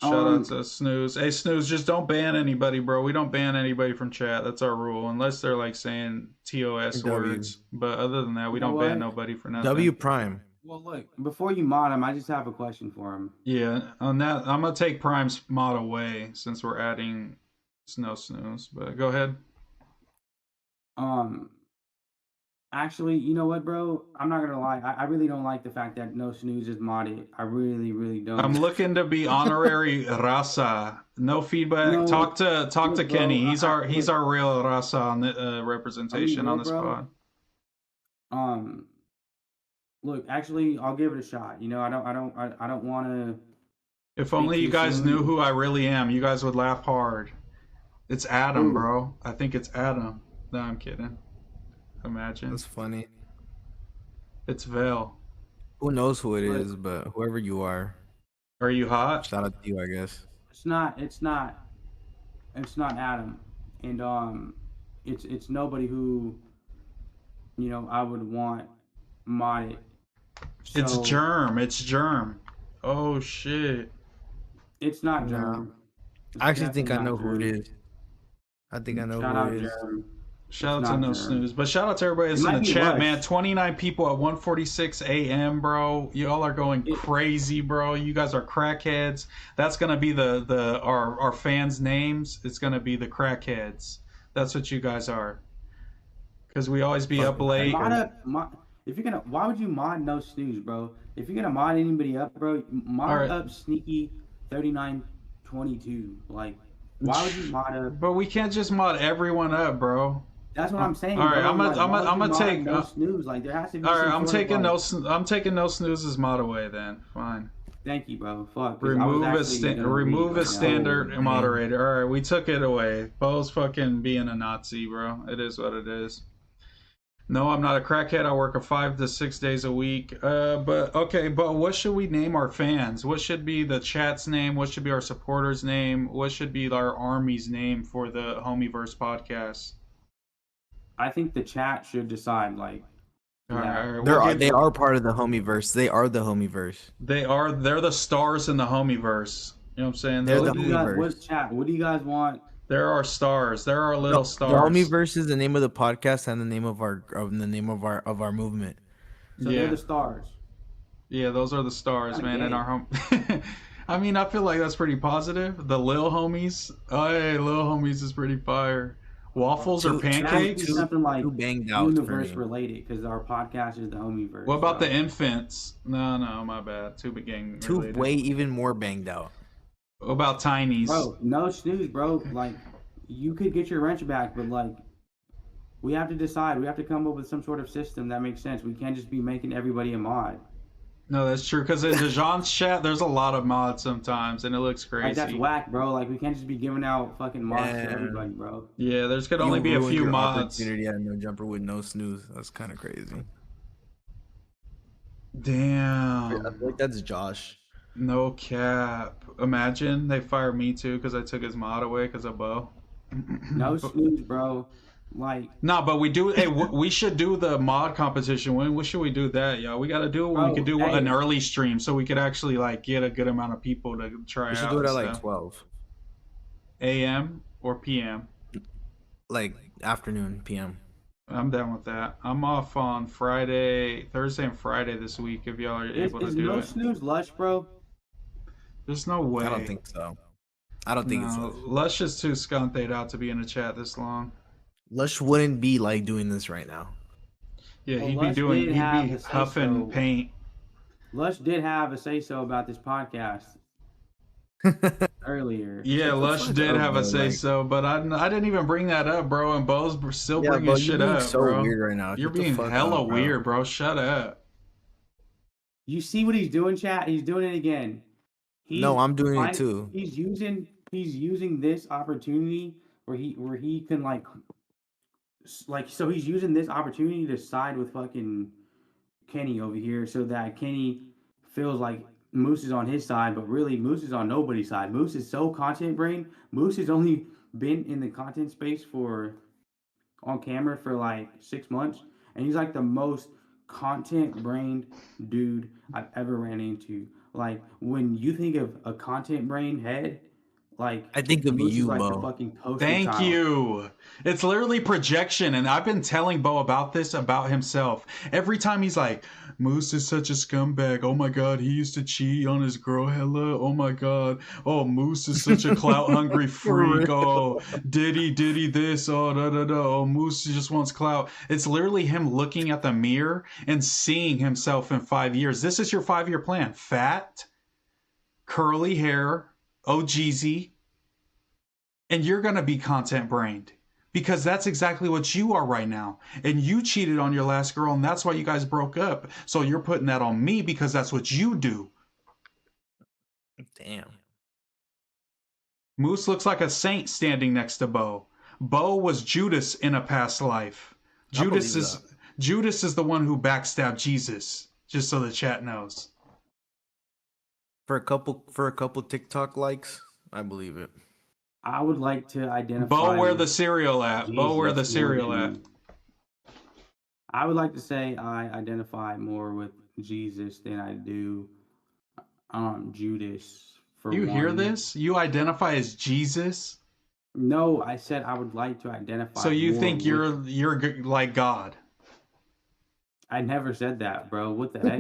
Shout out to Snooze. Hey, Snooze, just don't ban anybody, bro. We don't ban anybody from chat. That's our rule, unless they're like saying TOS words. But other than that, we don't ban nobody for nothing. W Prime. Well, look, before you mod him, I just have a question for him. Yeah, on that, I'm gonna take Prime's mod away since we're adding No Snooze. But go ahead. Actually, you know what, bro? I'm not gonna lie. I really don't like the fact that No Snooze is modded. I really, really don't. I'm looking to be honorary Raza. No feedback. No, talk to Kenny. He's our real Raza on the representation on this pod. Look, actually, I'll give it a shot. I don't want to. If only you guys knew who I really am, you guys would laugh hard. It's Adam, bro. I think it's Adam. No, I'm kidding. Imagine. That's funny. It's Vel. Who knows who it is, but whoever you are. Are you hot? Shout out to you, I guess. It's not Adam. And it's nobody who I would want modded. So, it's Germ. Oh shit. It's not Germ. I actually think I know who it is. I think I know who it is. Germ. Shout out to No Snooze. But shout out to everybody that's in the chat, man. 29 people at 1:46 a.m., bro. Y'all are going crazy, bro. You guys are crackheads. That's gonna be our fans' names. It's gonna be the crackheads. That's what you guys are. Because we always be up late. If you're gonna, why would you mod No Snooze, bro? If you're gonna mod anybody up, bro, mod up Sneaky 3922. Like, why would you mod up? But we can't just mod everyone up, bro. That's what I'm saying. All right, bro. I'm gonna take no snooze. Like there has to be. All right, some I'm sort taking of, like, I'm taking no snoozes mod away then. Fine. Thank you, bro. Fuck. Remove a standard man. moderator. All right, we took it away. Bo's fucking being a Nazi, bro. It is what it is. No, I'm not a crackhead. I work 5 to 6 days a week. But what should we name our fans? What should be the chat's name? What should be our supporters' name? What should be our army's name for the Homieverse podcast? I think the chat should decide. Like, all right, they are part of the Homieverse. They are the Homieverse. They're the stars in the Homieverse. You know what I'm saying? They're the Homieverse. What's chat? What do you guys want? There are stars. There are little stars. The Homieverse is the name of the podcast and the name of our movement. So they're the stars. Yeah, those are the stars, man. In our home. I mean, I feel like that's pretty positive. The Lil Homies. Oh, hey, Lil Homies is pretty fire. Waffles or pancakes? Something like banged out universe related, because our podcast is the Homieverse. What about the infants? No, my bad. Too gang related. Way even more banged out. What about tinies? Bro, no snooze, bro. Like, you could get your wrench back, but like, we have to decide. We have to come up with some sort of system that makes sense. We can't just be making everybody a mod. No, that's true. Because in DeJohn's chat, there's a lot of mods sometimes, and it looks crazy. Like, that's whack, bro. Like, we can't just be giving out fucking mods to everybody, bro. Yeah, there's could only be a few mods. Opportunity at No Jumper with no snooze. That's kind of crazy. Damn. I feel like that's Josh. No cap. Imagine they fire me too because I took his mod away because of Bo. No snooze, bro. Like, no, but we do. Hey, we should do the mod competition. When should we do that, y'all? We got to do it when we could do an early stream so we could actually like get a good amount of people to try out. We should do it at like 12 a.m. or p.m. Like afternoon, p.m. I'm down with that. I'm off on Thursday and Friday this week. If y'all are able to do no it. Snooze Lush, bro? There's no way. I don't think so. I don't think so. Lush is too scunthed out to be in a chat this long. Lush wouldn't be like doing this right now. Yeah, he'd be huffing paint. Lush did have a say-so about this podcast earlier. Yeah, Lush did have a say-so, but I didn't even bring that up, bro. And Bo's still bringing shit up, so bro. Weird right now. You're being hella weird, bro. Shut up. You see what he's doing, chat? He's doing it again. No, I'm doing it too. He's using this opportunity where he can like so he's using this opportunity to side with fucking Kenny over here so that Kenny feels like Moose is on his side, but really Moose is on nobody's side. Moose is so content brain. Moose has only been in the content space on camera for like 6 months, and he's like the most content brained dude I've ever ran into. Like, when you think of a content brain head, like, I think of you, like Bo. the fucking poster Thank child. you. It's literally projection, and I've been telling Bo about this about himself. Every time he's like, Moose is such a scumbag. Oh my god, he used to cheat on his girl hella. Oh my god. Oh, Moose is such a clout hungry freak. Oh, diddy this. Oh, da da da. Oh, Moose just wants clout. It's literally him looking at the mirror and seeing himself in 5 years. This is your 5-year plan. Fat, curly hair, OGZ, and you're gonna be content brained because that's exactly what you are right now. And you cheated on your last girl, and that's why you guys broke up. So you're putting that on me because that's what you do. Damn. Moose looks like a saint standing next to Bo. Bo was Judas in a past life. Judas is the one who backstabbed Jesus. Just so the chat knows. For a couple TikTok likes, I believe it. I would like to identify. Bo, where the cereal at? Bo, where the cereal at? I would like to say I identify more with Jesus than I do Judas. You hear this? You identify as Jesus? No, I said I would like to identify. So you think you're like God? I never said that, bro. What the heck?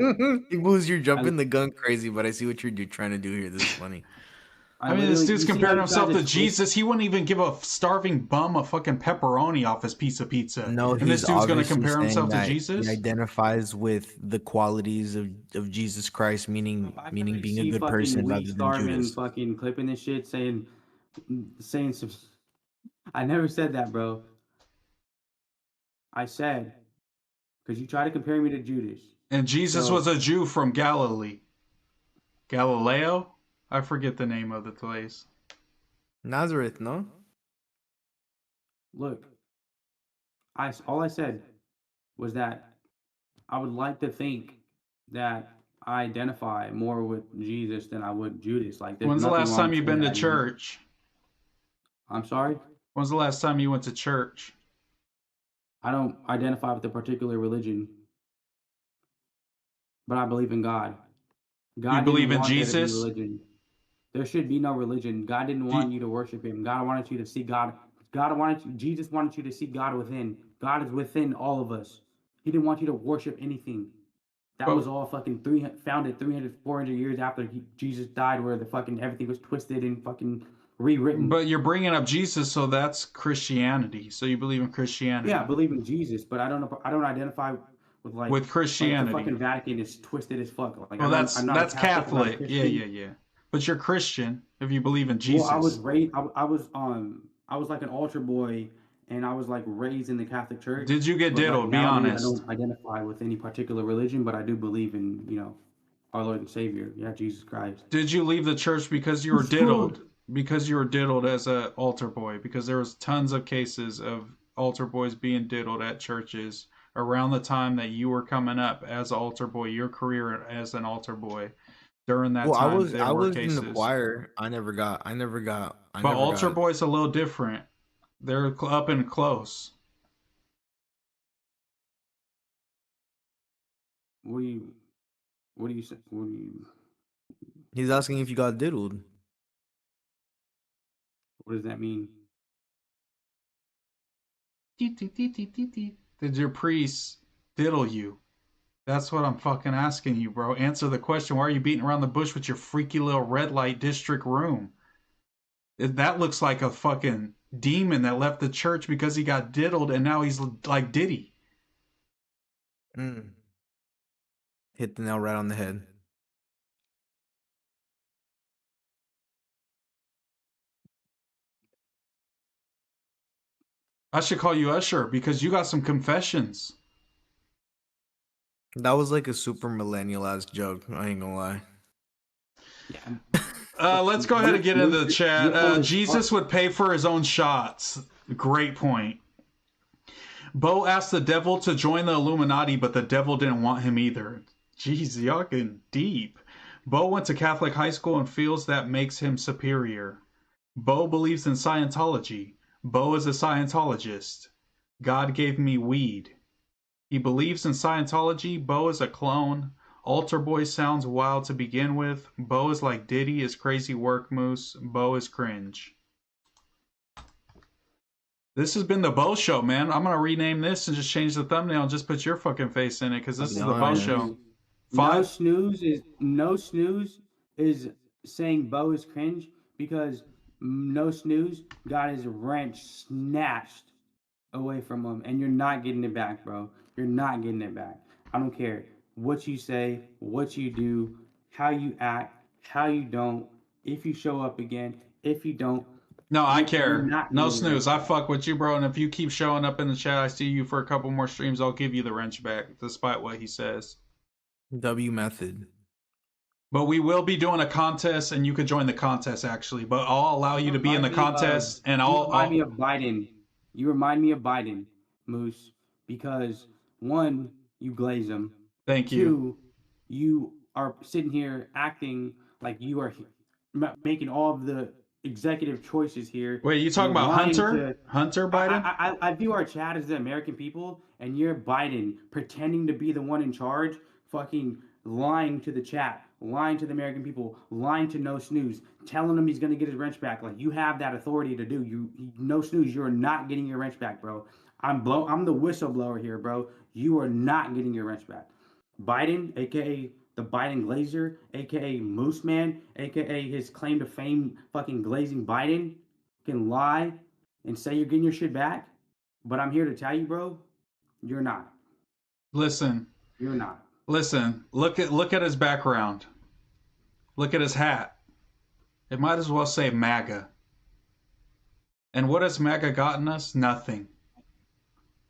You're jumping the gun crazy, but I see what you're trying to do here. This is funny. I mean, this dude's comparing himself to Jesus. He wouldn't even give a starving bum a fucking pepperoni off his piece of pizza. No, and this dude's going to compare himself to Jesus? He identifies with the qualities of Jesus Christ, meaning being a good person rather than Judas. Fucking clipping this shit, saying some. I never said that, bro. I said, because you try to compare me to Judas. And Jesus was a Jew from Galilee. Galileo? I forget the name of the place. Nazareth, no? Look, all I said was that I would like to think that I identify more with Jesus than I would Judas. Like, when's the last time you've been to church? I'm sorry? When's the last time you went to church? I don't identify with a particular religion, but I believe in God. God you believe in Jesus? Jesus? Religion. There should be no religion. God didn't want you to worship him. God wanted you to see God. Jesus wanted you to see God within. God is within all of us. He didn't want you to worship anything. That was all fucking founded 300, 400 years after Jesus died, where the fucking everything was twisted and fucking rewritten. But you're bringing up Jesus, so that's Christianity. So you believe in Christianity? Yeah, I believe in Jesus, but I don't identify with Christianity. Like the fucking Vatican is twisted as fuck. Like, well, that's Catholic. Yeah. But you're Christian if you believe in Jesus. Well, I was raised. I was like an altar boy, and I was like raised in the Catholic Church. Did you get diddled? Be honest. I don't identify with any particular religion, but I do believe in our Lord and Savior, Jesus Christ. Did you leave the church because you were diddled? Because you were diddled as an altar boy? Because there was tons of cases of altar boys being diddled at churches around the time that you were coming up as an altar boy, your career as an altar boy. During that time, I was in the choir. I never got. But altar boy's a little different. They're up and close. What do you say? He's asking if you got diddled. What does that mean? Did your priest diddle you? That's what I'm fucking asking you, bro. Answer the question. Why are you beating around the bush with your freaky little red light district room? That looks like a fucking demon that left the church because he got diddled and now he's like Diddy. Hit the nail right on the head. I should call you Usher because you got some confessions. That was like a super millennial ass joke. I ain't gonna lie. Yeah. Let's go ahead and get into the chat. Jesus would pay for his own shots. Great point. Bo asked the devil to join the Illuminati, but the devil didn't want him either. Jeez, y'all getting deep. Bo went to Catholic high school and feels that makes him superior. Bo believes in Scientology. Bo is a Scientologist. God gave me weed. He believes in Scientology. Bo is a clone. Altar Boy sounds wild to begin with. Bo is like Diddy is crazy work, Moose. Bo is cringe. This has been the Bo Show, man. I'm going to rename this and just change the thumbnail and just put your fucking face in it because this is the Bo Show. No snooze is saying Bo is cringe because no snooze got his wrench snatched away from him, and you're not getting it back, bro. You're not getting it back. I don't care what you say, what you do, how you act, how you don't, if you show up again, if you don't. No, I care. No snooze. I fuck with you, bro. And if you keep showing up in the chat, I see you for a couple more streams, I'll give you the wrench back, despite what he says. W method. But we will be doing a contest, and you could join the contest, actually. But I'll allow you to be in the contest, and I'll... remind me of Biden. You remind me of Biden, Moose, because, one, you glaze him. Thank you. Two, you are sitting here acting like you are making all of the executive choices here. Wait, you talking about Hunter? Hunter Biden? I view our chat as the American people, and you're Biden pretending to be the one in charge, fucking lying to the chat, lying to the American people, lying to No Snooze, telling him he's gonna get his wrench back. Like, you have that authority to do. You No Snooze, you're not getting your wrench back, bro. I'm the whistleblower here, bro. You are not getting your wrench back. Biden, aka the Biden Glazer, aka MooseMan, aka his claim to fame, fucking glazing Biden, can lie and say you're getting your shit back. But I'm here to tell you, bro, you're not. Listen. You're not. Listen. Look at his background. Look at his hat. It might as well say MAGA. And what has MAGA gotten us? Nothing.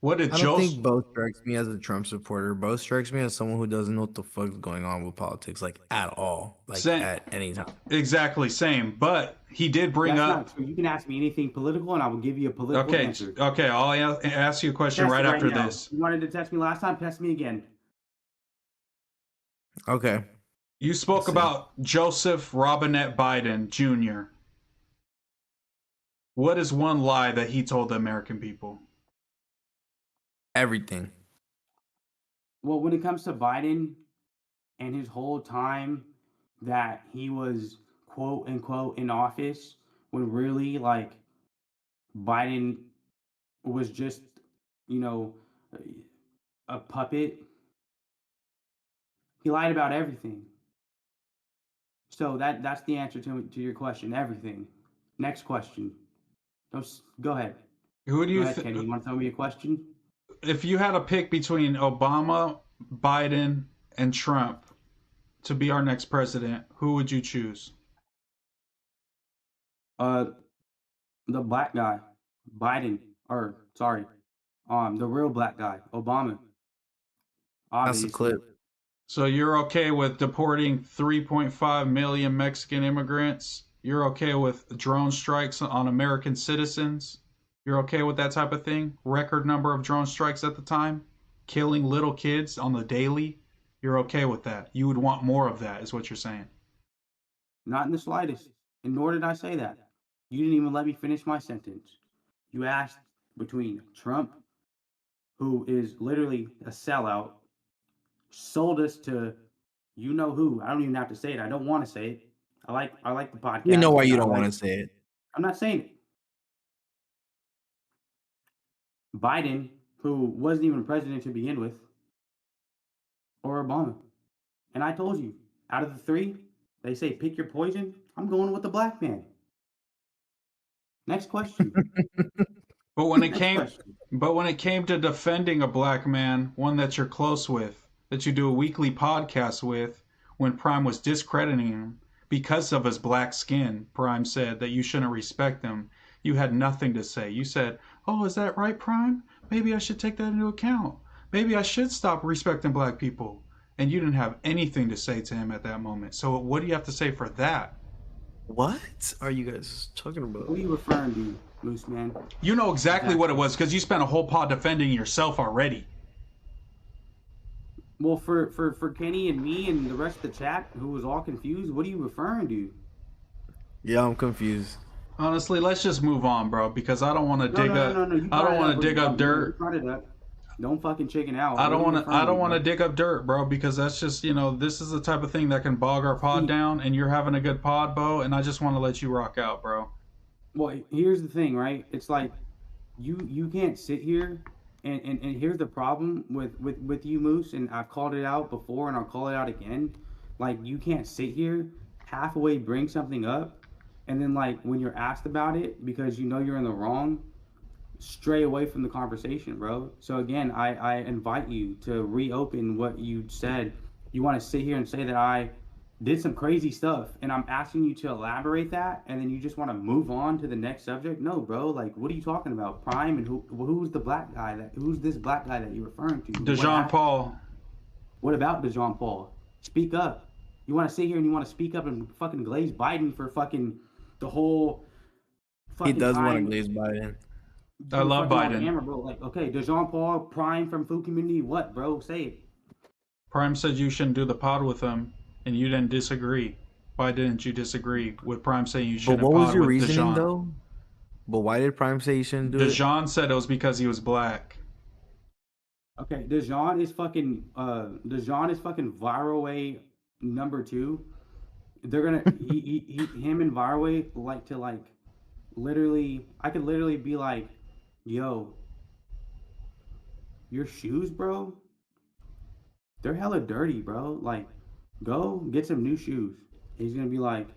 What did I don't Joe? think Bo strikes me as a Trump supporter. Bo strikes me as someone who doesn't know what the fuck's going on with politics, like at all, like at any time. Exactly, same. But he did bring That's up. not true. You can ask me anything political, and I will give you a political answer. Okay. I'll ask you a question right after this. You wanted to test me last time. Test me again. Okay. You spoke about Joseph Robinette Biden Jr. What is one lie that he told the American people? Everything. Well, when it comes to Biden and his whole time that he was quote unquote in office, when really like Biden was just, a puppet, he lied about everything. So that's the answer to your question. Everything. Next question. Go ahead. Who do you think? Kenny, you want to tell me a question? If you had to pick between Obama, Biden, and Trump to be our next president, who would you choose? The black guy, Biden, or sorry, the real black guy, Obama. Obviously. That's the clip. So you're okay with deporting 3.5 million Mexican immigrants? You're okay with drone strikes on American citizens? You're okay with that type of thing? Record number of drone strikes at the time? Killing little kids on the daily? You're okay with that? You would want more of that, is what you're saying? Not in the slightest. And nor did I say that. You didn't even let me finish my sentence. You asked between Trump, who is literally a sellout, sold us to you know who. I don't even have to say it. I don't want to say it. I like the podcast. You know why you don't want to say it. I'm not saying it. Biden, who wasn't even president to begin with, or Obama. And I told you, out of the three, they say pick your poison. I'm going with the black man. Next question. But when it came to defending a black man, one that you're close with, that you do a weekly podcast with, when Prime was discrediting him because of his black skin, Prime said that you shouldn't respect him. You had nothing to say. You said, "Oh, is that right, Prime? Maybe I should take that into account. Maybe I should stop respecting black people." And you didn't have anything to say to him at that moment. So what do you have to say for that? What are you guys talking about? Who are you referring to, MooseMan? You know exactly what it was because you spent a whole pod defending yourself already. Well, for Kenny and me and the rest of the chat who was all confused, what are you referring to? Yeah, I'm confused. Honestly, let's just move on, bro, because I don't want to dig up. I don't want to dig up dirt. Don't fucking chicken out. I don't want to dig up dirt, bro, because that's just, this is the type of thing that can bog our pod down, and you're having a good pod, Bo, and I just want to let you rock out, bro. Well, here's the thing, right? It's like you can't sit here and here's the problem with you, Moose, and I've called it out before and I'll call it out again. Like, you can't sit here, halfway bring something up, and then like when you're asked about it because you know you're in the wrong, stray away from the conversation, bro. So again, I invite you to reopen what you said. You want to sit here and say that I did some crazy stuff, and I'm asking you to elaborate that, and then you just want to move on to the next subject? No, bro. Like, what are you talking about? Prime, and who's the black guy who's this black guy that you're referring to? DeJean Paul. What about DeJean Paul? Speak up. You want to sit here and you want to speak up and fucking glaze Biden for fucking the whole fucking He does want to glaze Biden. I love Biden. Camera, bro. Like, okay, DeJean Paul, Prime from Food Community, what, bro? Say it. Prime said you shouldn't do the pod with him, and you didn't disagree. Why didn't you disagree with Prime saying you shouldn't pod with DeJean? But what was your reasoning, though? But why did Prime say you shouldn't do it? DeJean said it was because he was black. Okay, DeJean is fucking Viraway #2. They're gonna him and Viraway like to literally. I could literally be like, "Yo, your shoes, bro, they're hella dirty, bro. Like, go get some new shoes." He's gonna be like,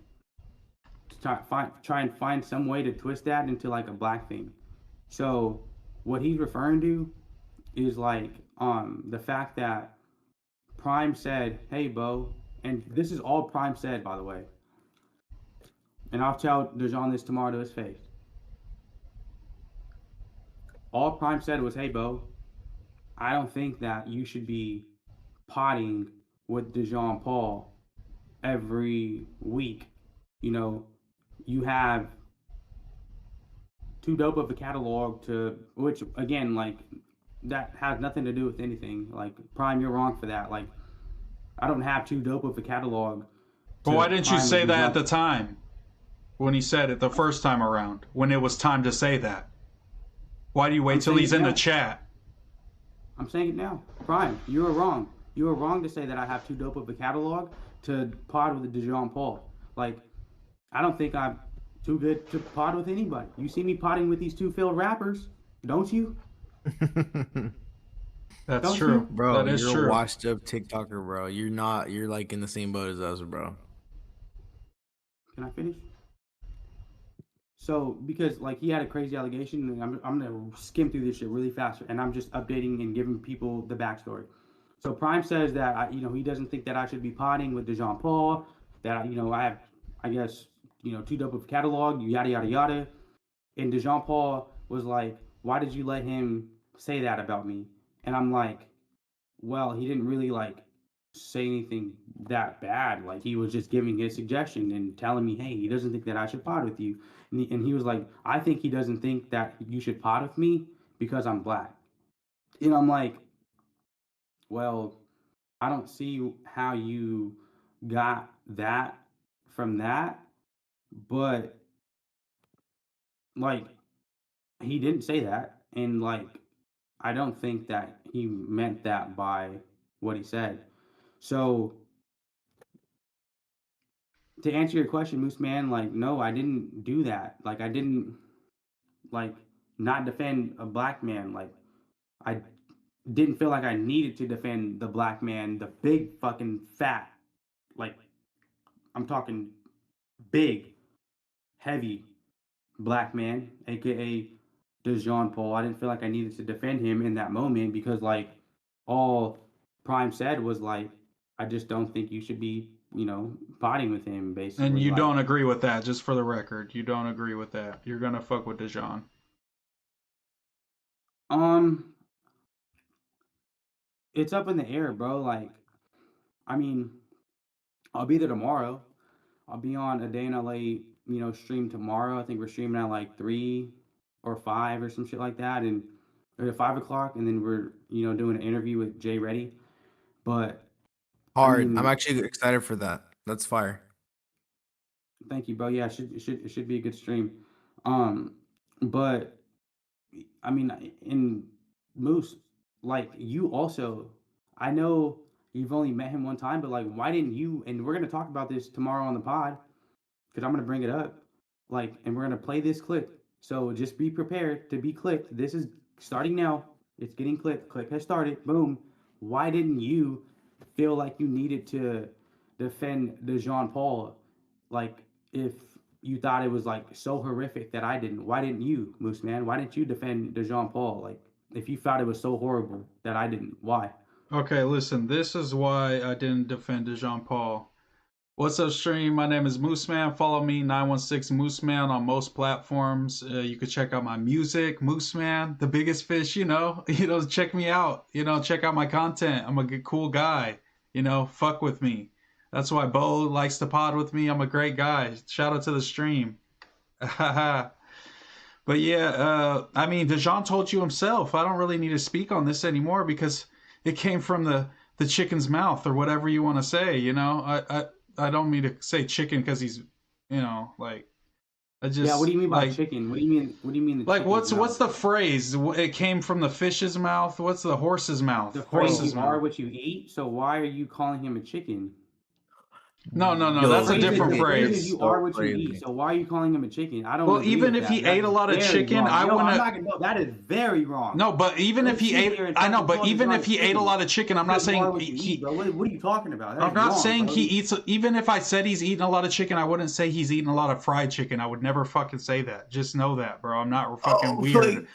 try and find some way to twist that into like a black thing. So what he's referring to is like the fact that Prime said, "Hey, Bo," and this is all Prime said, by the way. And I'll tell DeJean this tomorrow to his face. All Prime said was, "Hey, Bo, I don't think that you should be potting with DeJean Paul every week. You know, you have too dope of a catalog to, which again, like, that has nothing to do with anything. Like, Prime, you're wrong for that. Like, I don't have too dope of a catalog. But why didn't you say that at the time when he said it the first time around, when it was time to say that? Why do you wait till he's in the chat? I'm saying it now. Prime, you were wrong. You were wrong to say that I have too dope of a catalog to pod with DeJean Paul. Like, I don't think I'm too good to pod with anybody. You see me podding with these two failed rappers, don't you? That's don't true, bro. That is you're true. A washed up TikToker, bro. You're not. You're like in the same boat as us, bro. Can I finish? So, because like he had a crazy allegation, and I'm gonna skim through this shit really fast, and I'm just updating and giving people the backstory. So Prime says that he doesn't think that I should be potting with DeJean Paul. That I have, I guess, too dope of a catalog, yada yada yada. And DeJean Paul was like, "Why did you let him say that about me?" And I'm like, "Well, he didn't really like say anything that bad. Like, he was just giving his suggestion and telling me, hey, he doesn't think that I should pod with you." And he was like, "I think he doesn't think that you should pod with me because I'm black." And I'm like, well, I don't see how you got that from that, but like, he didn't say that, and like, I don't think that he meant that by what he said. So to answer your question, MooseMan, like, no, I didn't do that. Like, I didn't like not defend a black man. Like, I didn't feel like I needed to defend the black man, the big fucking fat, like, I'm talking big, heavy black man, aka DeJean Paul. I didn't feel like I needed to defend him in that moment because, like, all Prime said was like, I just don't think you should be, potting with him, basically. And you don't agree with that, just for the record. You don't agree with that. You're gonna fuck with DeJean. It's up in the air, bro. Like, I mean, I'll be there tomorrow. I'll be on A Day in LA, stream tomorrow. I think we're streaming at like 3 or 5 or some shit like that, and at 5 o'clock, and then we're doing an interview with Jay Reddy. But hard. I'm actually excited for that. That's fire. Thank you, bro. Yeah, it should be a good stream. But I mean, in Moose, like, you also, I know you've only met him one time, but like, why didn't you? And we're gonna talk about this tomorrow on the pod, because I'm gonna bring it up, like, and we're gonna play this clip. So just be prepared to be clipped. This is starting now. It's getting clipped. Clip has started. Boom. Why didn't you feel like you needed to defend DeJean Paul? Like, if you thought it was like so horrific that I didn't, why didn't you, MooseMan? Why didn't you defend DeJean Paul? Like, if you thought it was so horrible that I didn't, why? Okay, listen, this is why I didn't defend DeJean Paul. What's up, stream? My name is MooseMan. Follow me, 916 MooseMan, on most platforms. You can check out my music, MooseMan, the biggest fish. Check me out. Check out my content. I'm a good, cool guy. Fuck with me. That's why Bo likes to pod with me. I'm a great guy. Shout out to the stream. But yeah, I mean, DeJean told you himself. I don't really need to speak on this anymore because it came from the chicken's mouth, or whatever you want to say. I don't mean to say chicken because he's, like, I just. Yeah, what do you mean by chicken? What do you mean? Like, what's the phrase? It came from the fish's mouth. What's the horse's mouth? The phrase, you are what you eat. So why are you calling him a chicken? No, that's a different phrase. You are what you eat. So why are you calling him a chicken? I don't. Well, even if he ate a lot of chicken, I wouldn't. No, that is very wrong. No, but even if he ate, I know, but even if he ate a lot of chicken, I'm not saying he. What are you talking about? I'm not saying he eats. Even if I said he's eating a lot of chicken, I wouldn't say he's eating a lot of fried chicken. I would never fucking say that. Just know that, bro. I'm not fucking weird.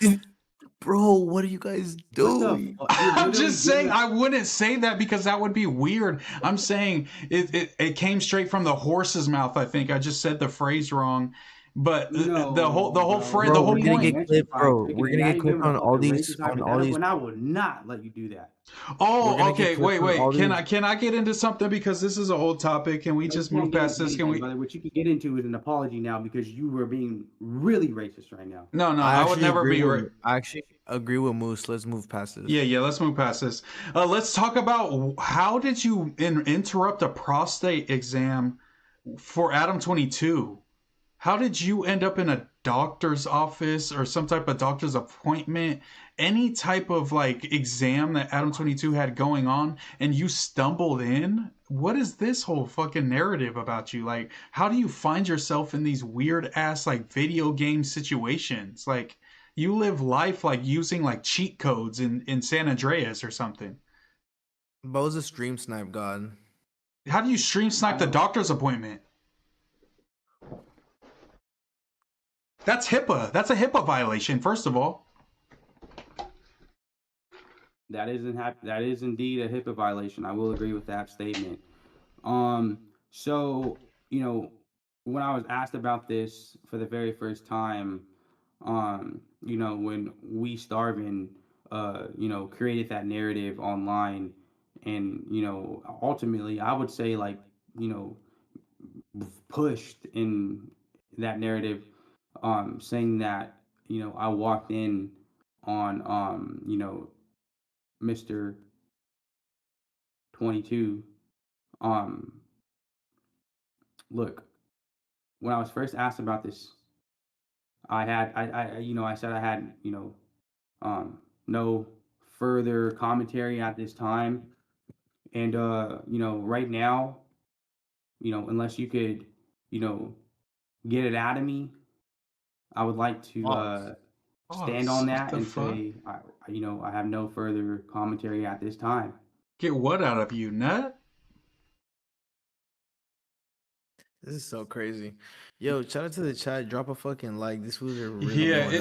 Bro, what are you guys doing? I'm just saying I wouldn't say that because that would be weird. I'm saying it came straight from the horse's mouth, I think. I just said the phrase wrong. But No, the whole Bro, the whole we're gonna point. get clipped, bro. We're gonna get clipped on all these And I would not let you do that. Oh, okay. Wait. Can I get into something because this is an old topic? Can we just move past this? Can we? Brother, what you could get into is an apology now because you were being really racist right now. No, I would never be. I actually agree with Moose. Let's move past this. Yeah. Let's move past this. Let's talk about how did you interrupt a prostate exam for Adam22? How did you end up in a doctor's office or some type of doctor's appointment? Any type of like exam that Adam22 had going on and you stumbled in? What is this whole fucking narrative about you? Like, how do you find yourself in these weird ass like video game situations? Like, you live life like using like cheat codes in San Andreas or something. Bo's a stream snipe god. How do you stream snipe the doctor's appointment? That's HIPAA. That's a HIPAA violation, first of all. That is indeed a HIPAA violation. I will agree with that statement. So, you know, when I was asked about this for the very first time, you know, when We Starvin, you know, created that narrative online, and, you know, ultimately, I would say, like, you know, pushed in that narrative, saying that, you know, I walked in on, you know, Mr. 22. Look, when I was first asked about this, I said I had, you know, no further commentary at this time. And, you know, right now, you know, unless you could, you know, get it out of me, I would like to stand on that and say, you know, I have no further commentary at this time. Get what out of you, nut? This is so crazy. Yo, shout out to the chat. Drop a fucking like. This was a really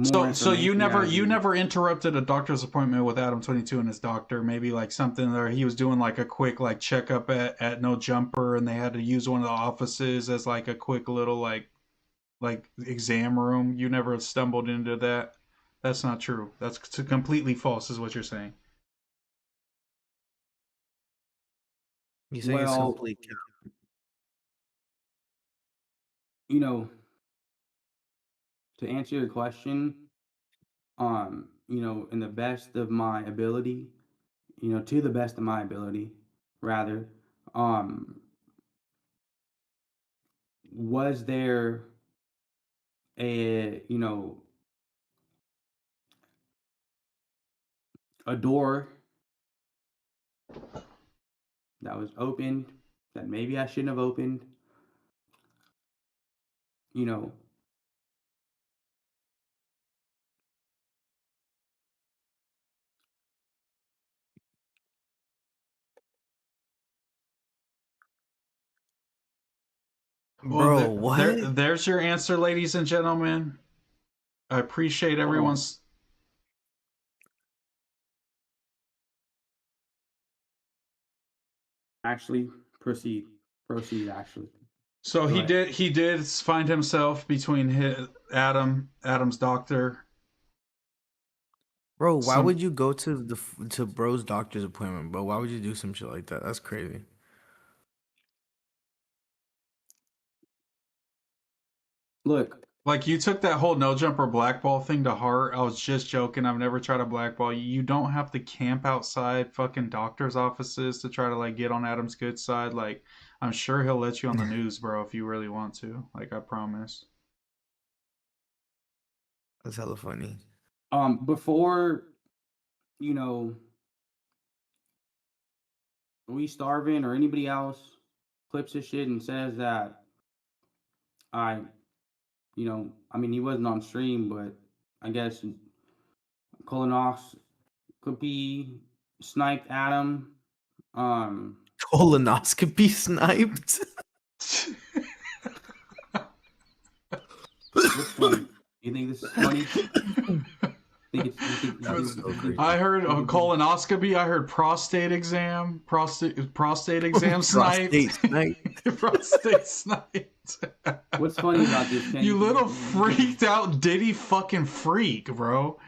So you never interrupted a doctor's appointment with Adam22 and his doctor. Maybe like something there he was doing like a quick like checkup at No Jumper, and they had to use one of the offices as like a quick little like exam room. You never stumbled into that. That's not true. That's completely false, is what you're saying. You saying it's complete? You know, to answer your question, you know, in the best of my ability, you know, to the best of my ability, rather, was there a, you know, a door that was opened that maybe I shouldn't have opened? You know, bro, what? There's your answer, ladies and gentlemen. I appreciate everyone's. Actually, proceed. Actually. So he did find himself between Adam's doctor. Bro, why would you go to bro's doctor's appointment, bro? Why would you do some shit like that? That's crazy. Look, like you took that whole No Jumper blackball thing to heart. I was just joking. I've never tried to blackball you. You don't have to camp outside fucking doctors' offices to try to like get on Adam's good side. Like, I'm sure he'll let you on the news, bro, if you really want to. Like, I promise. That's hella funny. Before, you know, We Starvin or anybody else clips his shit and says that you know, I mean, he wasn't on stream, but I guess colonoscopy sniped Adam. Colonoscopy sniped? What's funny? You think this is funny? I heard a colonoscopy. I heard prostate exam. Prostate exam sniped. Prostate sniped. Prostate sniped. What's funny about this, Kenny? You little freaked out Diddy fucking freak, bro.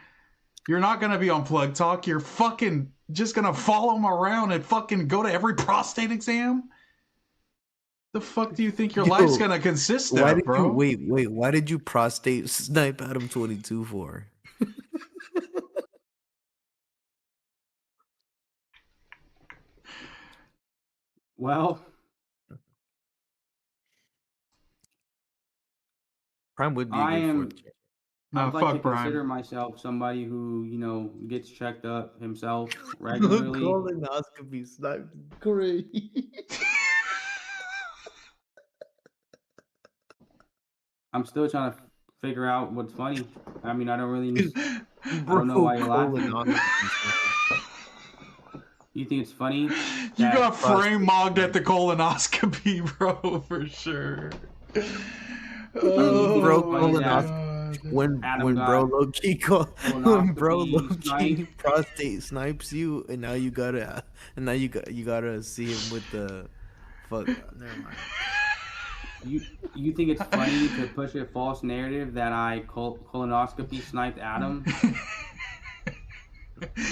You're not gonna be on Plug Talk. You're fucking just gonna follow him around and fucking go to every prostate exam? The fuck do you think your life's gonna consist of, bro? Wait. Why did you prostate snipe Adam22 for? Well, Prime would be a good fourth. I'd like to consider myself somebody who, gets checked up himself regularly. Colonoscopy sniped. Great. I'm still trying to figure out what's funny. I mean, I don't really. I don't know why you're laughing. You think it's funny? You got frame mogged at the colonoscopy, bro, for sure. Bro, colonoscopy. When bro low key prostate snipes you, and now you gotta see him with the fuck. Never mind. You think it's funny to push a false narrative that I colonoscopy sniped Adam?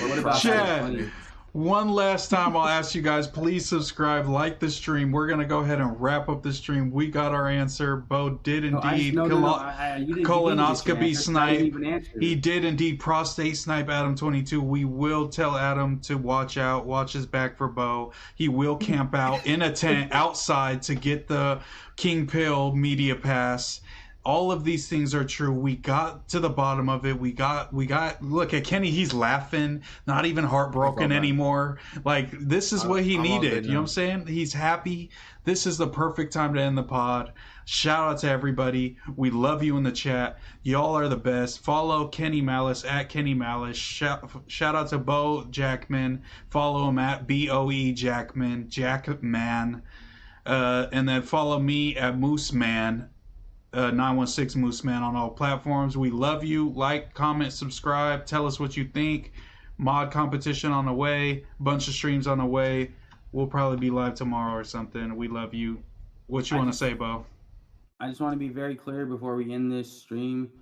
What about that? Funny? One last time, I'll ask you guys, please subscribe, like the stream. We're going to go ahead and wrap up the stream. We got our answer. Bo did indeed colonoscopy snipe. He did indeed prostate snipe Adam22. We will tell Adam to watch out, watch his back for Bo. He will camp out in a tent outside to get the King Pill media pass. All of these things are true. We got to the bottom of it. We got look at Kenny, he's laughing, not even heartbroken anymore. Like, this is what he needed. You know what I'm saying? He's happy. This is the perfect time to end the pod. Shout out to everybody. We love you in the chat. Y'all are the best. Follow Kenny Malice at Kenny Malice. Shout out to Bo Jackman. Follow him at BOE Jackman. Jackman. And then follow me at MooseMan. 916 MooseMan on all platforms. We love you. Like, comment, subscribe. Tell us what you think. Mod competition on the way. Bunch of streams on the way. We'll probably be live tomorrow or something. We love you. What you want to say, Bo? I just want to be very clear before we end this stream.